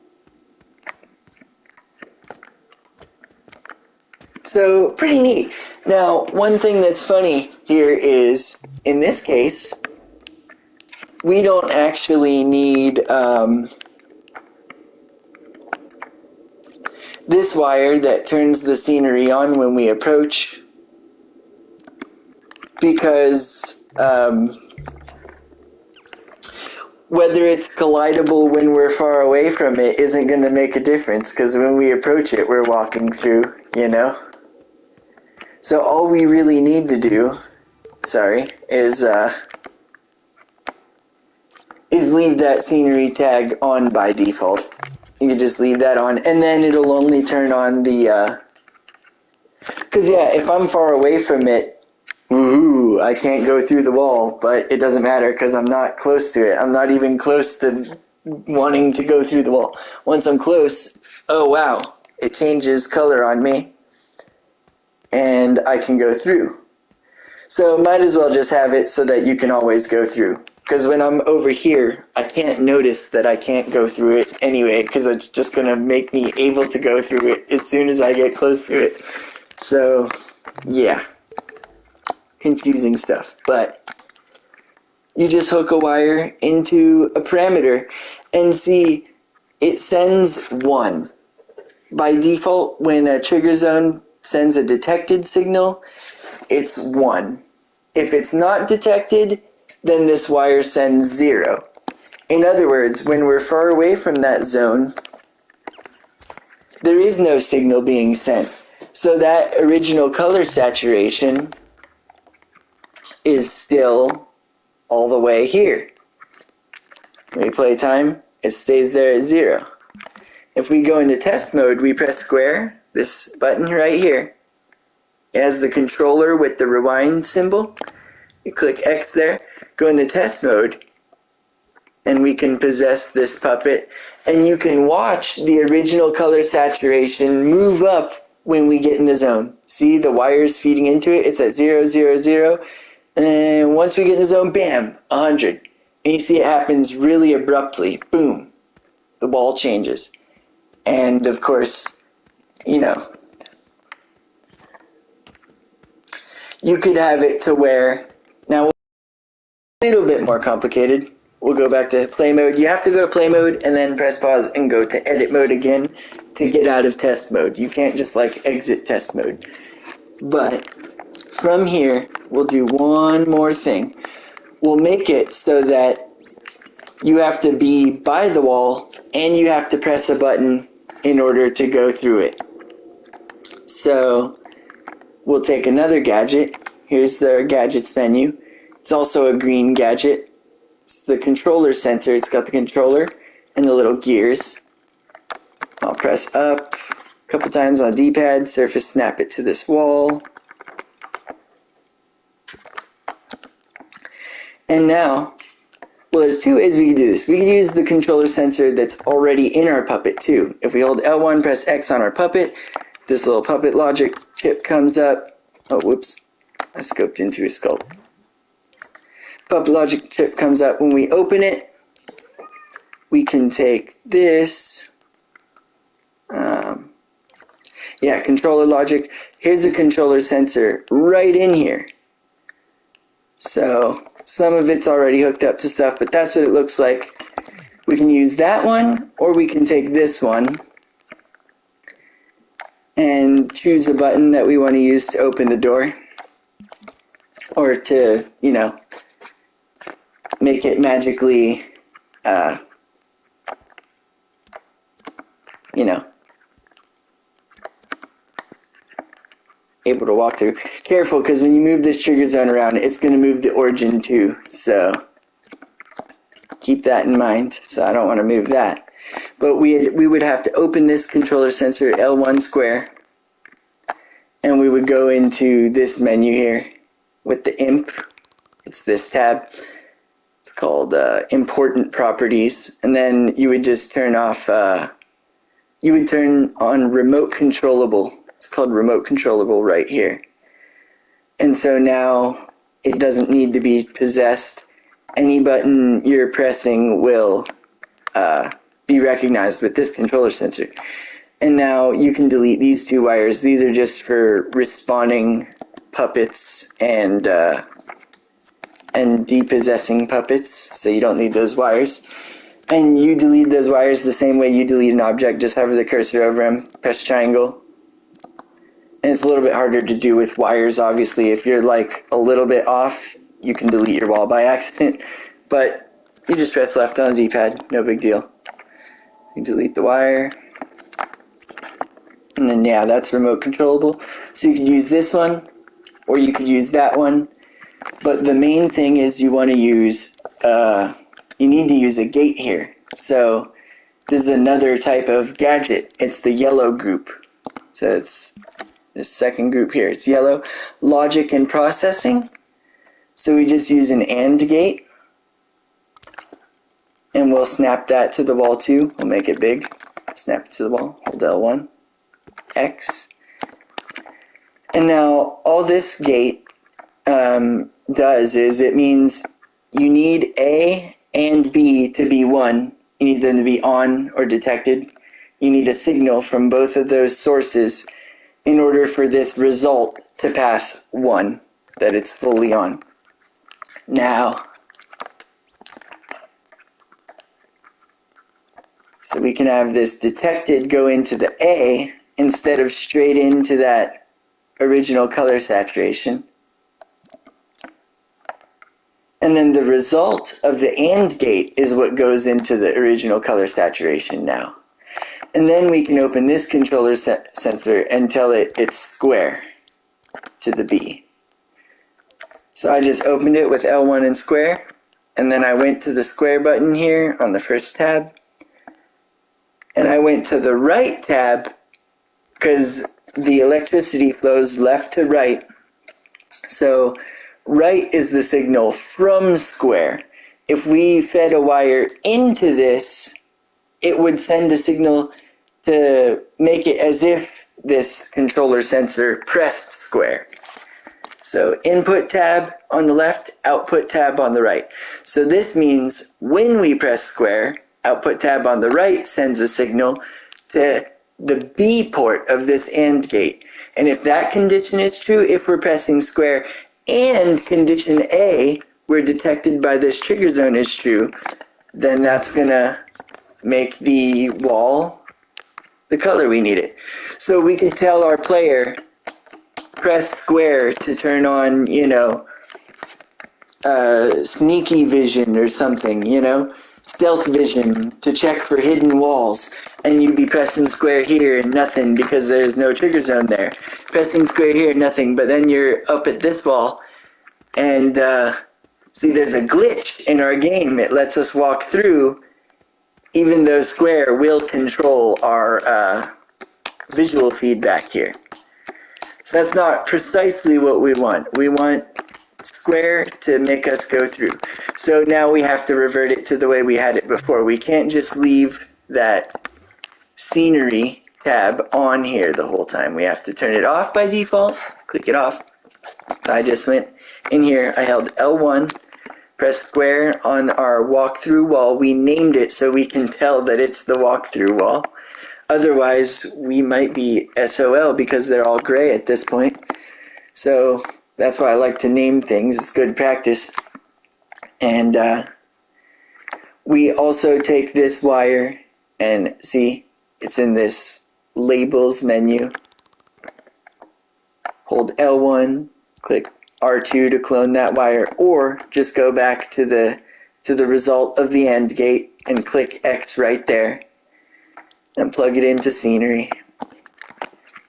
So, pretty neat. Now, one thing that's funny here is, in this case, we don't actually need this wire that turns the scenery on when we approach, because whether it's collidable when we're far away from it isn't going to make a difference, because when we approach it, we're walking through, you know? So all we really need to do, is leave that scenery tag on by default. You can just leave that on, and then it'll only turn on the, because yeah, if I'm far away from it, woohoo, I can't go through the wall, but it doesn't matter because I'm not close to it. I'm not even close to wanting to go through the wall. Once I'm close, oh wow, it changes color on me, and I can go through. So might as well just have it so that you can always go through. Because when I'm over here, I can't notice that I can't go through it anyway, because it's just going to make me able to go through it as soon as I get close to it. So, yeah. Confusing stuff. But you just hook a wire into a parameter and see, it sends 1. By default, when a trigger zone sends a detected signal, it's 1. If it's not detected, then this wire sends 0. In other words, when we're far away from that zone, there is no signal being sent. So that original color saturation is still all the way here. When we play time, it stays there at 0. If we go into test mode, we press square, this button right here. It has the controller with the rewind symbol. You click X there, go into test mode, and we can possess this puppet, and you can watch the original color saturation move up when we get in the zone. See the wires feeding into it? It's at 0, 0, 0, and once we get in the zone, bam, 100. And you see it happens really abruptly. Boom. The ball changes. And of course, you know, you could have it to where, now a little bit more complicated. We'll go back to play mode. You have to go to play mode and then press pause and go to edit mode again to get out of test mode. You can't just like exit test mode. But from here, we'll do one more thing. We'll make it so that you have to be by the wall and you have to press a button in order to go through it. So we'll take another gadget. Here's the gadgets menu. It's also a green gadget. It's the controller sensor. It's got the controller and the little gears. I'll press up a couple times on D-pad, surface snap it to this wall. And now, well, there's 2 ways we can do this. We can use the controller sensor that's already in our puppet too. If we hold L1, press X on our puppet, this little puppet logic chip comes up. Oh, whoops. I scoped into a sculpt. Puppet logic chip comes up. When we open it, we can take this. Controller logic. Here's a controller sensor right in here. So some of it's already hooked up to stuff, but that's what it looks like. We can use that one, or we can take this one and choose a button that we want to use to open the door, or to, you know, make it magically, you know, able to walk through. Careful, because when you move this trigger zone around, it's going to move the origin too, so keep that in mind. So I don't want to move that. But we would have to open this controller sensor, L1 square, and we would go into this menu here with the IMP. It's this tab. It's called Important Properties, and then you would just turn off, you would turn on Remote Controllable. It's called Remote Controllable right here. And so now it doesn't need to be possessed. Any button you're pressing will be recognized with this controller sensor. And now you can delete these two wires. These are just for respawning puppets and depossessing puppets, so you don't need those wires. And you delete those wires the same way you delete an object. Just hover the cursor over them, press triangle. And it's a little bit harder to do with wires, obviously. If you're like a little bit off, you can delete your wall by accident. But you just press left on the D-pad, no big deal. You delete the wire. And then, yeah, that's remote controllable. So you could use this one, or you could use that one. But the main thing is you want to use, you need to use a gate here. So this is another type of gadget. It's the yellow group. So it's this second group here. It's yellow. Logic and processing. So we just use an AND gate. And we'll snap that to the wall too. We'll make it big. Snap it to the wall. Hold L1. X. And now all this gate does is it means you need A and B to be 1. You need them to be on or detected. You need a signal from both of those sources in order for this result to pass 1, that it's fully on. Now, so we can have this detected go into the A instead of straight into that original color saturation. And then the result of the AND gate is what goes into the original color saturation now. And then we can open this controller sensor and tell it it's square to the B. So I just opened it with L1 and square, and then I went to the square button here on the first tab, and I went to the right tab because the electricity flows left to right. So right is the signal from square. If we fed a wire into this, it would send a signal to make it as if this controller sensor pressed square. So input tab on the left, output tab on the right. So this means when we press square, output tab on the right sends a signal to the B port of this AND gate. And if that condition is true, if we're pressing square and condition A, where detected by this trigger zone is true, then that's going to make the wall the color we need it. So we could tell our player, press square to turn on, sneaky vision or something, stealth vision to check for hidden walls. And you'd be pressing square here and nothing because there's no trigger zone there. Pressing square here, nothing, but then you're up at this wall and see, there's a glitch in our game. It lets us walk through even though square will control our visual feedback here. So that's not precisely what we want. We want square to make us go through. So now we have to revert it to the way we had it before. We can't just leave that scenery tab on here the whole time. We have to turn it off by default, click it off. I just went in here, I held L1, pressed square on our walkthrough wall. We named it so we can tell that it's the walkthrough wall. Otherwise, we might be SOL because they're all gray at this point. So that's why I like to name things. It's good practice. And we also take this wire and see, it's in this labels menu. Hold L1, click R2 to clone that wire, or just go back to the result of the AND gate and click X right there. And plug it into scenery. And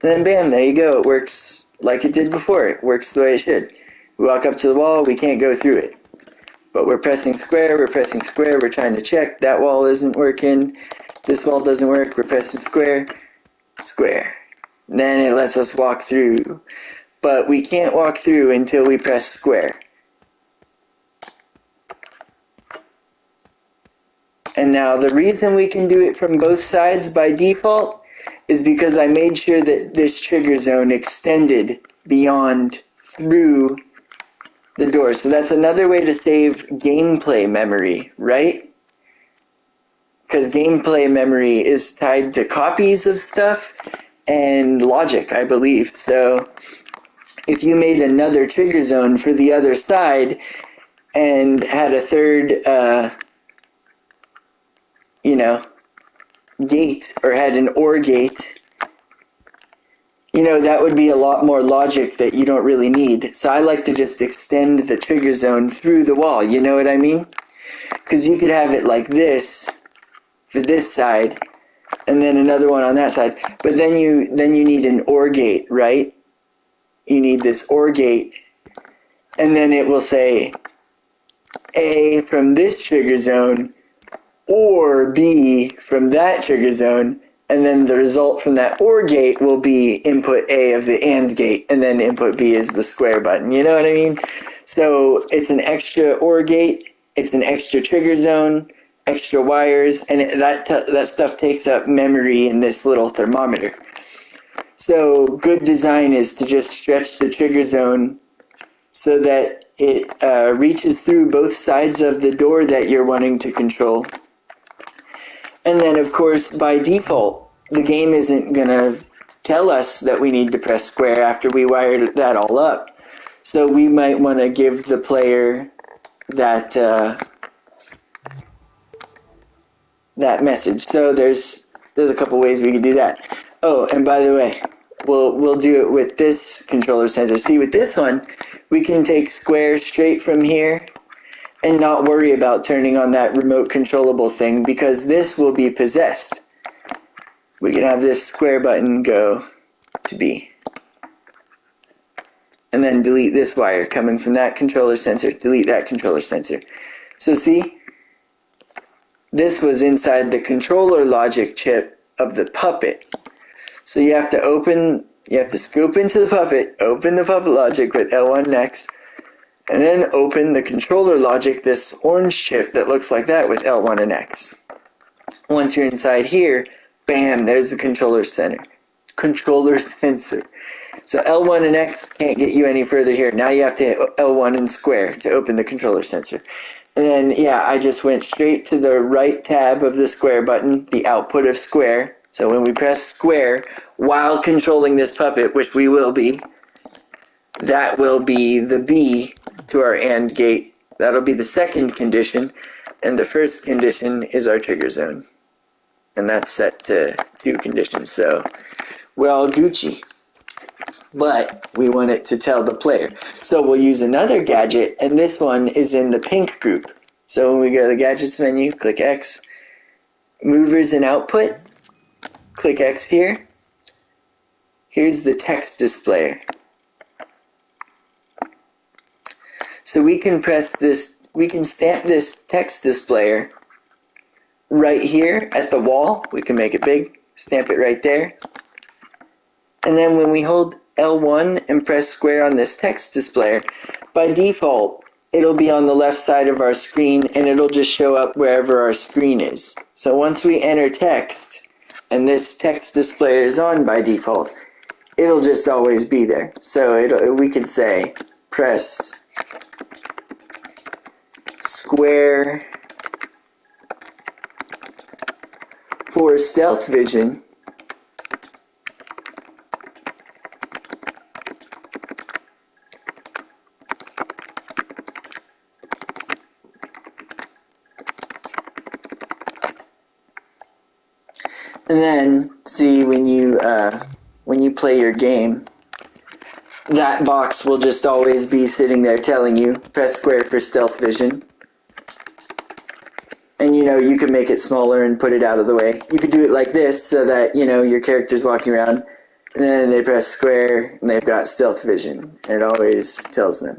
then bam, there you go. It works like it did before. It works the way it should. We walk up to the wall, we can't go through it. But we're pressing square, we're trying to check. That wall isn't working. This wall doesn't work. We're pressing square. And then it lets us walk through. But we can't walk through until we press square. And now the reason we can do it from both sides by default is because I made sure that this trigger zone extended beyond through the door. So that's another way to save gameplay memory, right? because gameplay memory is tied to copies of stuff and logic, I believe. So if you made another trigger zone for the other side and had a third, gate, or had an OR gate, that would be a lot more logic that you don't really need. So I like to just extend the trigger zone through the wall, you know what I mean? Because you could have it like this for this side, and then another one on that side. But then you need an OR gate, right? You need this OR gate, and then it will say A from this trigger zone, or B from that trigger zone, and then the result from that OR gate will be input A of the AND gate, and then input B is the square button. You know what I mean? So it's an extra OR gate, it's an extra trigger zone, extra wires, and that stuff takes up memory in this little thermometer. So good design is to just stretch the trigger zone so that it reaches through both sides of the door that you're wanting to control. And then, of course, by default, the game isn't going to tell us that we need to press square after we wired that all up. So we might want to give the player that that message. So there's a couple ways we can do that. Oh, and by the way, we'll do it with this controller sensor. See, with this one, we can take square straight from here and not worry about turning on that remote controllable thing, because this will be possessed. We can have this square button go to B. And then delete this wire coming from that controller sensor, delete that controller sensor. So see, this was inside the controller logic chip of the puppet. So you have to scoop into the puppet, open the puppet logic with L1 next, and then open the controller logic, this orange chip that looks like that, with L1 and X. Once you're inside here, bam, there's the controller sensor. So L1 and X can't get you any further here. Now you have to hit L1 and square to open the controller sensor. And then, yeah, I just went straight to the right tab of the square button, the output of square. So when we press square while controlling this puppet, which we will be, that will be the B to our AND gate. That'll be the second condition, and the first condition is our trigger zone. And that's set to 2 conditions, so we're all Gucci. But we want it to tell the player. So we'll use another gadget, and this one is in the pink group. So when we go to the gadgets menu, click X, movers and output, click X here. Here's the text displayer. So we can press this, we can stamp this text displayer right here at the wall. We can make it big, stamp it right there. And then when we hold L1 and press square on this text displayer, by default, it'll be on the left side of our screen, and it'll just show up wherever our screen is. So once we enter text, and this text displayer is on by default, it'll just always be there. So we could say, press square for stealth vision, and then see when you play your game, that box will just always be sitting there telling you press square for stealth vision. And you can make it smaller and put it out of the way. You could do it like this so that your character's walking around, and then they press square and they've got stealth vision, and it always tells them.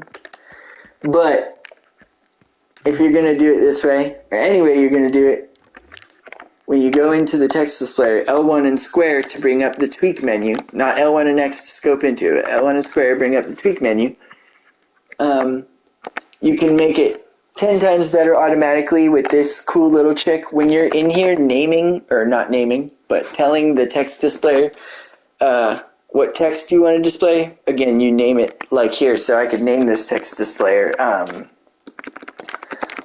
But if you're going to do it this way, or any way you're going to do it, when you go into the text displayer, L1 and square to bring up the tweak menu, not L1 and X to scope into it, L1 and square bring up the tweak menu, you can make it 10 times better automatically with this cool little trick. When you're in here naming, or not naming, but telling the text displayer what text you want to display, again, you name it like here. So I could name this text displayer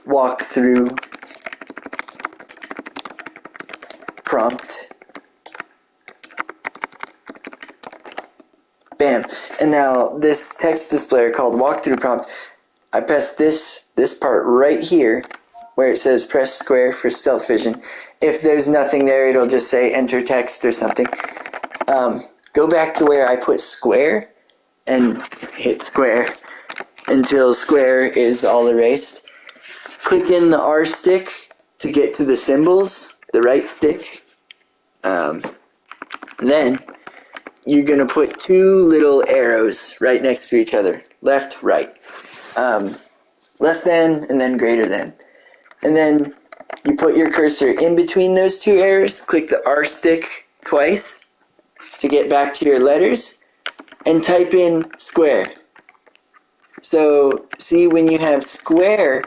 walk through prompt. Bam. And now this text displayer called walkthrough prompt, I press this part right here where it says press square for stealth vision. If there's nothing there, it'll just say enter text or something. Go back to where I put square and hit square until square is all erased. Click in the R stick to get to the symbols, the right stick. Then you're going to put two little arrows right next to each other, left, right. Less than and then greater than. And then you put your cursor in between those two arrows, click the R stick twice to get back to your letters, and type in square. So see, when you have square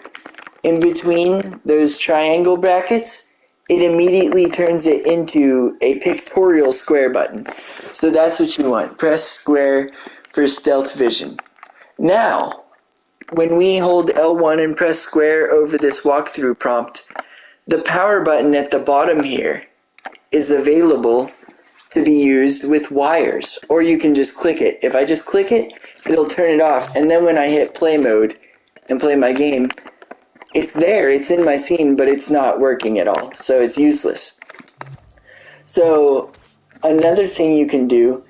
in between those triangle brackets, it immediately turns it into a pictorial square button. So that's what you want. Press square for stealth vision. Now, when we hold L1 and press square over this walkthrough prompt, the power button at the bottom here is available to be used with wires, or you can just click it. If I just click it, it'll turn it off, and then when I hit play mode and play my game, it's there, it's in my scene, but it's not working at all, so it's useless. So another thing you can do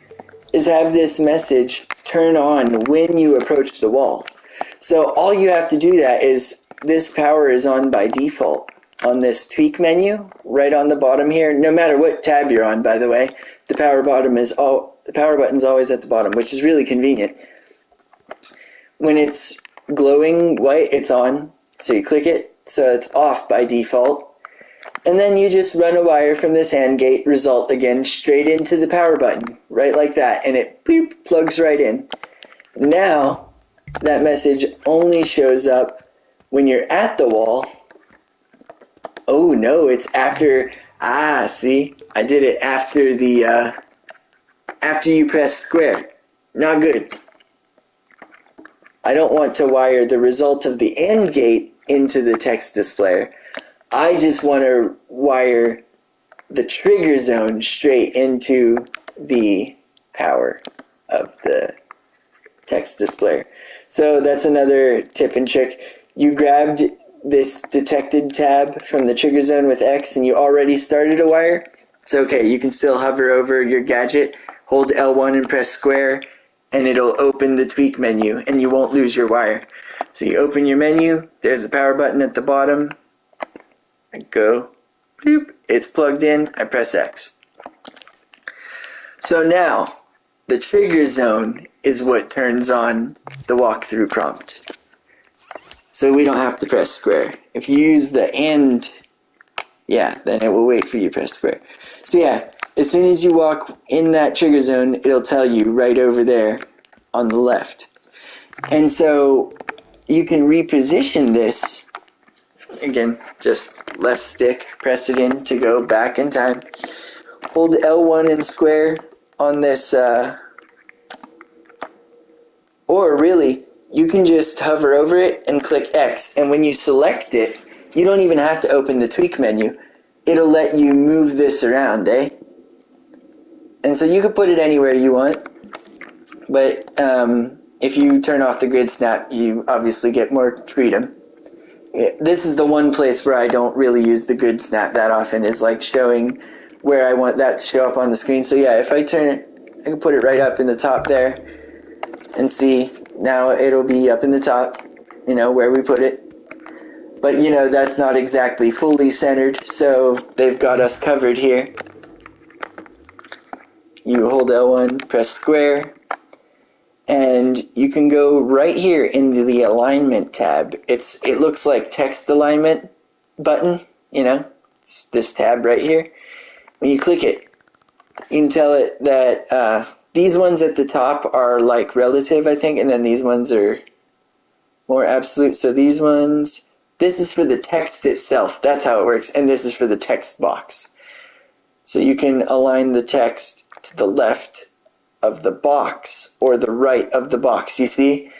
is have this message turn on when you approach the wall. So all you have to do that is, this power is on by default on this tweak menu right on the bottom here. No matter what tab you're on, by the way, the power button's always at the bottom, which is really convenient. When it's glowing white, it's on, so you click it, so it's off by default. And then you just run a wire from this AND gate result again straight into the power button, right like that, and it beep, plugs right in. Now, that message only shows up when you're at the wall. Oh no, it's after, see, I did it after the, after you press square. Not good. I don't want to wire the result of the AND gate into the text displayer. I just want to wire the trigger zone straight into the power of the text displayer. So that's another tip and trick. You grabbed this detected tab from the trigger zone with X and you already started a wire. It's okay, you can still hover over your gadget, hold L1 and press square, and it'll open the tweak menu and you won't lose your wire. So you open your menu, there's the power button at the bottom, I go, bloop, it's plugged in, I press X. So now, the trigger zone is what turns on the walkthrough prompt. So we don't have to press square. If you use the AND, then it will wait for you to press square. So as soon as you walk in that trigger zone, it'll tell you right over there on the left. And so you can reposition this. Again, just left stick, press it in to go back in time. Hold L1 and square on this, or really, you can just hover over it and click X, and when you select it, you don't even have to open the tweak menu. It'll let you move this around, And so you can put it anywhere you want, but if you turn off the grid snap, you obviously get more freedom. This is the one place where I don't really use the grid snap that often, is like showing where I want that to show up on the screen. So if I turn it, I can put it right up in the top there and see, now it'll be up in the top, where we put it. But that's not exactly fully centered, so they've got us covered here. You hold L1, press square, and you can go right here into the alignment tab. It looks like text alignment button, it's this tab right here. When you click it, you can tell it that these ones at the top are like relative, I think, and then these ones are more absolute. So these ones, this is for the text itself, that's how it works, and this is for the text box. So you can align the text to the left of the box or the right of the box, you see?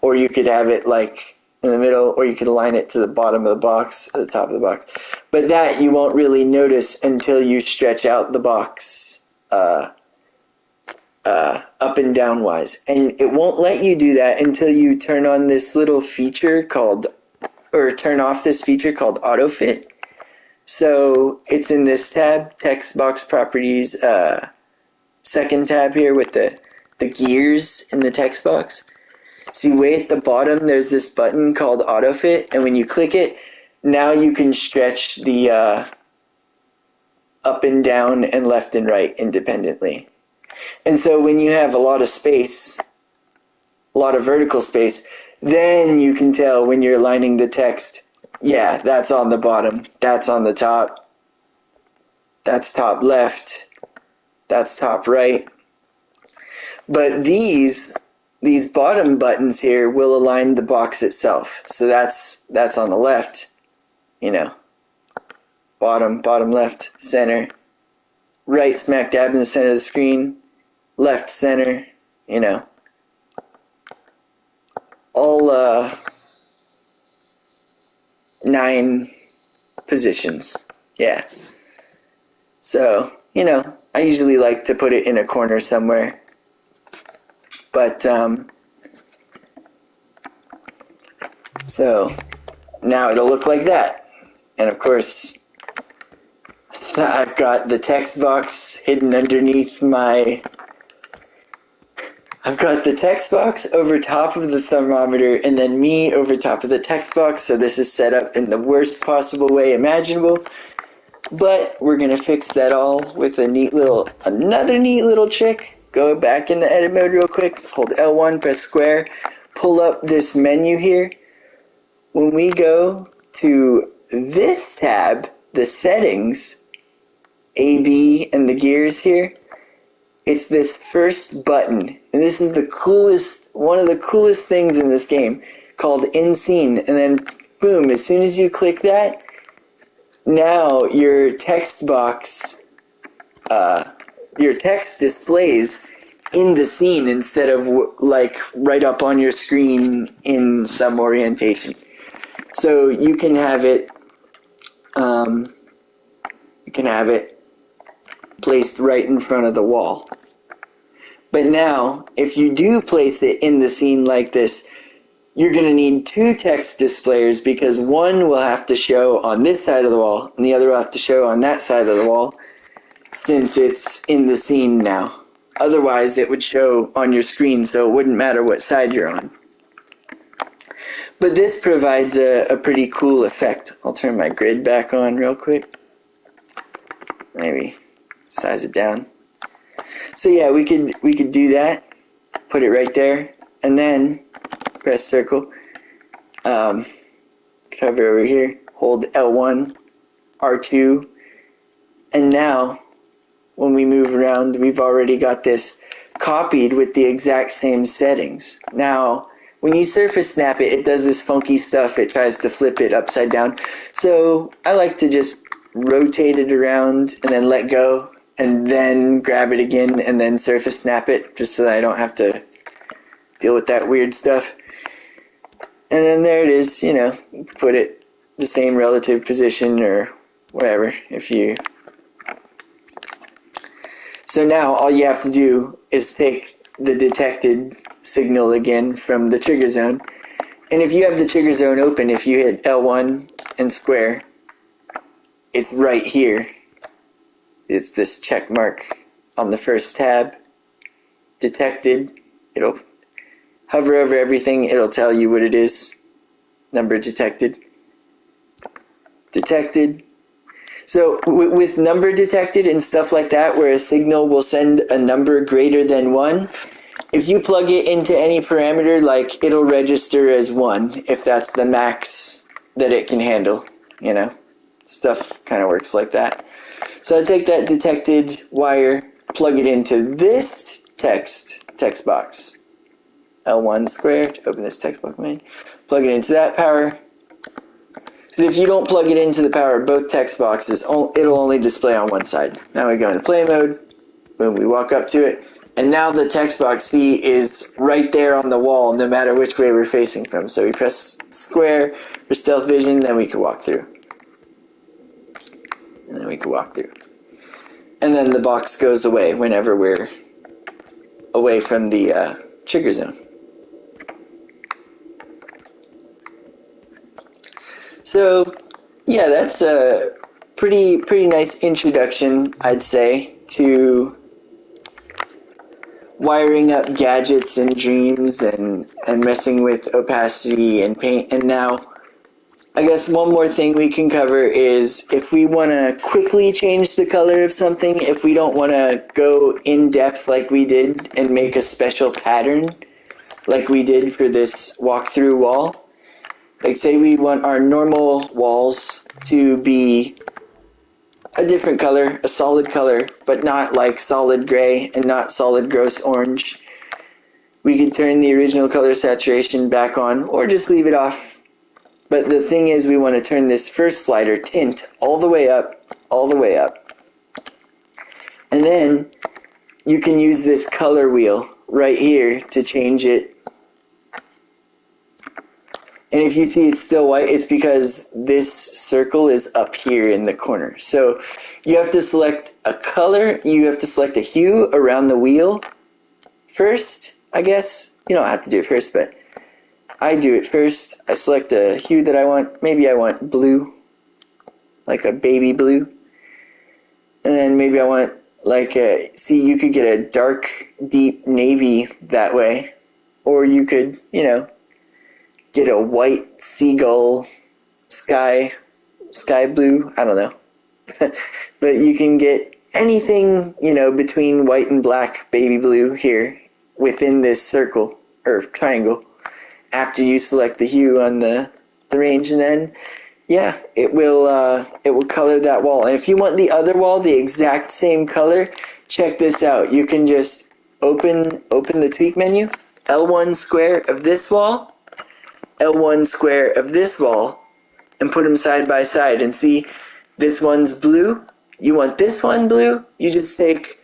Or you could have it like in the middle, or you could align it to the bottom of the box, or the top of the box. But that you won't really notice until you stretch out the box up and down wise. And it won't let you do that until you turn on this little feature called, or turn off this feature called Autofit. So it's in this tab, text box properties, second tab here with the gears in the text box. See, way at the bottom, there's this button called Autofit, and when you click it, now you can stretch the up and down and left and right independently. And so when you have a lot of space, a lot of vertical space, then you can tell when you're aligning the text, yeah, that's on the bottom, that's on the top, that's top left, that's top right. But these bottom buttons here will align the box itself. So that's on the left, you know, bottom left, center, right smack dab in the center of the screen, left center, you know, all 9 positions. Yeah. So, you know, I usually like to put it in a corner somewhere. But, so now it'll look like that. And of course, I've got the text box hidden underneath I've got the text box over top of the thermometer and then me over top of the text box. So this is set up in the worst possible way imaginable. But we're going to fix that all with another neat little trick. Go back in the edit mode real quick, hold L1, press square, pull up this menu here. When we go to this tab, the settings, A, B, and the gears here, it's this first button. And this is one of the coolest things in this game, called In Scene. And then, boom, as soon as you click that, now your text box, your text displays in the scene instead of like right up on your screen in some orientation. So you can have it placed right in front of the wall. But now, if you do place it in the scene like this, you're going to need 2 text displayers because one will have to show on this side of the wall and the other will have to show on that side of the wall since it's in the scene now. Otherwise, it would show on your screen, so it wouldn't matter what side you're on. But this provides a pretty cool effect. I'll turn my grid back on real quick. Maybe size it down. So yeah, we could do that. Put it right there, and then press circle. Cover over here. Hold L1, R2, and now when we move around, we've already got this copied with the exact same settings. Now, when you surface snap it, it does this funky stuff. It tries to flip it upside down. So I like to just rotate it around and then let go and then grab it again and then surface snap it just so that I don't have to deal with that weird stuff. And then there it is, you know, you can put it the same relative position or whatever if you... So now all you have to do is take the detected signal again from the trigger zone. And if you have the trigger zone open, if you hit L1 and square, it's right here. It's this check mark on the first tab. Detected. It'll hover over everything. It'll tell you what it is. Number detected. Detected. So with number detected and stuff like that, where a signal will send a number greater than 1, if you plug it into any parameter, like it'll register as 1 if that's the max that it can handle, you know. Stuff kind of works like that. So I take that detected wire, plug it into this text box. L1 squared, open this text box menu, plug it into that power. So if you don't plug it into the power of both text boxes, it'll only display on one side. Now we go into play mode. Boom, we walk up to it. And now the text box C is right there on the wall, no matter which way we're facing from. So we press square for stealth vision, then we can walk through. And then we can walk through. And then the box goes away whenever we're away from the trigger zone. So, yeah, that's a pretty nice introduction, I'd say, to wiring up gadgets and dreams and messing with opacity and paint. And now, I guess one more thing we can cover is if we want to quickly change the color of something, if we don't want to go in depth like we did and make a special pattern like we did for this walkthrough wall. Like say we want our normal walls to be a different color, a solid color, but not like solid gray and not solid gross orange. We could turn the original color saturation back on or just leave it off. But the thing is we want to turn this first slider, tint, all the way up. And then you can use this color wheel right here to change it. And if you see it's still white, it's because this circle is up here in the corner. So you have to select a color, you have to select a hue around the wheel first, I guess. You don't have to do it first, but I do it first. I select a hue that I want. Maybe I want blue, like a baby blue. And then maybe I want like a, see, you could get a dark, deep navy that way. Or you could, you know, get a white seagull sky blue, I don't know. But you can get anything, you know, between white and black baby blue here within this circle or triangle after you select the hue on the range, and then yeah, it will color that wall. And if you want the other wall the exact same color, check this out. You can just open the tweak menu, L1 square of this wall, L1 square of this wall, and put them side by side, and see this one's blue. You want this one blue, you just take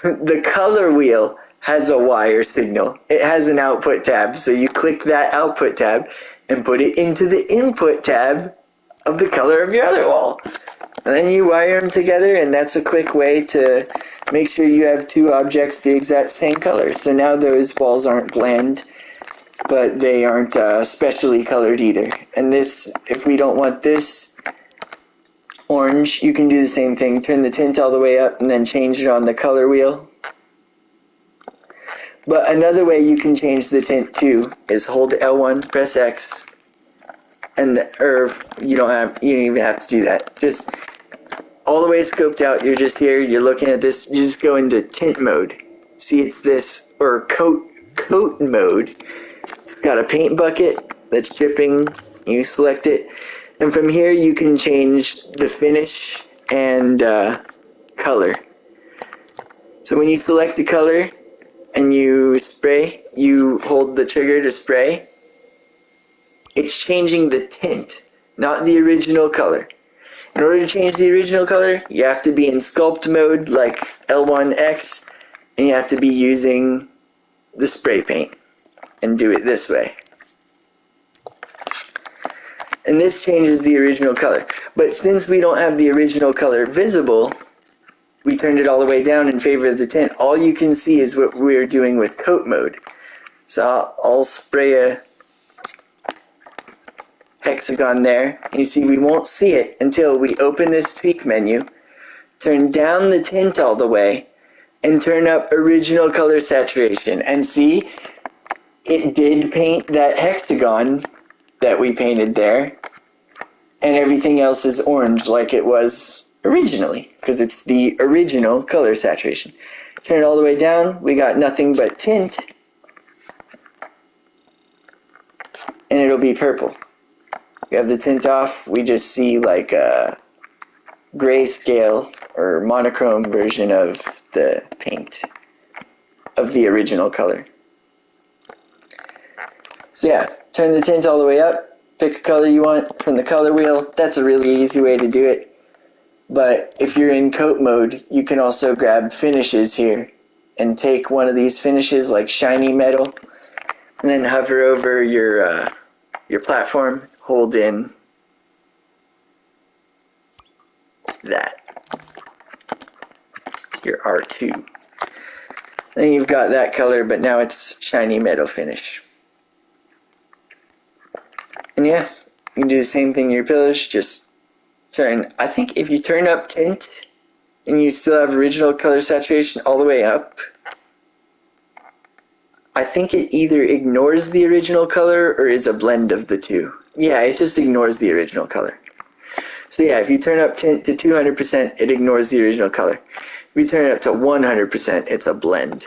the color wheel has a wire signal. It has an output tab, so you click that output tab and put it into the input tab of the color of your other wall. And then you wire them together, and that's a quick way to make sure you have two objects the exact same color. So now those walls aren't bland, but they aren't specially colored either. And this, if we don't want this orange, you can do the same thing. Turn the tint all the way up and then change it on the color wheel. But another way you can change the tint too is hold L1, press X, and you don't even have to do that. Just all the way scoped out, you're just here, you're looking at this, you just go into tint mode. See, it's this, or coat mode. It's got a paint bucket that's dripping, you select it, and from here you can change the finish and color. So when you select the color and you spray, you hold the trigger to spray, it's changing the tint, not the original color. In order to change the original color, you have to be in sculpt mode like L1X, and you have to be using the spray paint and do it this way. And this changes the original color. But since we don't have the original color visible, we turned it all the way down in favor of the tint. All you can see is what we're doing with coat mode. So I'll spray a hexagon there. You see, we won't see it until we open this tweak menu, turn down the tint all the way, and turn up original color saturation. And see, it did paint that hexagon that we painted there, and everything else is orange like it was originally, because it's the original color saturation. Turn it all the way down, we got nothing but tint, and it'll be purple. We have the tint off, we just see like a grayscale or monochrome version of the paint of the original color. So yeah, turn the tint all the way up, pick a color you want from the color wheel. That's a really easy way to do it. But if you're in coat mode, you can also grab finishes here and take one of these finishes like shiny metal, and then hover over your platform, hold in that, your R2. Then you've got that color, but now it's shiny metal finish. And yeah, you can do the same thing to your pillars, just turn, I think if you turn up tint and you still have original color saturation all the way up, I think it either ignores the original color or is a blend of the two. Yeah, it just ignores the original color. So yeah, if you turn up tint to 200%, it ignores the original color. If you turn it up to 100%, it's a blend.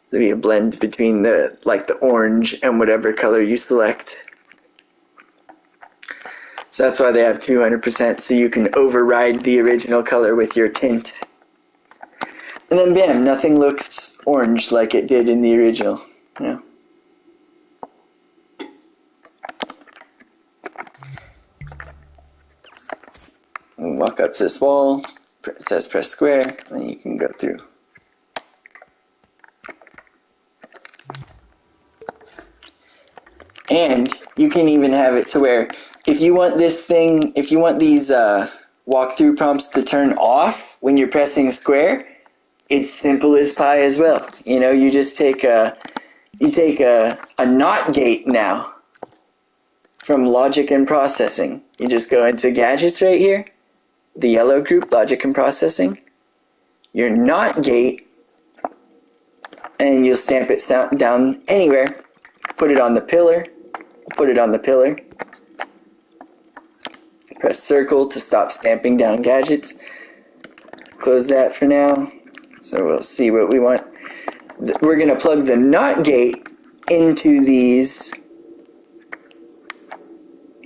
There'll be a blend between the orange and whatever color you select. So that's why they have 200%, so you can override the original color with your tint. And then bam, nothing looks orange like it did in the original. You know? Walk up to this wall, it says press square, and you can go through. And you can even have it to where if you want this thing, if you want these walkthrough prompts to turn off when you're pressing square, it's simple as pie as well. You know, you just take a NOT gate now from logic and processing. You just go into gadgets right here, the yellow group, logic and processing, your NOT gate, and you'll stamp it down anywhere. Put it on the pillar, put it on the pillar. Press circle to stop stamping down gadgets. Close that for now. So we'll see what we want. We're going to plug the NOT gate into these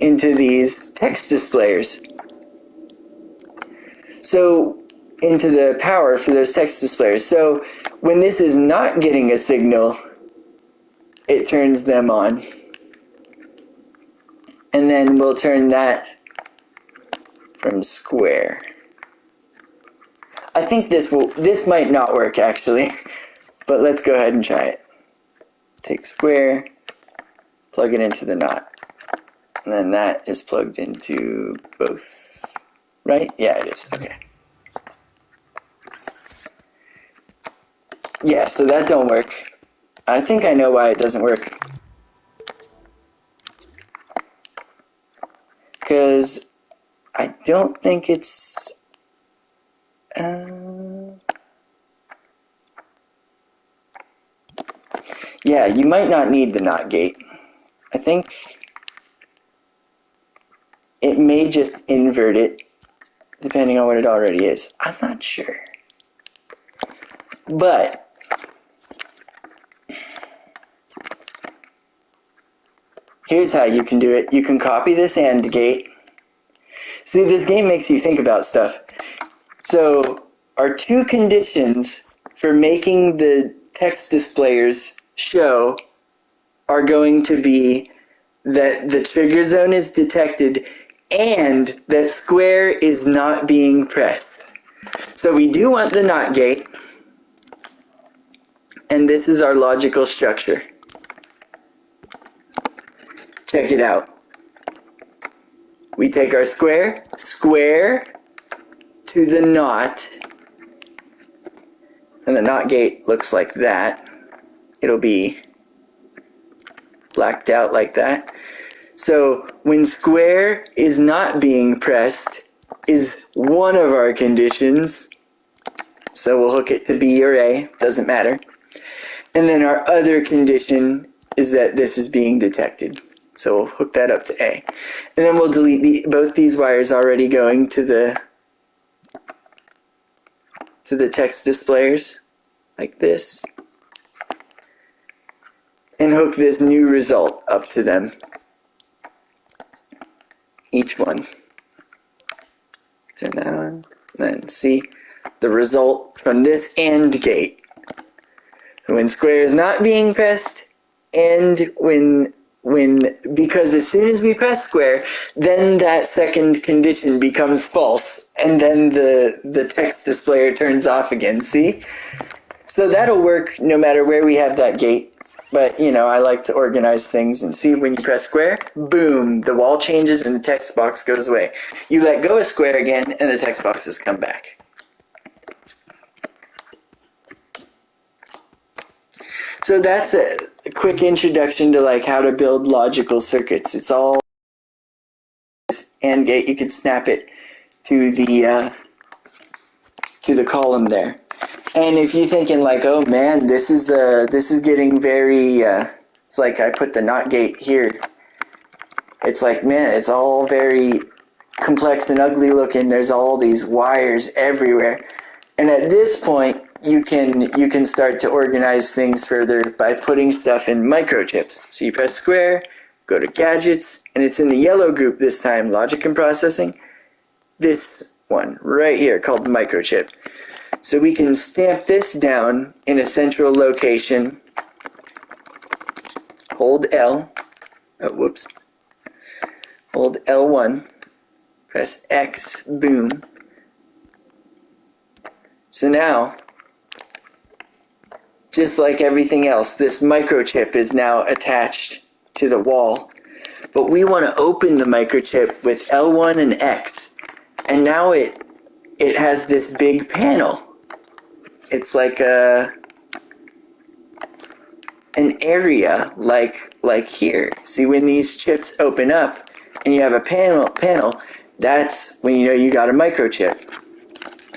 text displayers. So into the power for those text displayers. So when this is not getting a signal, it turns them on. And then we'll turn that from square. I think this might not work actually, but let's go ahead and try it. Take square, plug it into the NOT, and then that is plugged into both, right? Yeah, it is, okay. Yeah, so that don't work. I think I know why it doesn't work. Because I don't think it's... yeah, you might not need the NOT gate. I think it may just invert it, depending on what it already is. I'm not sure. But here's how you can do it. You can copy this AND gate. See, this game makes you think about stuff. So our two conditions for making the text displayers show are going to be that the trigger zone is detected and that square is not being pressed. So we do want the NOT gate, and this is our logical structure. Check it out. We take our square to the NOT, and the NOT gate looks like that. It'll be blacked out like that. So when square is not being pressed is one of our conditions. So we'll hook it to B or A, doesn't matter. And then our other condition is that this is being detected. So we'll hook that up to A. And then we'll delete both these wires already going to the text displayers, like this. And hook this new result up to them. Each one. Turn that on. Then see the result from this AND gate. So when square is not being pressed, and when because as soon as we press square, then that second condition becomes false, and then the text displayer turns off again, see? So that'll work no matter where we have that gate. But, I like to organize things and see when you press square, boom, the wall changes and the text box goes away. You let go of square again and the text boxes come back. So that's a quick introduction to like how to build logical circuits. It's all AND gate. You can snap it to the column there. And if you're thinking like, oh man, this is getting very, it's like I put the NOT gate here. It's like, man, it's all very complex and ugly looking. There's all these wires everywhere. And at this point, you can start to organize things further by putting stuff in microchips. So you press square, go to gadgets, and it's in the yellow group this time, logic and processing. This one right here called the microchip. So we can stamp this down in a central location. Hold L. Oh, whoops. Hold L1. Press X. Boom. So now, just like everything else, this microchip is now attached to the wall. But we want to open the microchip with L1 and X. And now it has this big panel. It's like an area like here. See, when these chips open up and you have a panel, that's when you know you got a microchip.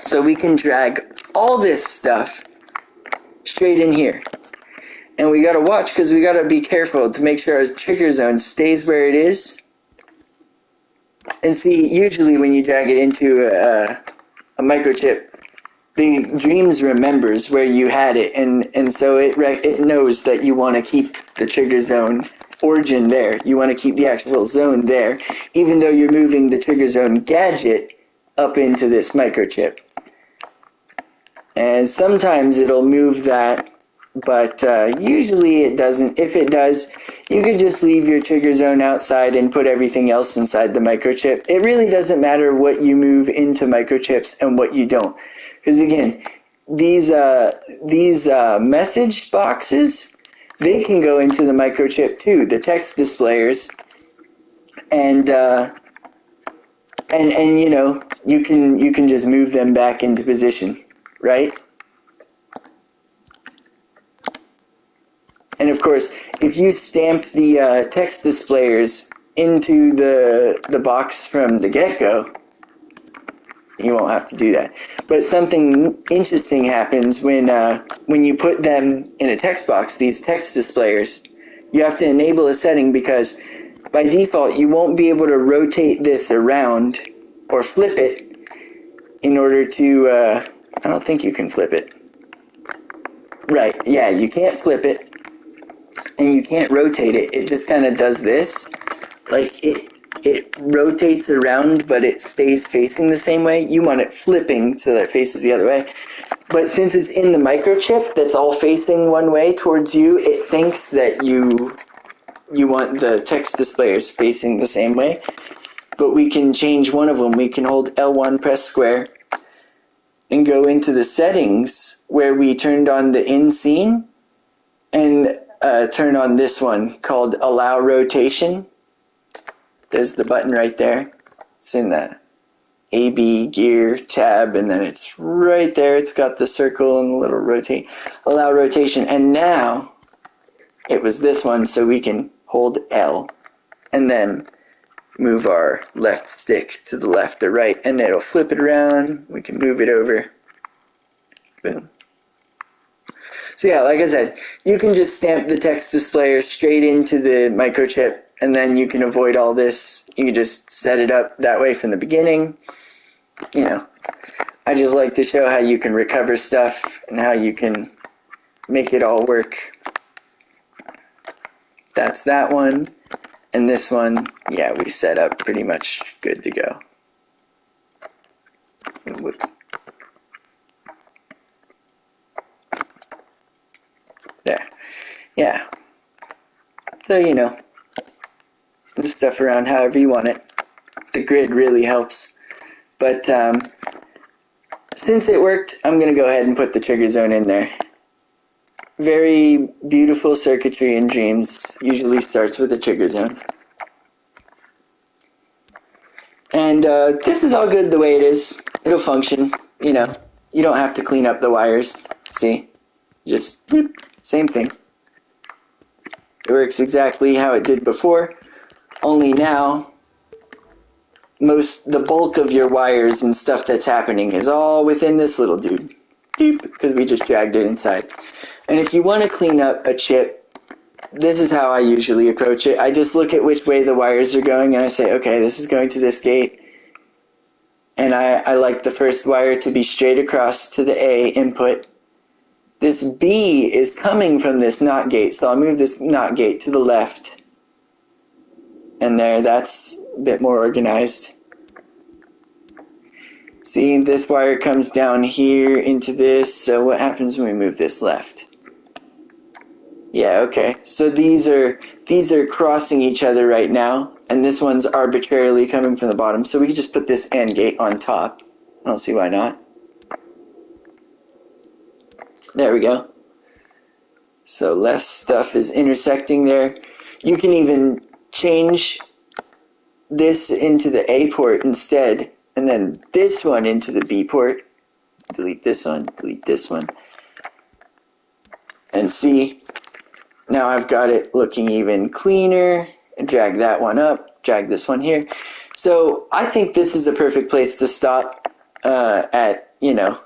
So we can drag all this stuff straight in here. And we gotta watch because we gotta be careful to make sure our trigger zone stays where it is. And see, usually when you drag it into a microchip, the Dreams remembers where you had it, and so it knows that you want to keep the trigger zone origin there. You want to keep the actual zone there, even though you're moving the trigger zone gadget up into this microchip. And sometimes it'll move that, but usually it doesn't. If it does, you could just leave your trigger zone outside and put everything else inside the microchip. It really doesn't matter what you move into microchips and what you don't. Because again, these message boxes, they can go into the microchip too, the text displayers, and you know, you can just move them back into position, right? And of course, if you stamp the text displayers into the box from the get-go, you won't have to do that. But something interesting happens when you put them in a text box, these text displayers. You have to enable a setting because by default you won't be able to rotate this around or flip it in order to, I don't think you can flip it. Right, yeah, you can't flip it and you can't rotate it. It just kind of does this. Like it rotates around, but it stays facing the same way. You want it flipping so that it faces the other way. But since it's in the microchip that's all facing one way towards you, it thinks that you want the text displayers facing the same way. But we can change one of them. We can hold L1, press square, and go into the settings where we turned on the in scene and turn on this one called Allow Rotation. There's the button right there. It's in the AB gear tab, and then it's right there. It's got the circle and the little rotate, allow rotation. And now it was this one, so we can hold L and then move our left stick to the left or right, and it'll flip it around. We can move it over. Boom. So yeah, like I said, you can just stamp the text displayer straight into the microchip, and then you can avoid all this. You can just set it up that way from the beginning. You know, I just like to show how you can recover stuff and how you can make it all work. That's that one. And this one, yeah, we set up pretty much good to go. Whoops. There. Yeah. So, you know, Move stuff around however you want it. The grid really helps. But since it worked, I'm going to go ahead and put the trigger zone in there. Very beautiful circuitry in Dreams usually starts with a trigger zone. And this is all good the way it is. It'll function, you know. You don't have to clean up the wires. See? Just, boop, same thing. It works exactly how it did before, only now the bulk of your wires and stuff that's happening is all within this little dude. Because we just dragged it inside. And if you want to clean up a chip, this is how I usually approach it. I just look at which way the wires are going and I say, okay, this is going to this gate. And I like the first wire to be straight across to the A input. This B is coming from this NOT gate, so I'll move this NOT gate to the left. And there, that's a bit more organized. See, this wire comes down here into this, so what happens when we move this left? Yeah, okay. So these are crossing each other right now, and this one's arbitrarily coming from the bottom, so we can just put this AND gate on top. I don't see why not. There we go. So less stuff is intersecting there. You can even change this into the A port instead, and then this one into the B port. Delete this one, delete this one. And see, now I've got it looking even cleaner. And drag that one up, drag this one here. So I think this is a perfect place to stop at, you know,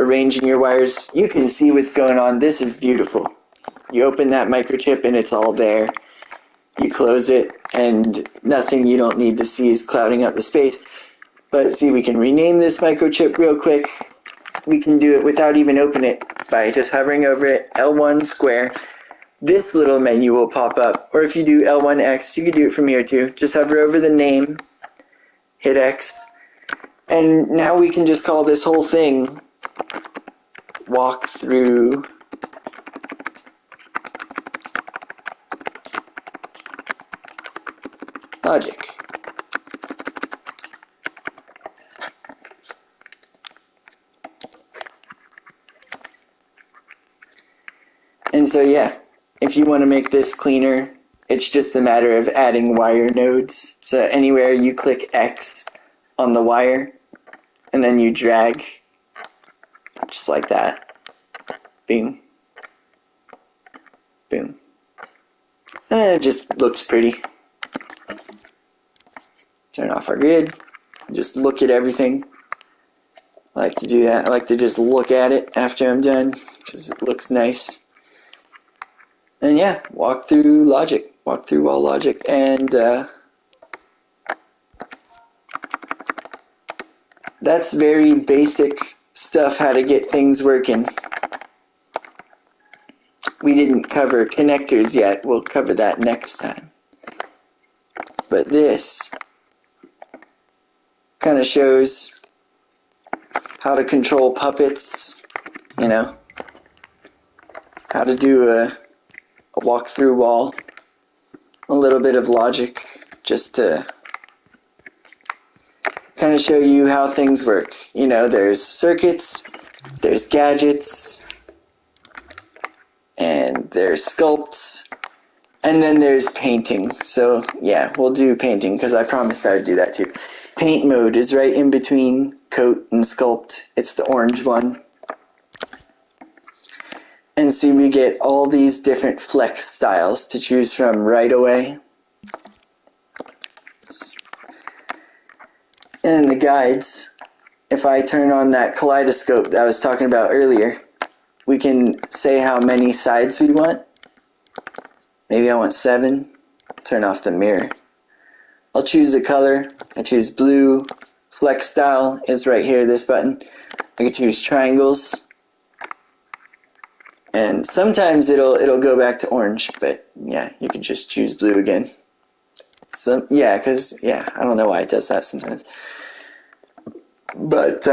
arranging your wires. You can see what's going on. This is beautiful. You open that microchip and it's all there. You close it and nothing you don't need to see is clouding up the space. But see, we can rename this microchip real quick. We can do it without even opening it by just hovering over it, L1 square. This little menu will pop up. Or if you do L1X, you can do it from here too. Just hover over the name, hit X, and now we can just call this whole thing walk through logic. And so yeah, if you want to make this cleaner, it's just a matter of adding wire nodes. So anywhere you click X on the wire, and then you drag, just like that. Boom. Boom. And it just looks pretty. Turn off our grid. Just look at everything. I like to do that. I like to just look at it after I'm done, because it looks nice. And yeah, walk through logic. Walk through wall logic. And that's very basic stuff, how to get things working. We didn't cover connectors yet. We'll cover that next time. But this kind of shows how to control puppets, you know, how to do a walk-through wall, a little bit of logic, just to kind of show you how things work. You know, there's circuits, there's gadgets, and there's sculpts, and then there's painting. So yeah, we'll do painting because I promised I would do that too. Paint mode is right in between coat and sculpt. It's the orange one. And see, we get all these different flex styles to choose from right away. And the guides, if I turn on that kaleidoscope that I was talking about earlier, we can say how many sides we want. Maybe I want 7. Turn off the mirror. I'll choose a color. I choose blue. Flex style is right here, this button. I can choose triangles. And sometimes it'll go back to orange, but yeah, you can just choose blue again. So yeah, because yeah, I don't know why it does that sometimes. But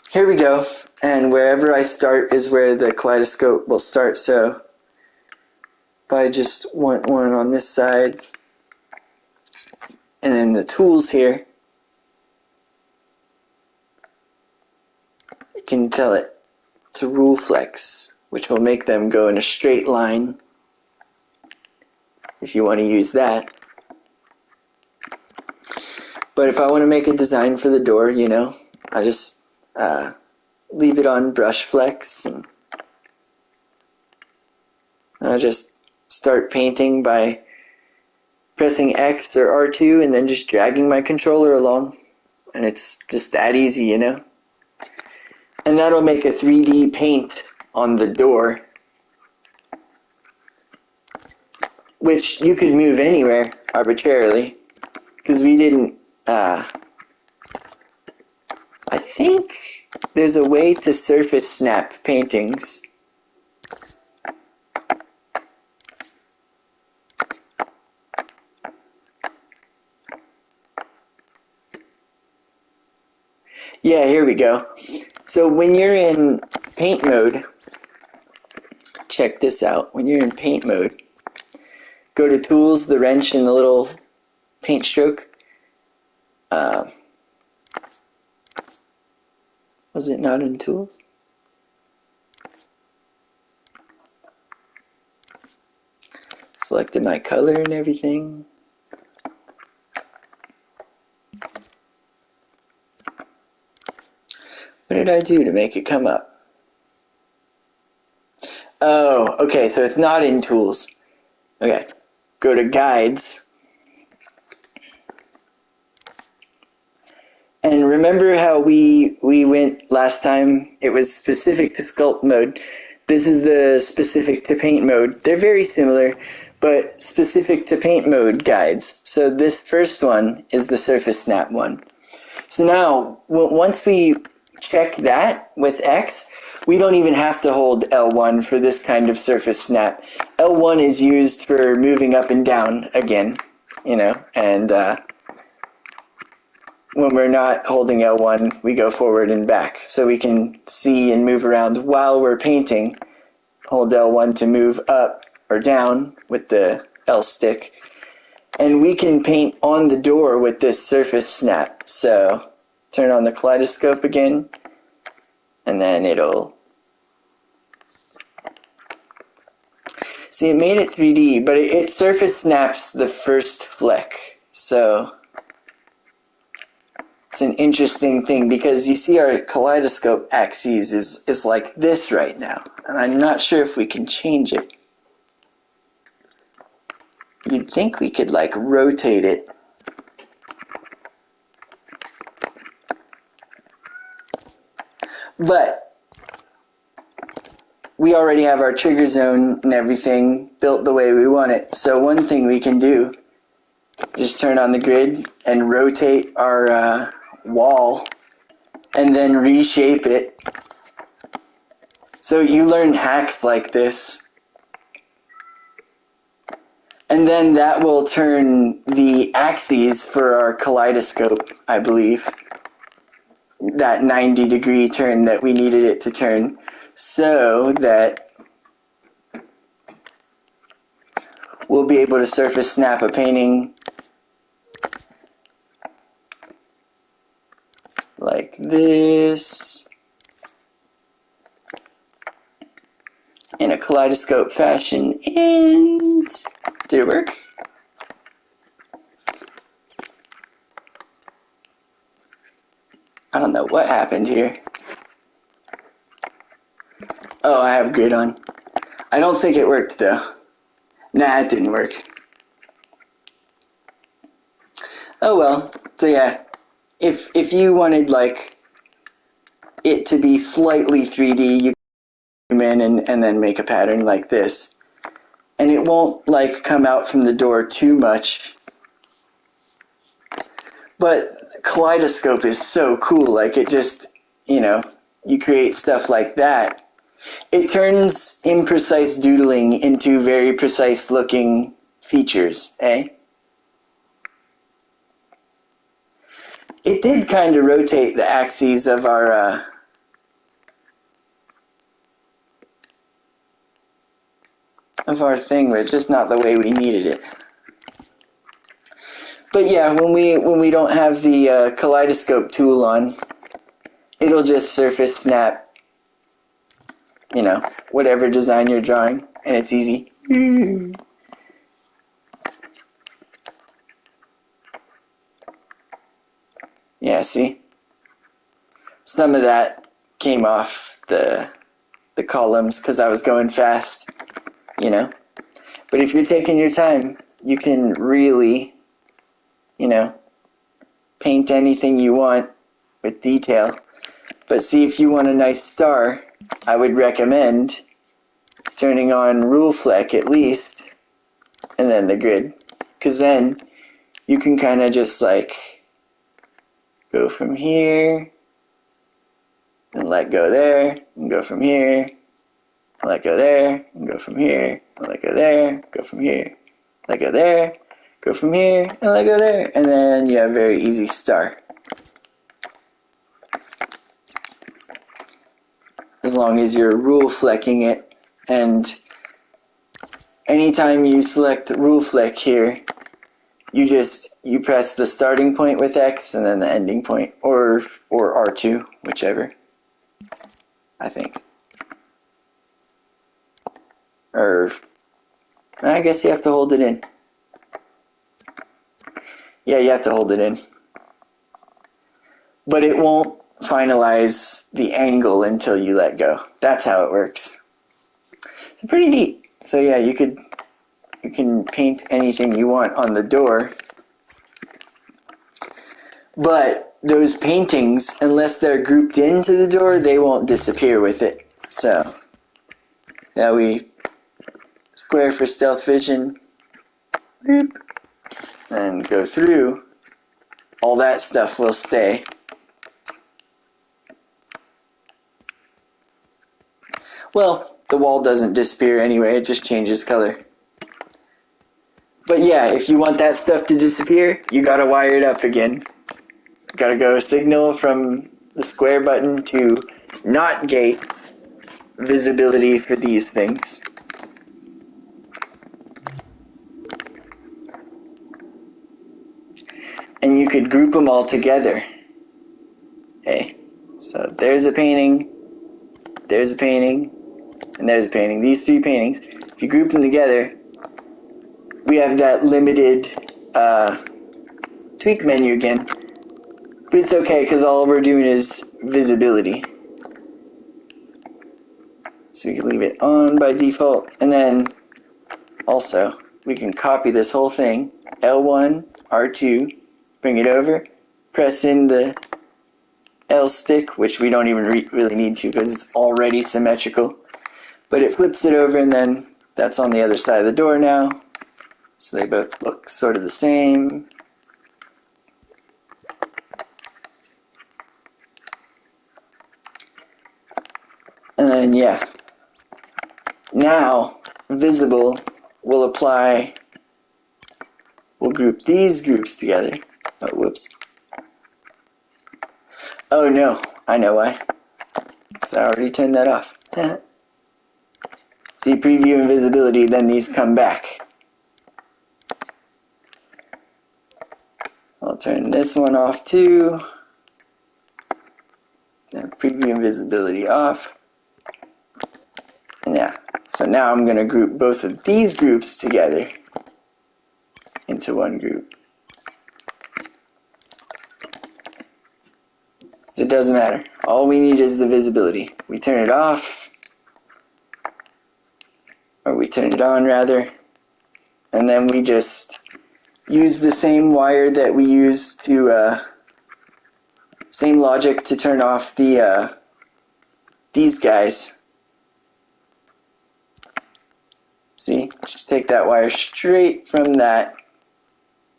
here we go, and wherever I start is where the kaleidoscope will start. So if I just want one on this side, And then the tools here, you can tell it to rule flex, which will make them go in a straight line if you want to use that. But if I want to make a design for the door, you know, I just leave it on brush flex, and I just start painting by pressing X or R2 and then just dragging my controller along. And it's just that easy, you know? And that'll make a 3D paint on the door, which you could move anywhere arbitrarily, because we didn't, I think there's a way to surface snap paintings. Yeah, here we go. So when you're in paint mode, check this out. When you're in paint mode, go to tools, the wrench, and the little paint stroke. Was it not in tools? Selected my color and everything. What did I do to make it come up? Oh, okay, so it's not in tools. Okay, go to guides. And remember how we went last time? It was specific to sculpt mode. This is the specific to paint mode. They're very similar, but specific to paint mode guides. So this first one is the surface snap one. So now, once we check that with X, we don't even have to hold L1 for this kind of surface snap. L1 is used for moving up and down again, you know, and when we're not holding L1, we go forward and back. So we can see and move around while we're painting. Hold L1 to move up or down with the L stick. And we can paint on the door with this surface snap. So turn on the kaleidoscope again, and then it'll... See, it made it 3D, but it surface snaps the first fleck. So it's an interesting thing, because you see our kaleidoscope axis is like this right now. And I'm not sure if we can change it. You'd think we could like rotate it. But we already have our trigger zone and everything built the way we want it. So one thing we can do is turn on the grid and rotate our wall and then reshape it. So you learn hacks like this. And then that will turn the axes for our kaleidoscope, I believe. That 90-degree turn that we needed it to turn, so that we'll be able to surface snap a painting like this in a kaleidoscope fashion. And did it work? I don't know what happened here. Oh, I have grid on. I don't think it worked though. Nah, it didn't work. Oh well. So yeah, if you wanted like it to be slightly 3D, you can zoom in and then make a pattern like this. And it won't like come out from the door too much. But kaleidoscope is so cool. Like it just, you know, you create stuff like that. It turns imprecise doodling into very precise looking features, eh? It did kind of rotate the axes of our thing, but just not the way we needed it. But yeah, when we don't have the kaleidoscope tool on, it'll just surface snap, you know, whatever design you're drawing, and it's easy. Yeah, see? Some of that came off the columns because I was going fast, you know? But if you're taking your time, you can really, you know, paint anything you want with detail. But see, if you want a nice star, I would recommend turning on rule fleck at least, and then the grid. Because then you can kind of just like go from here, and let go there, and go from here, let go there, and go from here, and let go there, go from here, let go there, go from here, and let go there, and then you have a very easy star. As long as you're rule flecking it, and anytime you select rule fleck here, you press the starting point with X and then the ending point, or R2, whichever, I think. Or I guess you have to hold it in. Yeah, you have to hold it in. But it won't finalize the angle until you let go. That's how it works. It's pretty neat. So yeah, you can paint anything you want on the door. But those paintings, unless they're grouped into the door, they won't disappear with it. So now we square for stealth vision, and go through. All that stuff will stay. Well, the wall doesn't disappear anyway, it just changes color. But yeah, if you want that stuff to disappear, you gotta wire it up again. Gotta go signal from the square button to not gate visibility for these things. And you could group them all together. Okay, so there's a painting, there's a painting, and there's a painting. These three paintings, if you group them together, we have that limited tweak menu again. But it's okay because all we're doing is visibility. So we can leave it on by default. And then also we can copy this whole thing. L1, R2, bring it over, press in the L stick, which we don't even really need to because it's already symmetrical. But it flips it over and then that's on the other side of the door now. So they both look sort of the same. And then, yeah. Now, visible will apply. We'll group these groups together. Oh, whoops. Oh, no. I know why. Because I already turned that off. See, preview and visibility, then these come back. I'll turn this one off too. Then preview and visibility off. And yeah, so now I'm going to group both of these groups together into one group. So it doesn't matter. All we need is the visibility. We turn it off, or we turn it on rather, and then we just use the same wire that we use to, same logic to turn off the, these guys. See, just take that wire straight from that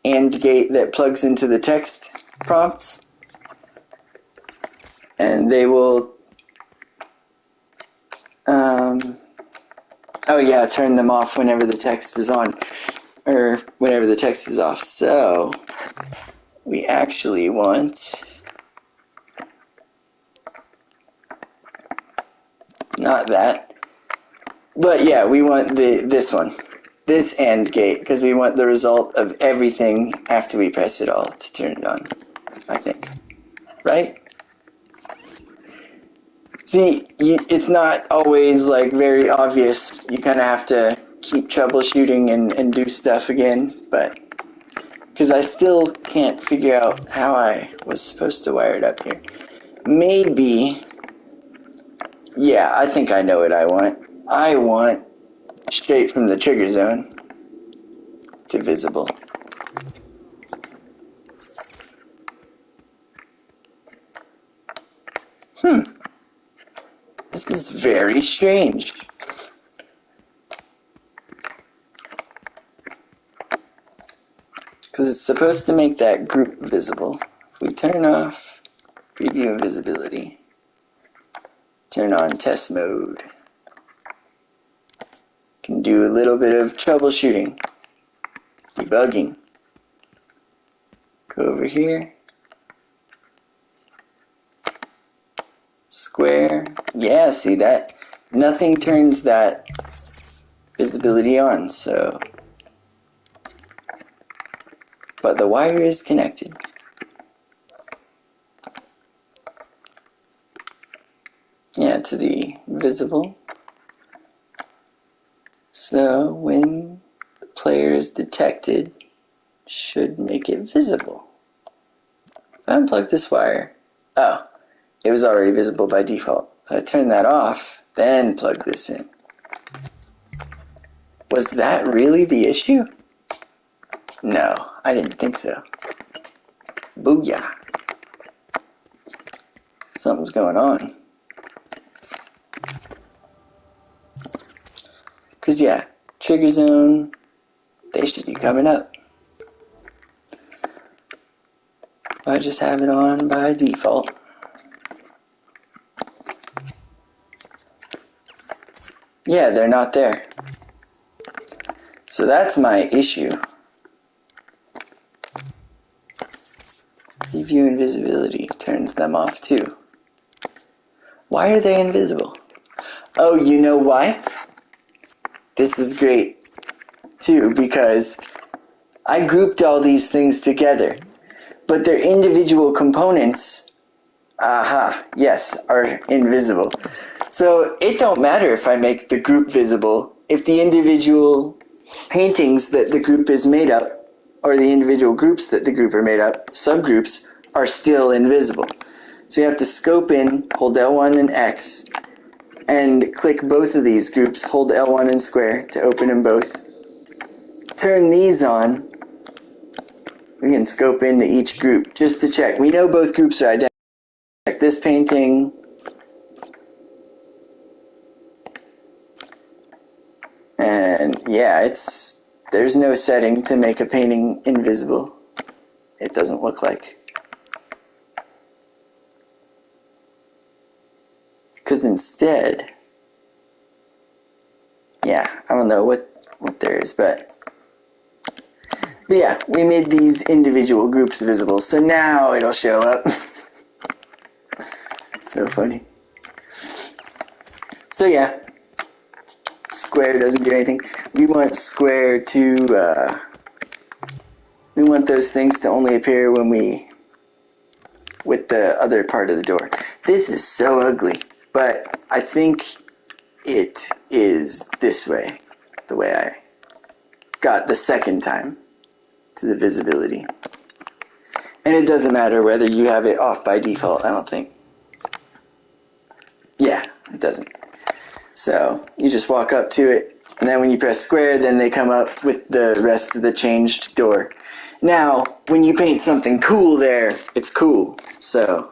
AND gate that plugs into the text prompts, and they will, oh yeah, turn them off whenever the text is on, or whenever the text is off. So we actually want, not that, but yeah, we want this one. this AND gate because we want the result of everything after we press it all to turn it on, I think. Right? See, it's not always like very obvious. You kind of have to keep troubleshooting and do stuff again, but because I still can't figure out how I was supposed to wire it up here. Maybe, yeah, I think I know what I want. I want straight from the trigger zone to visible. This is very strange. Because it's supposed to make that group visible. If we turn off preview invisibility, turn on test mode, can do a little bit of troubleshooting, debugging. Go over here. Square. Yeah, see that? Nothing turns that visibility on, so. But the wire is connected. Yeah, to the visible. So when the player is detected, should make it visible. If I unplug this wire, oh, it was already visible by default. So I turn that off, then plug this in. Was that really the issue? No, I didn't think so. Booyah. Something's going on. Because yeah, trigger zone, they should be coming up. I just have it on by default. Yeah, they're not there. So that's my issue. Preview invisibility turns them off too. Why are they invisible? Oh, you know why? This is great too, because I grouped all these things together, but their individual components, yes, are invisible. So it don't matter if I make the group visible if the individual paintings that the group is made up, or the individual groups that the group are made up, subgroups, are still invisible. So you have to scope in, hold L1 and X, and click both of these groups, hold L1 and square to open them both. Turn these on. We can scope into each group just to check. We know both groups are identical. Check this painting. And yeah, there's no setting to make a painting invisible. It doesn't look like. Because instead, yeah, I don't know what there is, but yeah, we made these individual groups visible, so now it'll show up. So funny. So yeah, square doesn't do anything. We want square to, we want those things to only appear when with the other part of the door. This is so ugly, but I think it is this way, the way I got the second time to the visibility. And it doesn't matter whether you have it off by default, I don't think. Yeah, it doesn't. So you just walk up to it, and then when you press square, then they come up with the rest of the changed door. Now, when you paint something cool there, it's cool. So,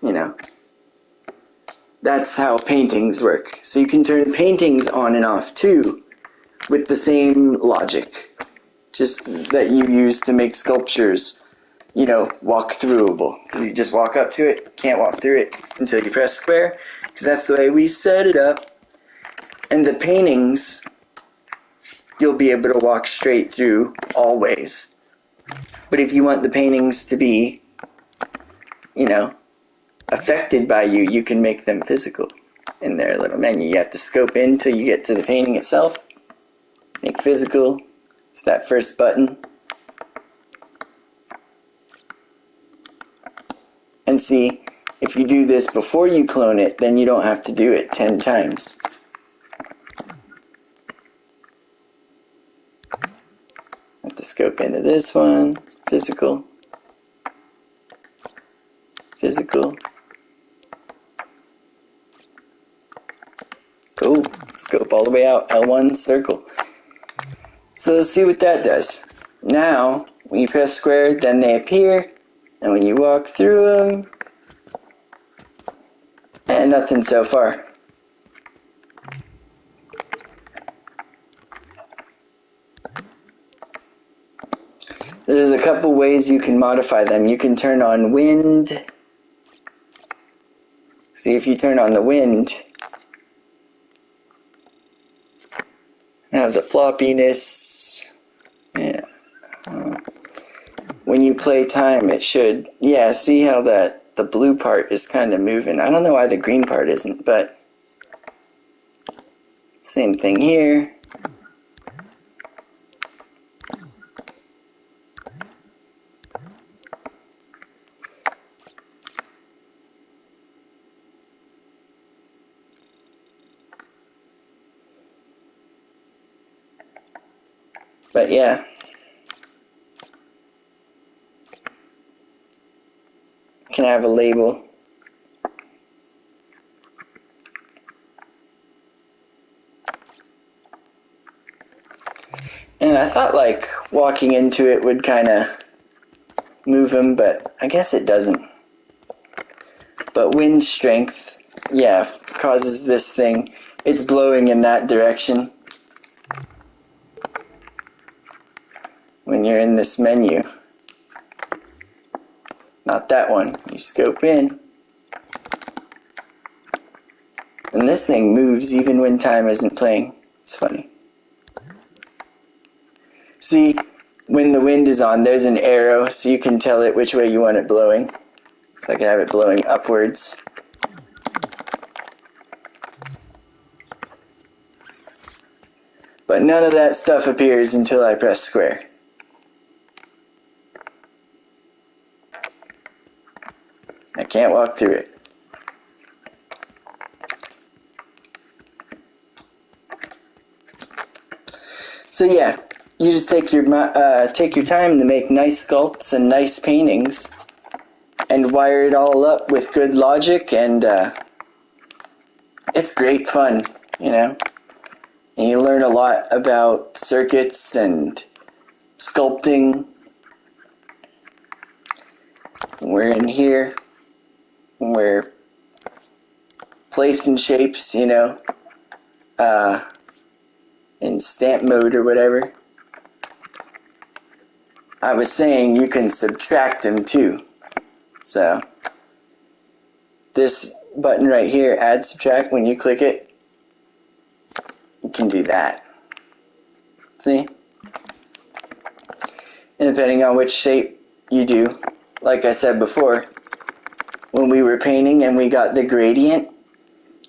you know, that's how paintings work. So you can turn paintings on and off too, with the same logic, just that you use to make sculptures, you know, walk-throughable. You just walk up to it, can't walk through it until you press square, because that's the way we set it up. And the paintings, you'll be able to walk straight through always. But if you want the paintings to be, you know, affected by you, you can make them physical in their little menu. You have to scope in till you get to the painting itself. Make physical. It's that first button. And see, if you do this before you clone it, then you don't have to do it 10 times. Have to scope into this one. Physical. Physical. Cool. Scope all the way out. L1 circle. So let's see what that does. Now, when you press square, then they appear. And when you walk through them, and nothing so far. There's a couple ways you can modify them. You can turn on wind. See, if you turn on the wind, have the floppiness. Yeah. When you play time, it should. Yeah, see how the blue part is kind of moving. I don't know why the green part isn't, but same thing here. But yeah. Can I have a label? And I thought like walking into it would kind of move them, but I guess it doesn't. But wind strength, yeah, causes this thing. It's blowing in that direction when you're in this menu. Not that one. You scope in. And this thing moves even when time isn't playing. It's funny. See, when the wind is on, there's an arrow, so you can tell it which way you want it blowing. So I can have it blowing upwards. But none of that stuff appears until I press square. I can't walk through it. So yeah, you just take your time to make nice sculpts and nice paintings, and wire it all up with good logic, and it's great fun, you know. And you learn a lot about circuits and sculpting. We're in here. We're placing shapes, you know, in stamp mode or whatever. I was saying you can subtract them too. So this button right here, add subtract, when you click it, you can do that. See? And depending on which shape you do, like I said before, when we were painting and we got the gradient,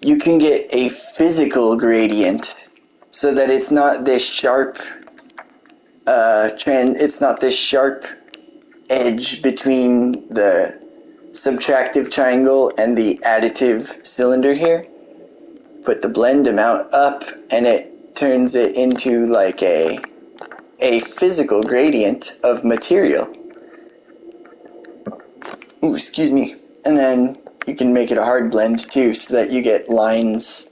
you can get a physical gradient so that it's not this sharp it's not this sharp edge between the subtractive triangle and the additive cylinder here. Put the blend amount up and it turns it into like a physical gradient of material. Ooh, excuse me. And then you can make it a hard blend too, so that you get lines.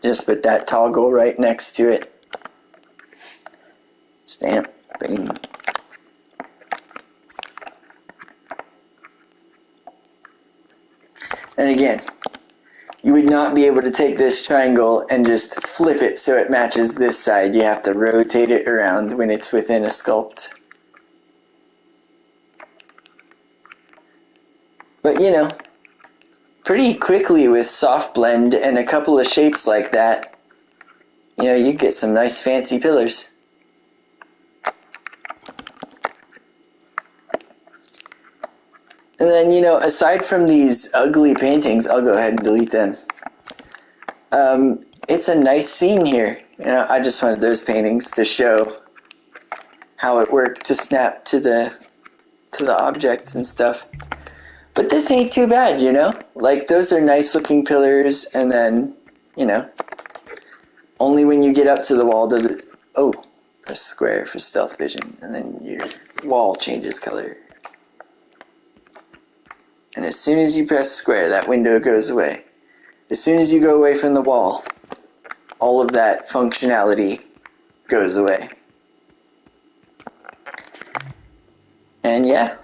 Just put that toggle right next to it. Stamp. Bing. And again, you would not be able to take this triangle and just flip it so it matches this side. You have to rotate it around when it's within a sculpt. But you know, pretty quickly with soft blend and a couple of shapes like that, you know, you get some nice fancy pillars. And then, you know, aside from these ugly paintings, I'll go ahead and delete them. It's a nice scene here. You know, I just wanted those paintings to show how it worked to snap to the objects and stuff. But this ain't too bad, you know? Like, those are nice looking pillars, and then, you know, only when you get up to the wall does it... Oh, press square for stealth vision, and then your wall changes color. And as soon as you press square, that window goes away. As soon as you go away from the wall, all of that functionality goes away. And yeah.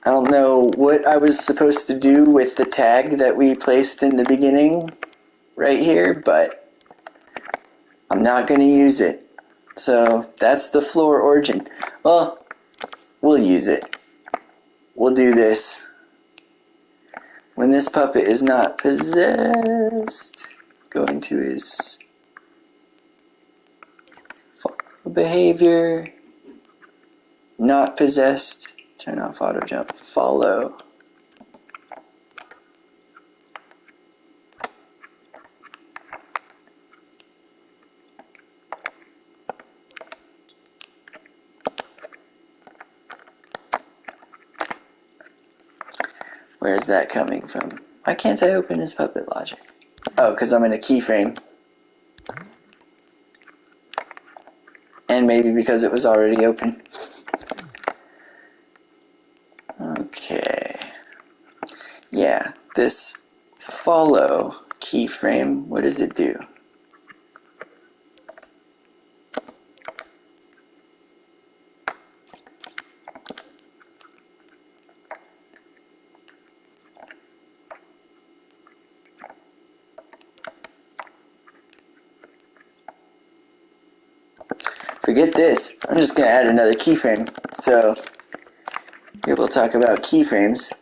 I don't know what I was supposed to do with the tag that we placed in the beginning right here, but I'm not going to use it. So that's the floor origin. Well, we'll use it. We'll do this. When this puppet is not possessed, go into his behavior, not possessed, turn off auto jump, follow. Where's that coming from? Why can't I open his puppet logic? Oh, because I'm in a keyframe. And maybe because it was already open. Okay. Yeah, this follow keyframe, what does it do? Forget this. I'm just going to add another keyframe. So here we'll talk about keyframes.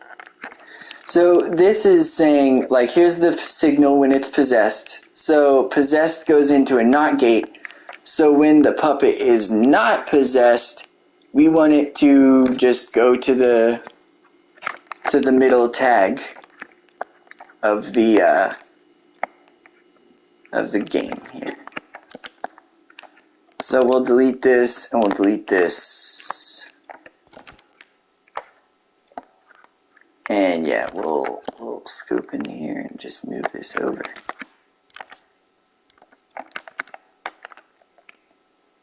So this is saying, like, here's the signal when it's possessed. So possessed goes into a NOT gate. So when the puppet is not possessed, we want it to just go to the middle tag of the game here. So we'll delete this, and we'll delete this. And yeah, we'll scoop in here and just move this over.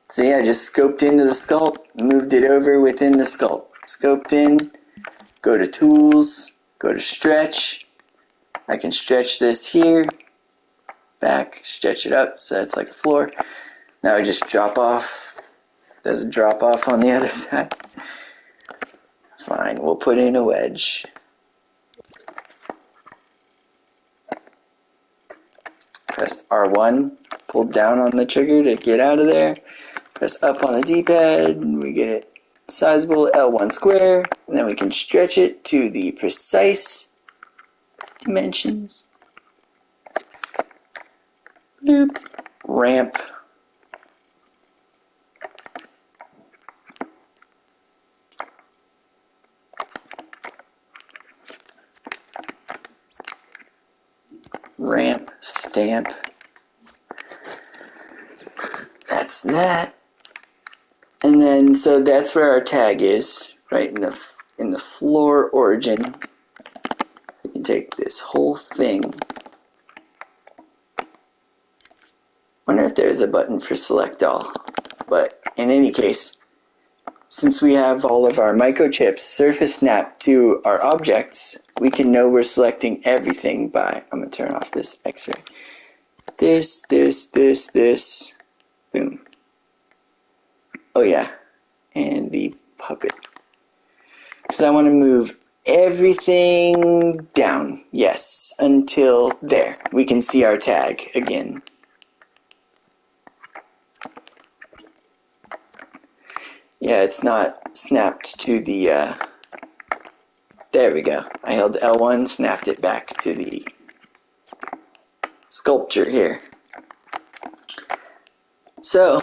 So yeah, just scoped into the sculpt, moved it over within the sculpt. Scoped in, go to tools, go to stretch. I can stretch this here, back, stretch it up so it's like a floor. Now I just drop off. Does it drop off on the other side? Fine, we'll put in a wedge. Press R1, pull down on the trigger to get out of there. Press up on the D-pad, and we get it sizable, L1 square, and then we can stretch it to the precise dimensions. Bloop. Ramp. Ramp, stamp. That's that. And then, so that's where our tag is, right in the floor origin. We can take this whole thing. Wonder if there's a button for select all. But in any case, since we have all of our microchips surface snap to our objects, we can know we're selecting everything by, I'm going to turn off this X-ray. This, boom. Oh yeah, and the puppet. So I want to move everything down, yes, until there. We can see our tag again. Yeah, it's not snapped to the, there we go. I held L1, snapped it back to the sculpture here. So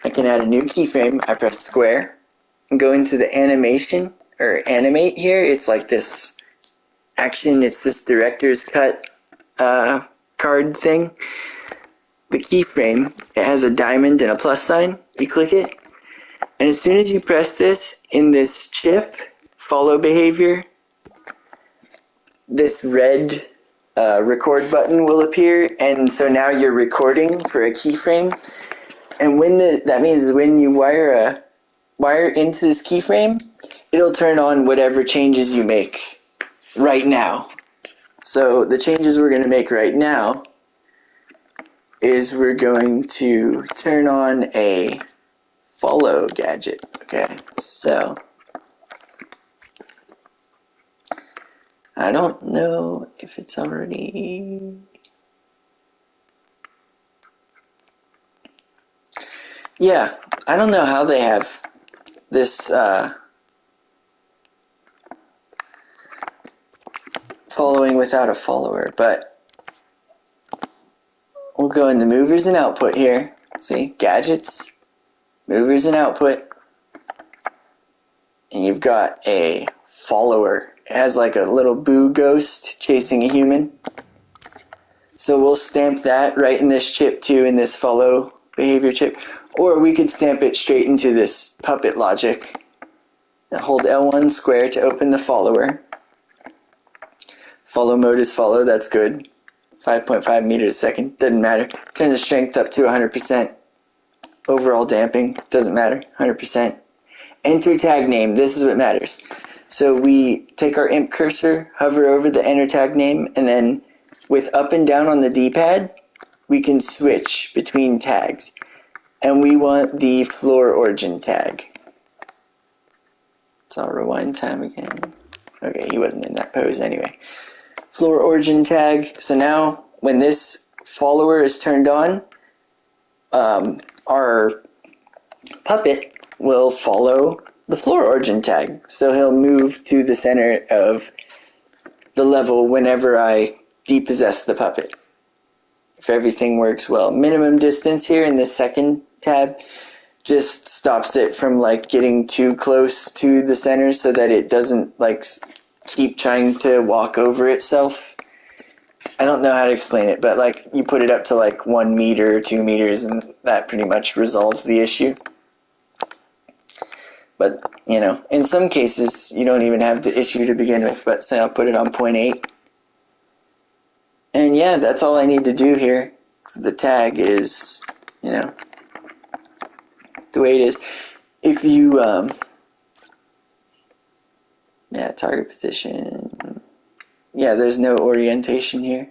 I can add a new keyframe. I press square and go into the animation or animate here. It's like this action. It's this director's cut card thing. The keyframe, it has a diamond and a plus sign. You click it, and as soon as you press this in this chip follow behavior, this red record button will appear, and so now you're recording for a keyframe. And when that means when you wire into this keyframe, it'll turn on whatever changes you make right now. So the changes we're going to make right now is we're going to turn on a follow gadget. Okay, so I don't know if it's already... Yeah, I don't know how they have this following without a follower, but we'll go into movers and output here. See, gadgets, movers and output, and you've got a follower. It has like a little boo ghost chasing a human. So we'll stamp that right in this chip too, in this follow behavior chip. Or we could stamp it straight into this puppet logic. Hold L1 square to open the follower. Follow mode is follow, that's good. 5.5 meters a second, doesn't matter. Turn the strength up to 100%. Overall damping, doesn't matter, 100%. Enter tag name, this is what matters. So we take our imp cursor, hover over the enter tag name, and then with up and down on the D-pad, we can switch between tags. And we want the floor origin tag. So I'll rewind time again. Okay, he wasn't in that pose anyway. Floor origin tag. So now when this follower is turned on, our puppet will follow the floor origin tag. So he'll move to the center of the level whenever I depossess the puppet. If everything works well. Minimum distance here in this second tab just stops it from like getting too close to the center so that it doesn't like keep trying to walk over itself. I don't know how to explain it, but like you put it up to like 1 meter or 2 meters and that pretty much resolves the issue. But, you know, in some cases you don't even have the issue to begin with, but say I'll put it on 0.8. And yeah, that's all I need to do here. So the tag is, you know, the way it is. If you, yeah, target position. Yeah, there's no orientation here.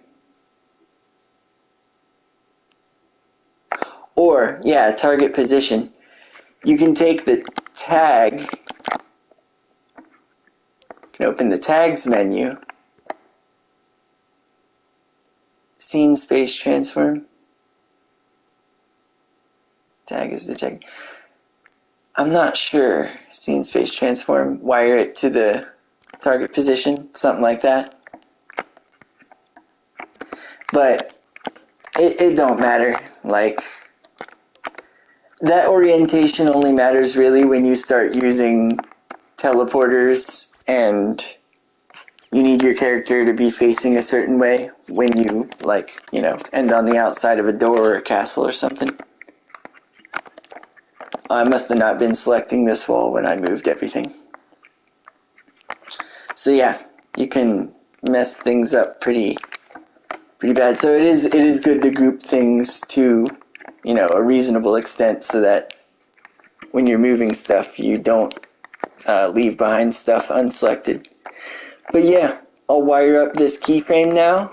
Or, yeah, target position. You can take the tag, you can open the tags menu, scene space transform. Tag is the tag. I'm not sure. Scene space transform, wire it to the target position, something like that. But it don't matter. Like, that orientation only matters really when you start using teleporters and you need your character to be facing a certain way when you, like, you know, end on the outside of a door or a castle or something. I must have not been selecting this wall when I moved everything. So yeah, you can mess things up pretty bad. So it is good to group things to, you know, a reasonable extent so that when you're moving stuff, you don't leave behind stuff unselected. But yeah, I'll wire up this keyframe now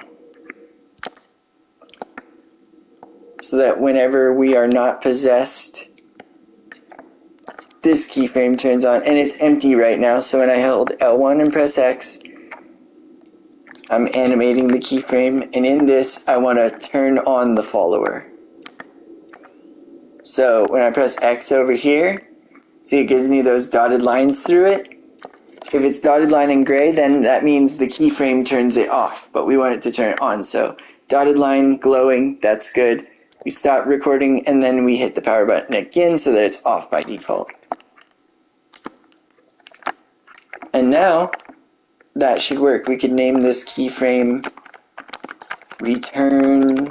so that whenever we are not possessed, this keyframe turns on, and it's empty right now, so when I hold L1 and press X, I'm animating the keyframe, and in this, I want to turn on the follower. So when I press X over here, see it gives me those dotted lines through it? If it's dotted line in gray, then that means the keyframe turns it off, but we want it to turn it on. So dotted line glowing, that's good. We stop recording and then we hit the power button again so that it's off by default. And now that should work. We could name this keyframe return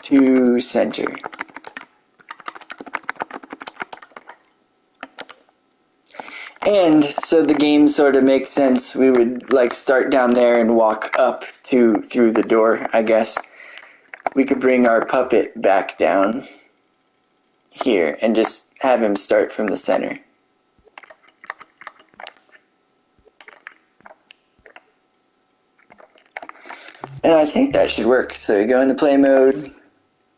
to center. And so the game sort of makes sense. We would like start down there and walk up through the door, I guess. We could bring our puppet back down here and just have him start from the center. And I think that should work. So you go into play mode,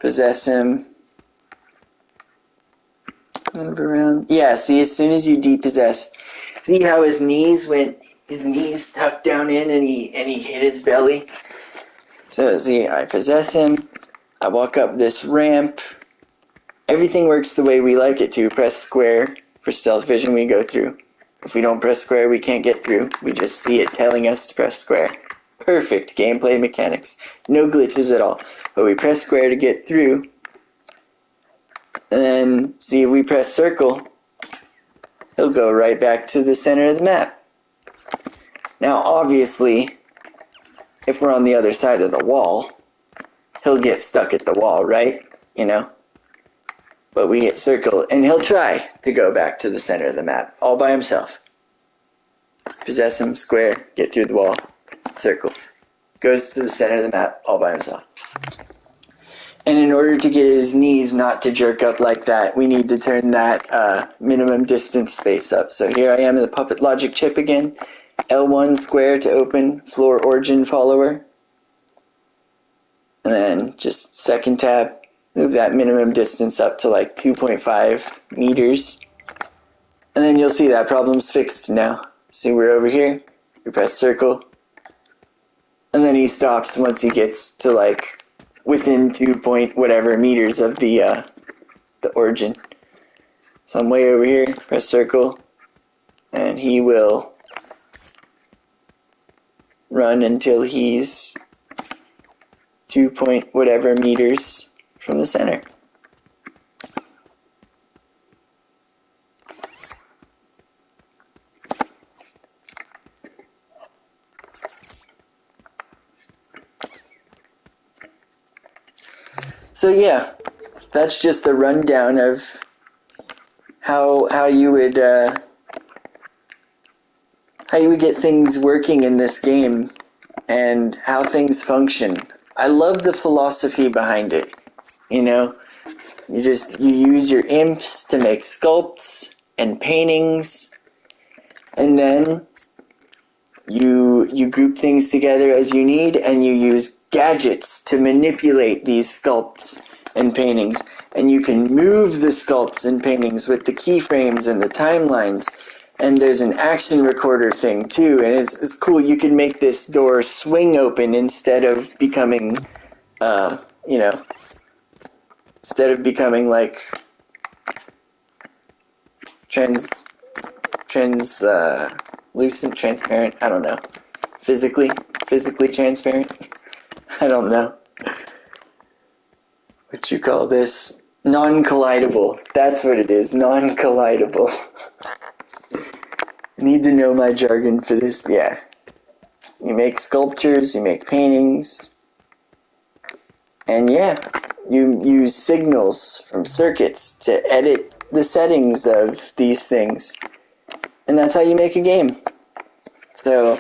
possess him, move around. Yeah, see, as soon as you depossess, see how his knees tucked down in and he hit his belly? So see, I possess him, I walk up this ramp. Everything works the way we like it to. Press square for stealth vision, we go through. If we don't press square, we can't get through. We just see it telling us to press square. Perfect gameplay mechanics. No glitches at all. But we press square to get through. And then, see, if we press circle, he'll go right back to the center of the map. Now, obviously, if we're on the other side of the wall, he'll get stuck at the wall, right? You know? But we hit circle, and he'll try to go back to the center of the map, all by himself. Possess him, square, get through the wall, circle. Goes to the center of the map, all by himself. And in order to get his knees not to jerk up like that, we need to turn that minimum distance space up. So here I am in the Puppet Logic chip again. L1 square to open floor origin follower. And then just second tab, move that minimum distance up to like 2.5 meters. And then you'll see that problem's fixed now. See, we're over here, we press circle. And then he stops once he gets to like within 2 point whatever meters of the origin. So I'm way over here, press circle, and he will run until he's 2 point whatever meters from the center. So yeah, that's just a rundown of how you would get things working in this game and how things function. I love the philosophy behind it. You know, you use your imps to make sculpts and paintings, and then you group things together as you need, and you use gadgets to manipulate these sculpts and paintings. And you can move the sculpts and paintings with the keyframes and the timelines. And there's an action recorder thing too, and it's cool. You can make this door swing open instead of becoming, instead of becoming like translucent, transparent. I don't know. Physically transparent. I don't know what you call this. Non-collidable. That's what it is. Non-collidable. Need to know my jargon for this. Yeah. You make sculptures, you make paintings, and yeah, you use signals from circuits to edit the settings of these things. And that's how you make a game. So,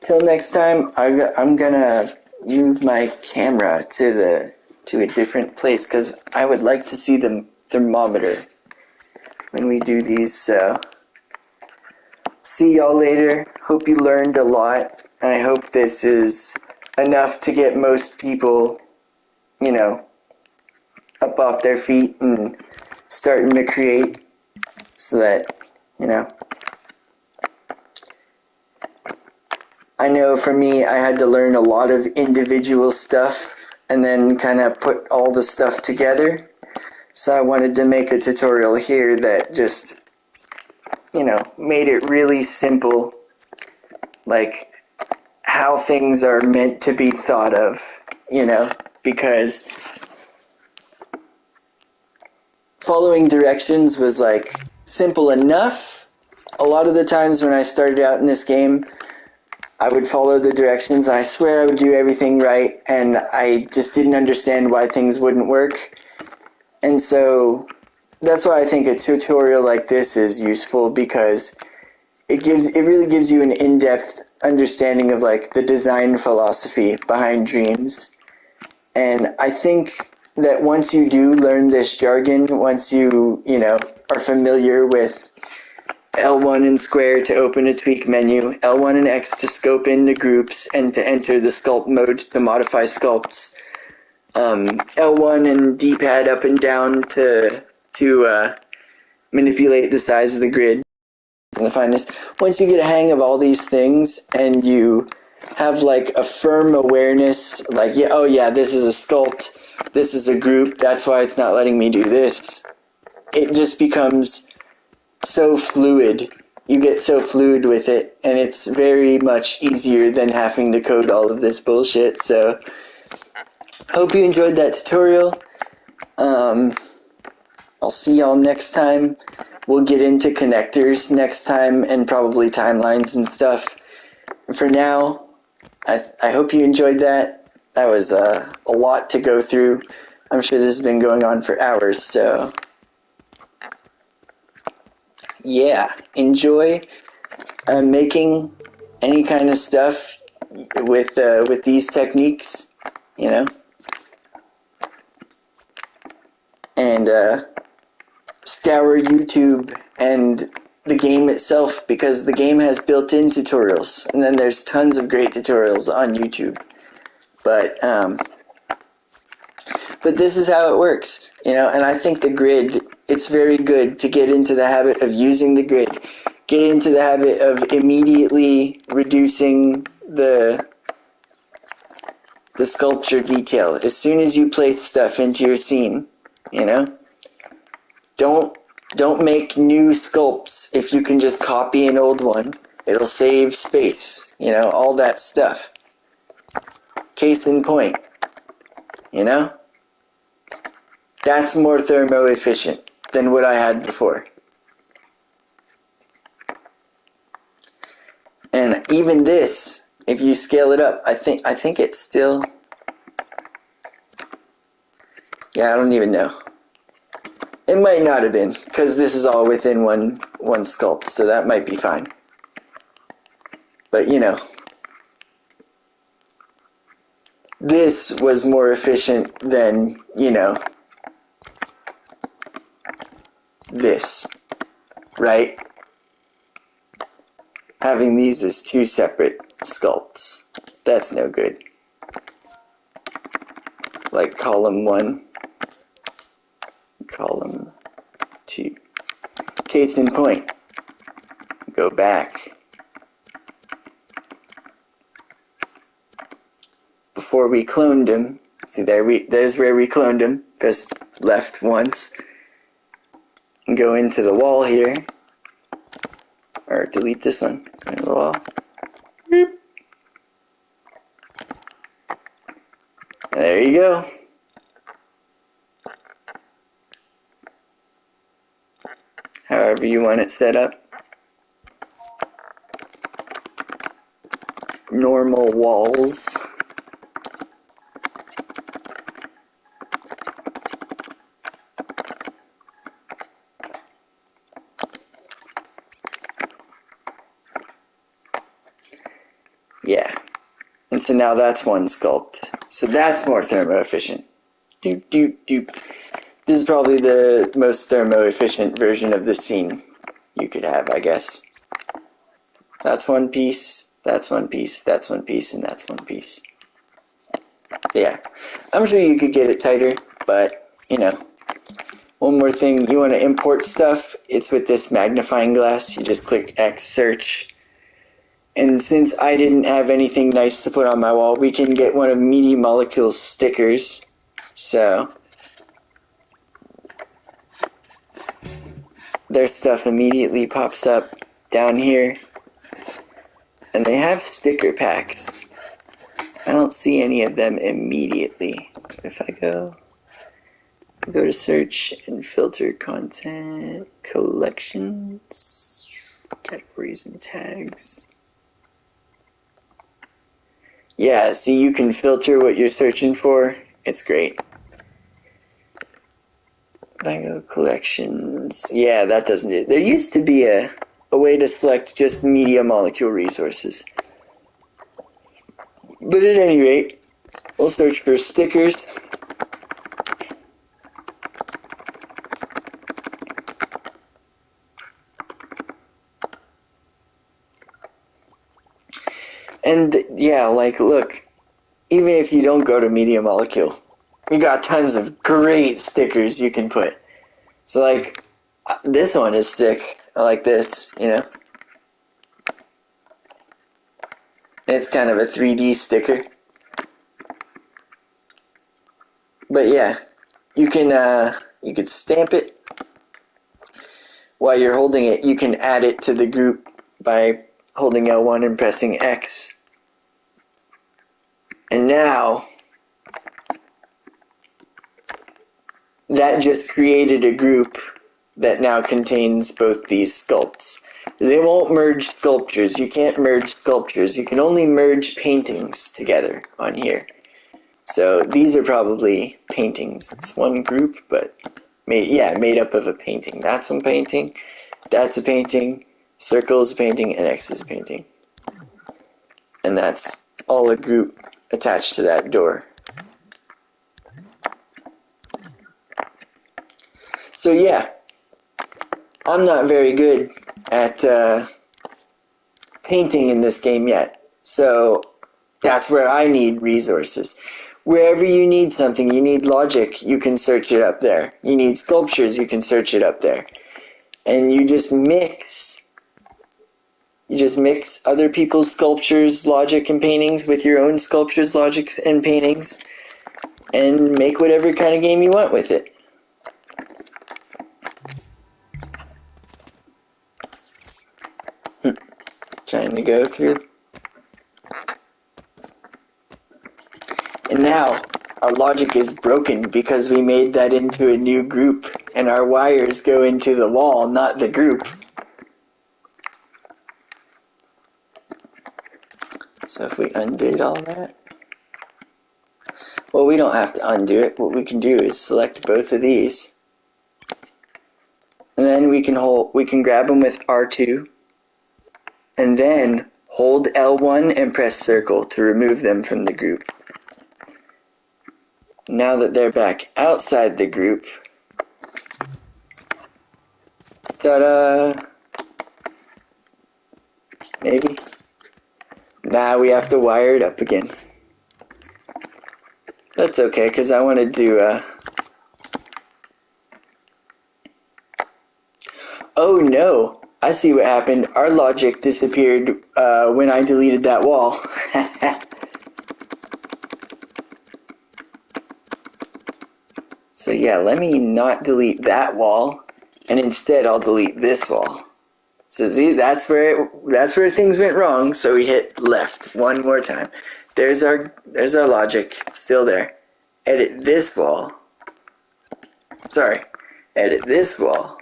till next time, I'm gonna move my camera to a different place because I would like to see the thermometer when we do these. So, see y'all later. Hope you learned a lot, and I hope this is enough to get most people, up off their feet and starting to create, so that, I know for me, I had to learn a lot of individual stuff and then kind of put all the stuff together. So I wanted to make a tutorial here that just, made it really simple, like how things are meant to be thought of, because following directions was like simple enough. A lot of the times when I started out in this game, I would follow the directions and I swear I would do everything right, and I just didn't understand why things wouldn't work. And so that's why I think a tutorial like this is useful, because it really gives you an in-depth understanding of like the design philosophy behind Dreams. And I think that once you do learn this jargon, once you are familiar with L1 and square to open a tweak menu, L1 and X to scope into groups and to enter the sculpt mode to modify sculpts, L1 and D-pad up and down to manipulate the size of the grid and the fineness. Once you get a hang of all these things and you have like a firm awareness, like, this is a sculpt, this is a group, that's why it's not letting me do this. It just becomes so fluid. You get so fluid with it, and it's very much easier than having to code all of this bullshit. So hope you enjoyed that tutorial. I'll see y'all next time. We'll get into connectors next time, and probably timelines and stuff. For now, I hope you enjoyed that. That was a lot to go through. I'm sure this has been going on for hours, so yeah, enjoy making any kind of stuff with these techniques, and scour YouTube and the game itself, because the game has built-in tutorials, and then there's tons of great tutorials on YouTube. But this is how it works, and I think the grid, it's very good to get into the habit of using the grid, get into the habit of immediately reducing the sculpture detail as soon as you place stuff into your scene, Don't make new sculpts if you can just copy an old one. It'll save space, all that stuff. Case in point, That's more thermo efficient than what I had before. And even this, if you scale it up, I think it's still, I don't even know. It might not have been, because this is all within one sculpt, so that might be fine. But this was more efficient than, this, right? Having these as two separate sculpts, that's no good. Like column 1, column 2. Case in point, go back. Before we cloned him, see there's where we cloned him, press left once, and go into the wall here, or delete this one, go into the wall. Boop. There you go. However you want it set up. Normal walls. Yeah. And so now that's one sculpt. So that's more thermo efficient. Doop, doop, doop. This is probably the most thermo efficient version of the scene you could have, I guess. That's one piece, that's one piece, that's one piece, and that's one piece. So yeah, I'm sure you could get it tighter, but one more thing, you want to import stuff, it's with this magnifying glass. You just click X search. And since I didn't have anything nice to put on my wall, we can get one of Meaty Molecule's stickers. So their stuff immediately pops up down here. And they have sticker packs. I don't see any of them immediately. If I go to search and filter content, collections, categories and tags. Yeah, see, you can filter what you're searching for. It's great. If I go collections, yeah, that doesn't do it. There used to be a way to select just media molecule resources. But at any rate, we'll search for stickers. And yeah, like, look, even if you don't go to media molecule, you got tons of great stickers you can put. So like, this one is stick. I like this, you know. It's kind of a 3D sticker. But yeah, you could stamp it. While you're holding it, you can add it to the group by holding L1 and pressing X. And now, that just created a group that now contains both these sculpts. They won't merge sculptures. You can't merge sculptures. You can only merge paintings together on here. So these are probably paintings. It's one group, but made up of a painting. That's one painting. That's a painting. Circle is a painting, and X is a painting. And that's all a group attached to that door. So yeah, I'm not very good at painting in this game yet. So that's where I need resources. Wherever you need something, you need logic, you can search it up there. You need sculptures, you can search it up there. And you just mix other people's sculptures, logic, and paintings with your own sculptures, logic, and paintings, and make whatever kind of game you want with it. Trying to go through. And now, our logic is broken because we made that into a new group, and our wires go into the wall, not the group. So if we undid all that, well, we don't have to undo it. What we can do is select both of these, and then we can grab them with R2, and then hold L1 and press circle to remove them from the group. Now that they're back outside the group, ta-da! Maybe. Now we have to wire it up again. That's okay, because I want to do oh no! I see what happened. Our logic disappeared when I deleted that wall. So yeah, let me not delete that wall, and instead I'll delete this wall. So see, that's where things went wrong. So we hit left one more time. There's our logic. It's still there. Edit this wall. Sorry, edit this wall.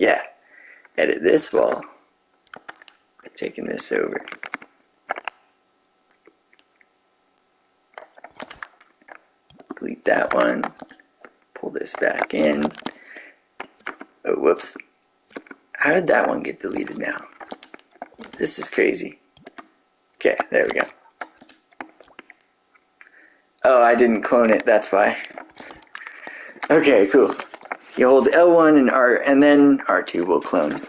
Yeah, edit this wall. Taking this over. Delete that one. Pull this back in. Oh, whoops. How did that one get deleted now? This is crazy. Okay, there we go. Oh, I didn't clone it, that's why. Okay, cool. You hold L1 and R, and then R2 will clone.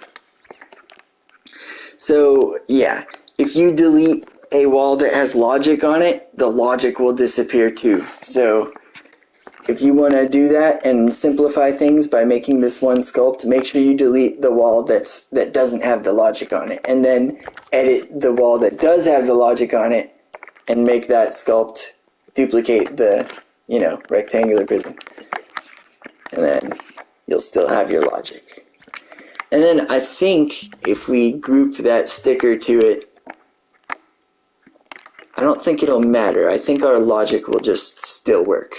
So, yeah, if you delete a wall that has logic on it, the logic will disappear too. So, if you want to do that and simplify things by making this one sculpt, make sure you delete the wall that doesn't have the logic on it, and then edit the wall that does have the logic on it, and make that sculpt duplicate the, rectangular prism. And then you'll still have your logic. And then I think if we group that sticker to it, I don't think it'll matter. I think our logic will just still work.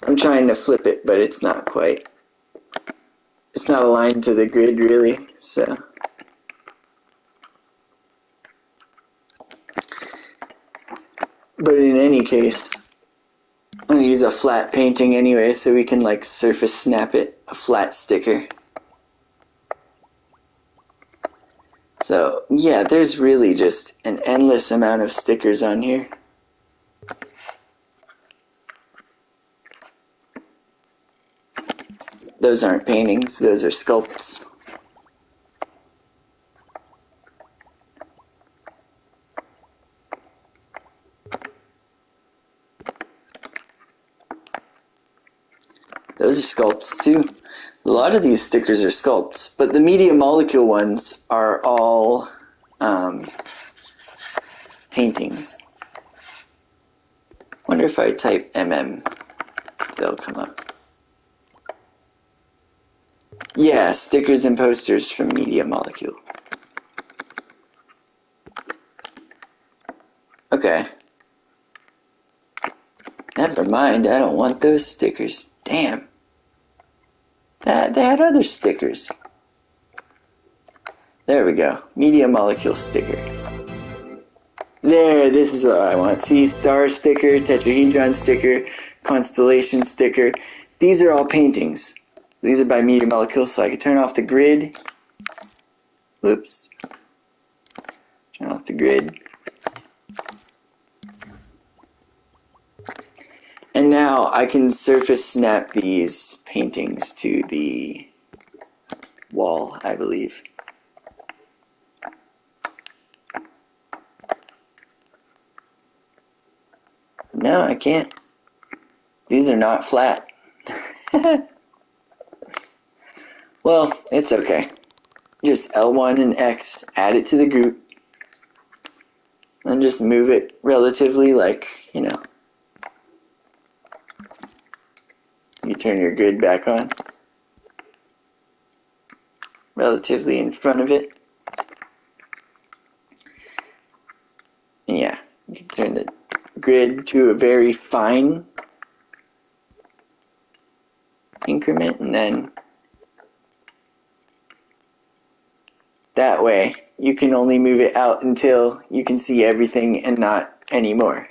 I'm trying to flip it, but it's not quite. It's not aligned to the grid really, so. But in any case, I'm going to use a flat painting anyway, so we can like surface snap it, a flat sticker. So yeah, there's really just an endless amount of stickers on here. Those aren't paintings, those are sculpts. Those are sculpts too. A lot of these stickers are sculpts, but the media molecule ones are all paintings. Wonder if I type MM, they'll come up. Yeah, stickers and posters from media molecule. Okay. Never mind, I don't want those stickers. Damn. They had other stickers. There we go. Media molecule sticker. There, this is what I want. See, star sticker, tetrahedron sticker, constellation sticker. These are all paintings. These are by media molecule, so I can turn off the grid. Whoops. Turn off the grid. And now I can surface snap these paintings to the wall, I believe. No, I can't. These are not flat. Well, it's okay. Just L1 and X, add it to the group, and just move it relatively like, you know. You turn your grid back on. Relatively in front of it. And yeah, you can turn the grid to a very fine increment, and then that way you can only move it out until you can see everything and not anymore.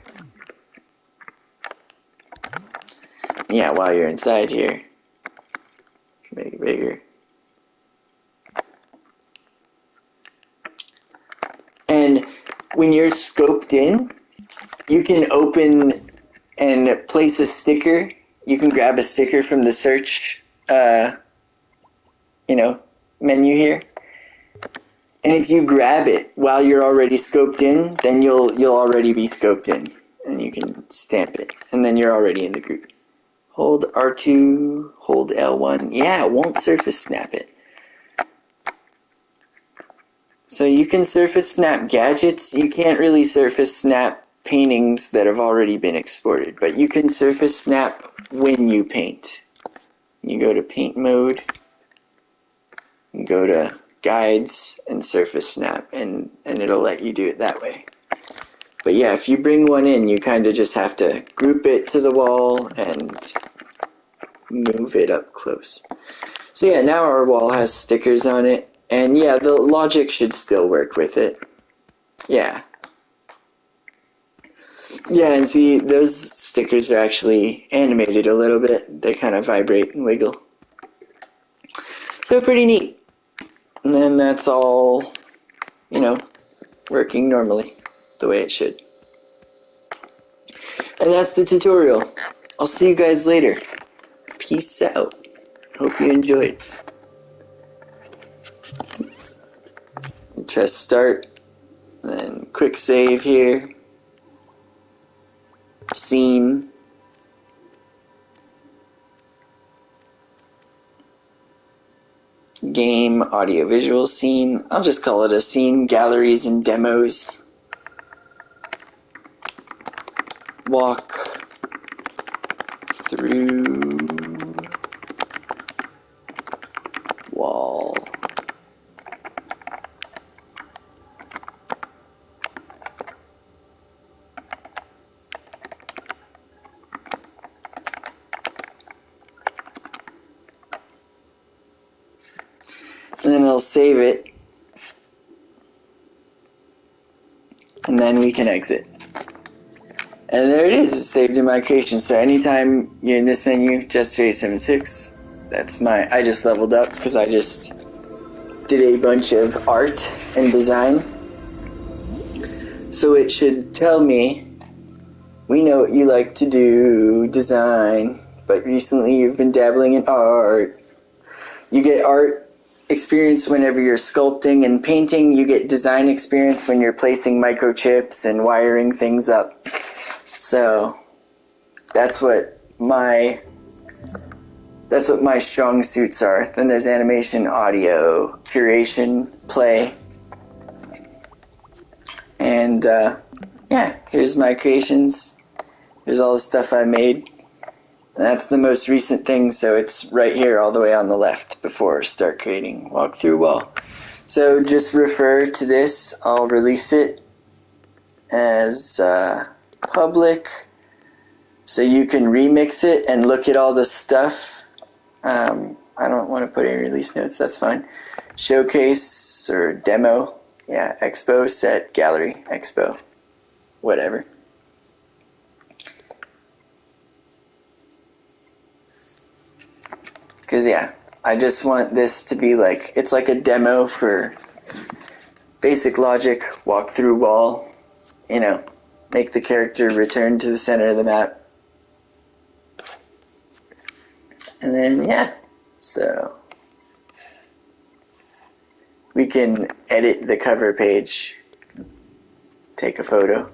Yeah, while you're inside here, make it bigger. And when you're scoped in, you can open and place a sticker. You can grab a sticker from the search, menu here. And if you grab it while you're already scoped in, then you'll already be scoped in, and you can stamp it, and then you're already in the group. Hold R2, hold L1. Yeah, it won't surface snap it. So you can surface snap gadgets. You can't really surface snap paintings that have already been exported, but you can surface snap when you paint. You go to paint mode, you go to guides and surface snap, and it'll let you do it that way. But yeah, if you bring one in, you kind of just have to group it to the wall and move it up close. So yeah, now our wall has stickers on it, and yeah, the logic should still work with it. Yeah. Yeah, and see, those stickers are actually animated a little bit. They kind of vibrate and wiggle. So pretty neat. And then that's all, working normally, the way it should. And that's the tutorial. I'll see you guys later. Peace out. Hope you enjoyed. Press start, then quick save here. Scene. game, audiovisual scene. I'll just call it a scene, galleries and demos. Walk through wall. And then I'll save it. And then we can exit. And there it is, it's saved in my creation. So anytime you're in this menu, Jester876, that's I just leveled up because I just did a bunch of art and design. So it should tell me, we know what you like to do, design, but recently you've been dabbling in art. You get art experience whenever you're sculpting and painting. You get design experience when you're placing microchips and wiring things up. So that's what my strong suits are. Then there's animation, audio, curation, play. And yeah, here's my creations. Here's all the stuff I made. And that's the most recent thing, so it's right here all the way on the left before start creating walk through wall. So just refer to this. I'll release it as public, so you can remix it and look at all the stuff. I don't want to put any release notes, that's fine. Showcase or demo, yeah, expo, set, gallery, expo, whatever. Because yeah, I just want this to be like, it's like a demo for basic logic, walk through wall, you know, make the character return to the center of the map. And then yeah, so we can edit the cover page, take a photo.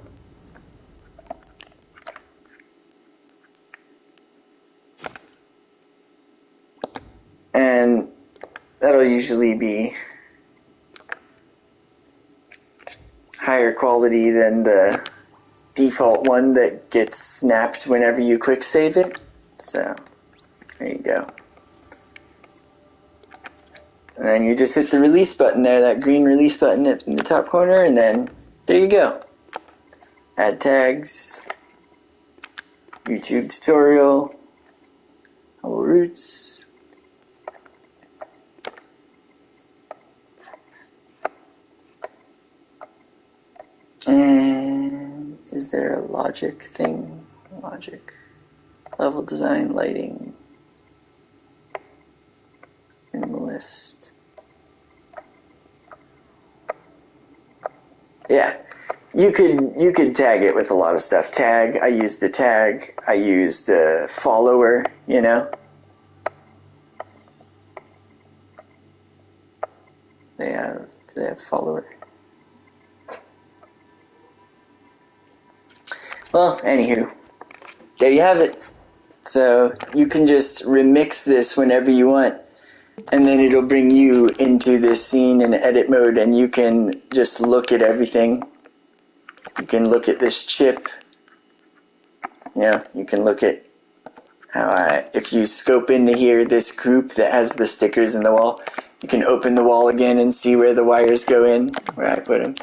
And that'll usually be higher quality than the default one that gets snapped whenever you quick save it. So there you go. And then you just hit the release button there, that green release button in the top corner, and then there you go. Add tags, YouTube tutorial, Humble Roots. And is there a logic thing? Logic. Level design, lighting. Minimalist. Yeah. You could tag it with a lot of stuff. Tag, I used a tag. I used a follower, you know. Do they have follower? Well, anywho, there you have it. So you can just remix this whenever you want, and then it'll bring you into this scene in edit mode, and you can just look at everything. You can look at this chip. You know, you can look at how if you scope into here, this group that has the stickers in the wall, you can open the wall again and see where the wires go in, where I put them.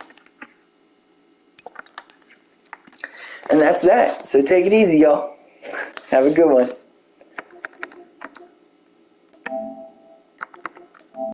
And that's that. So take it easy, y'all. Have a good one.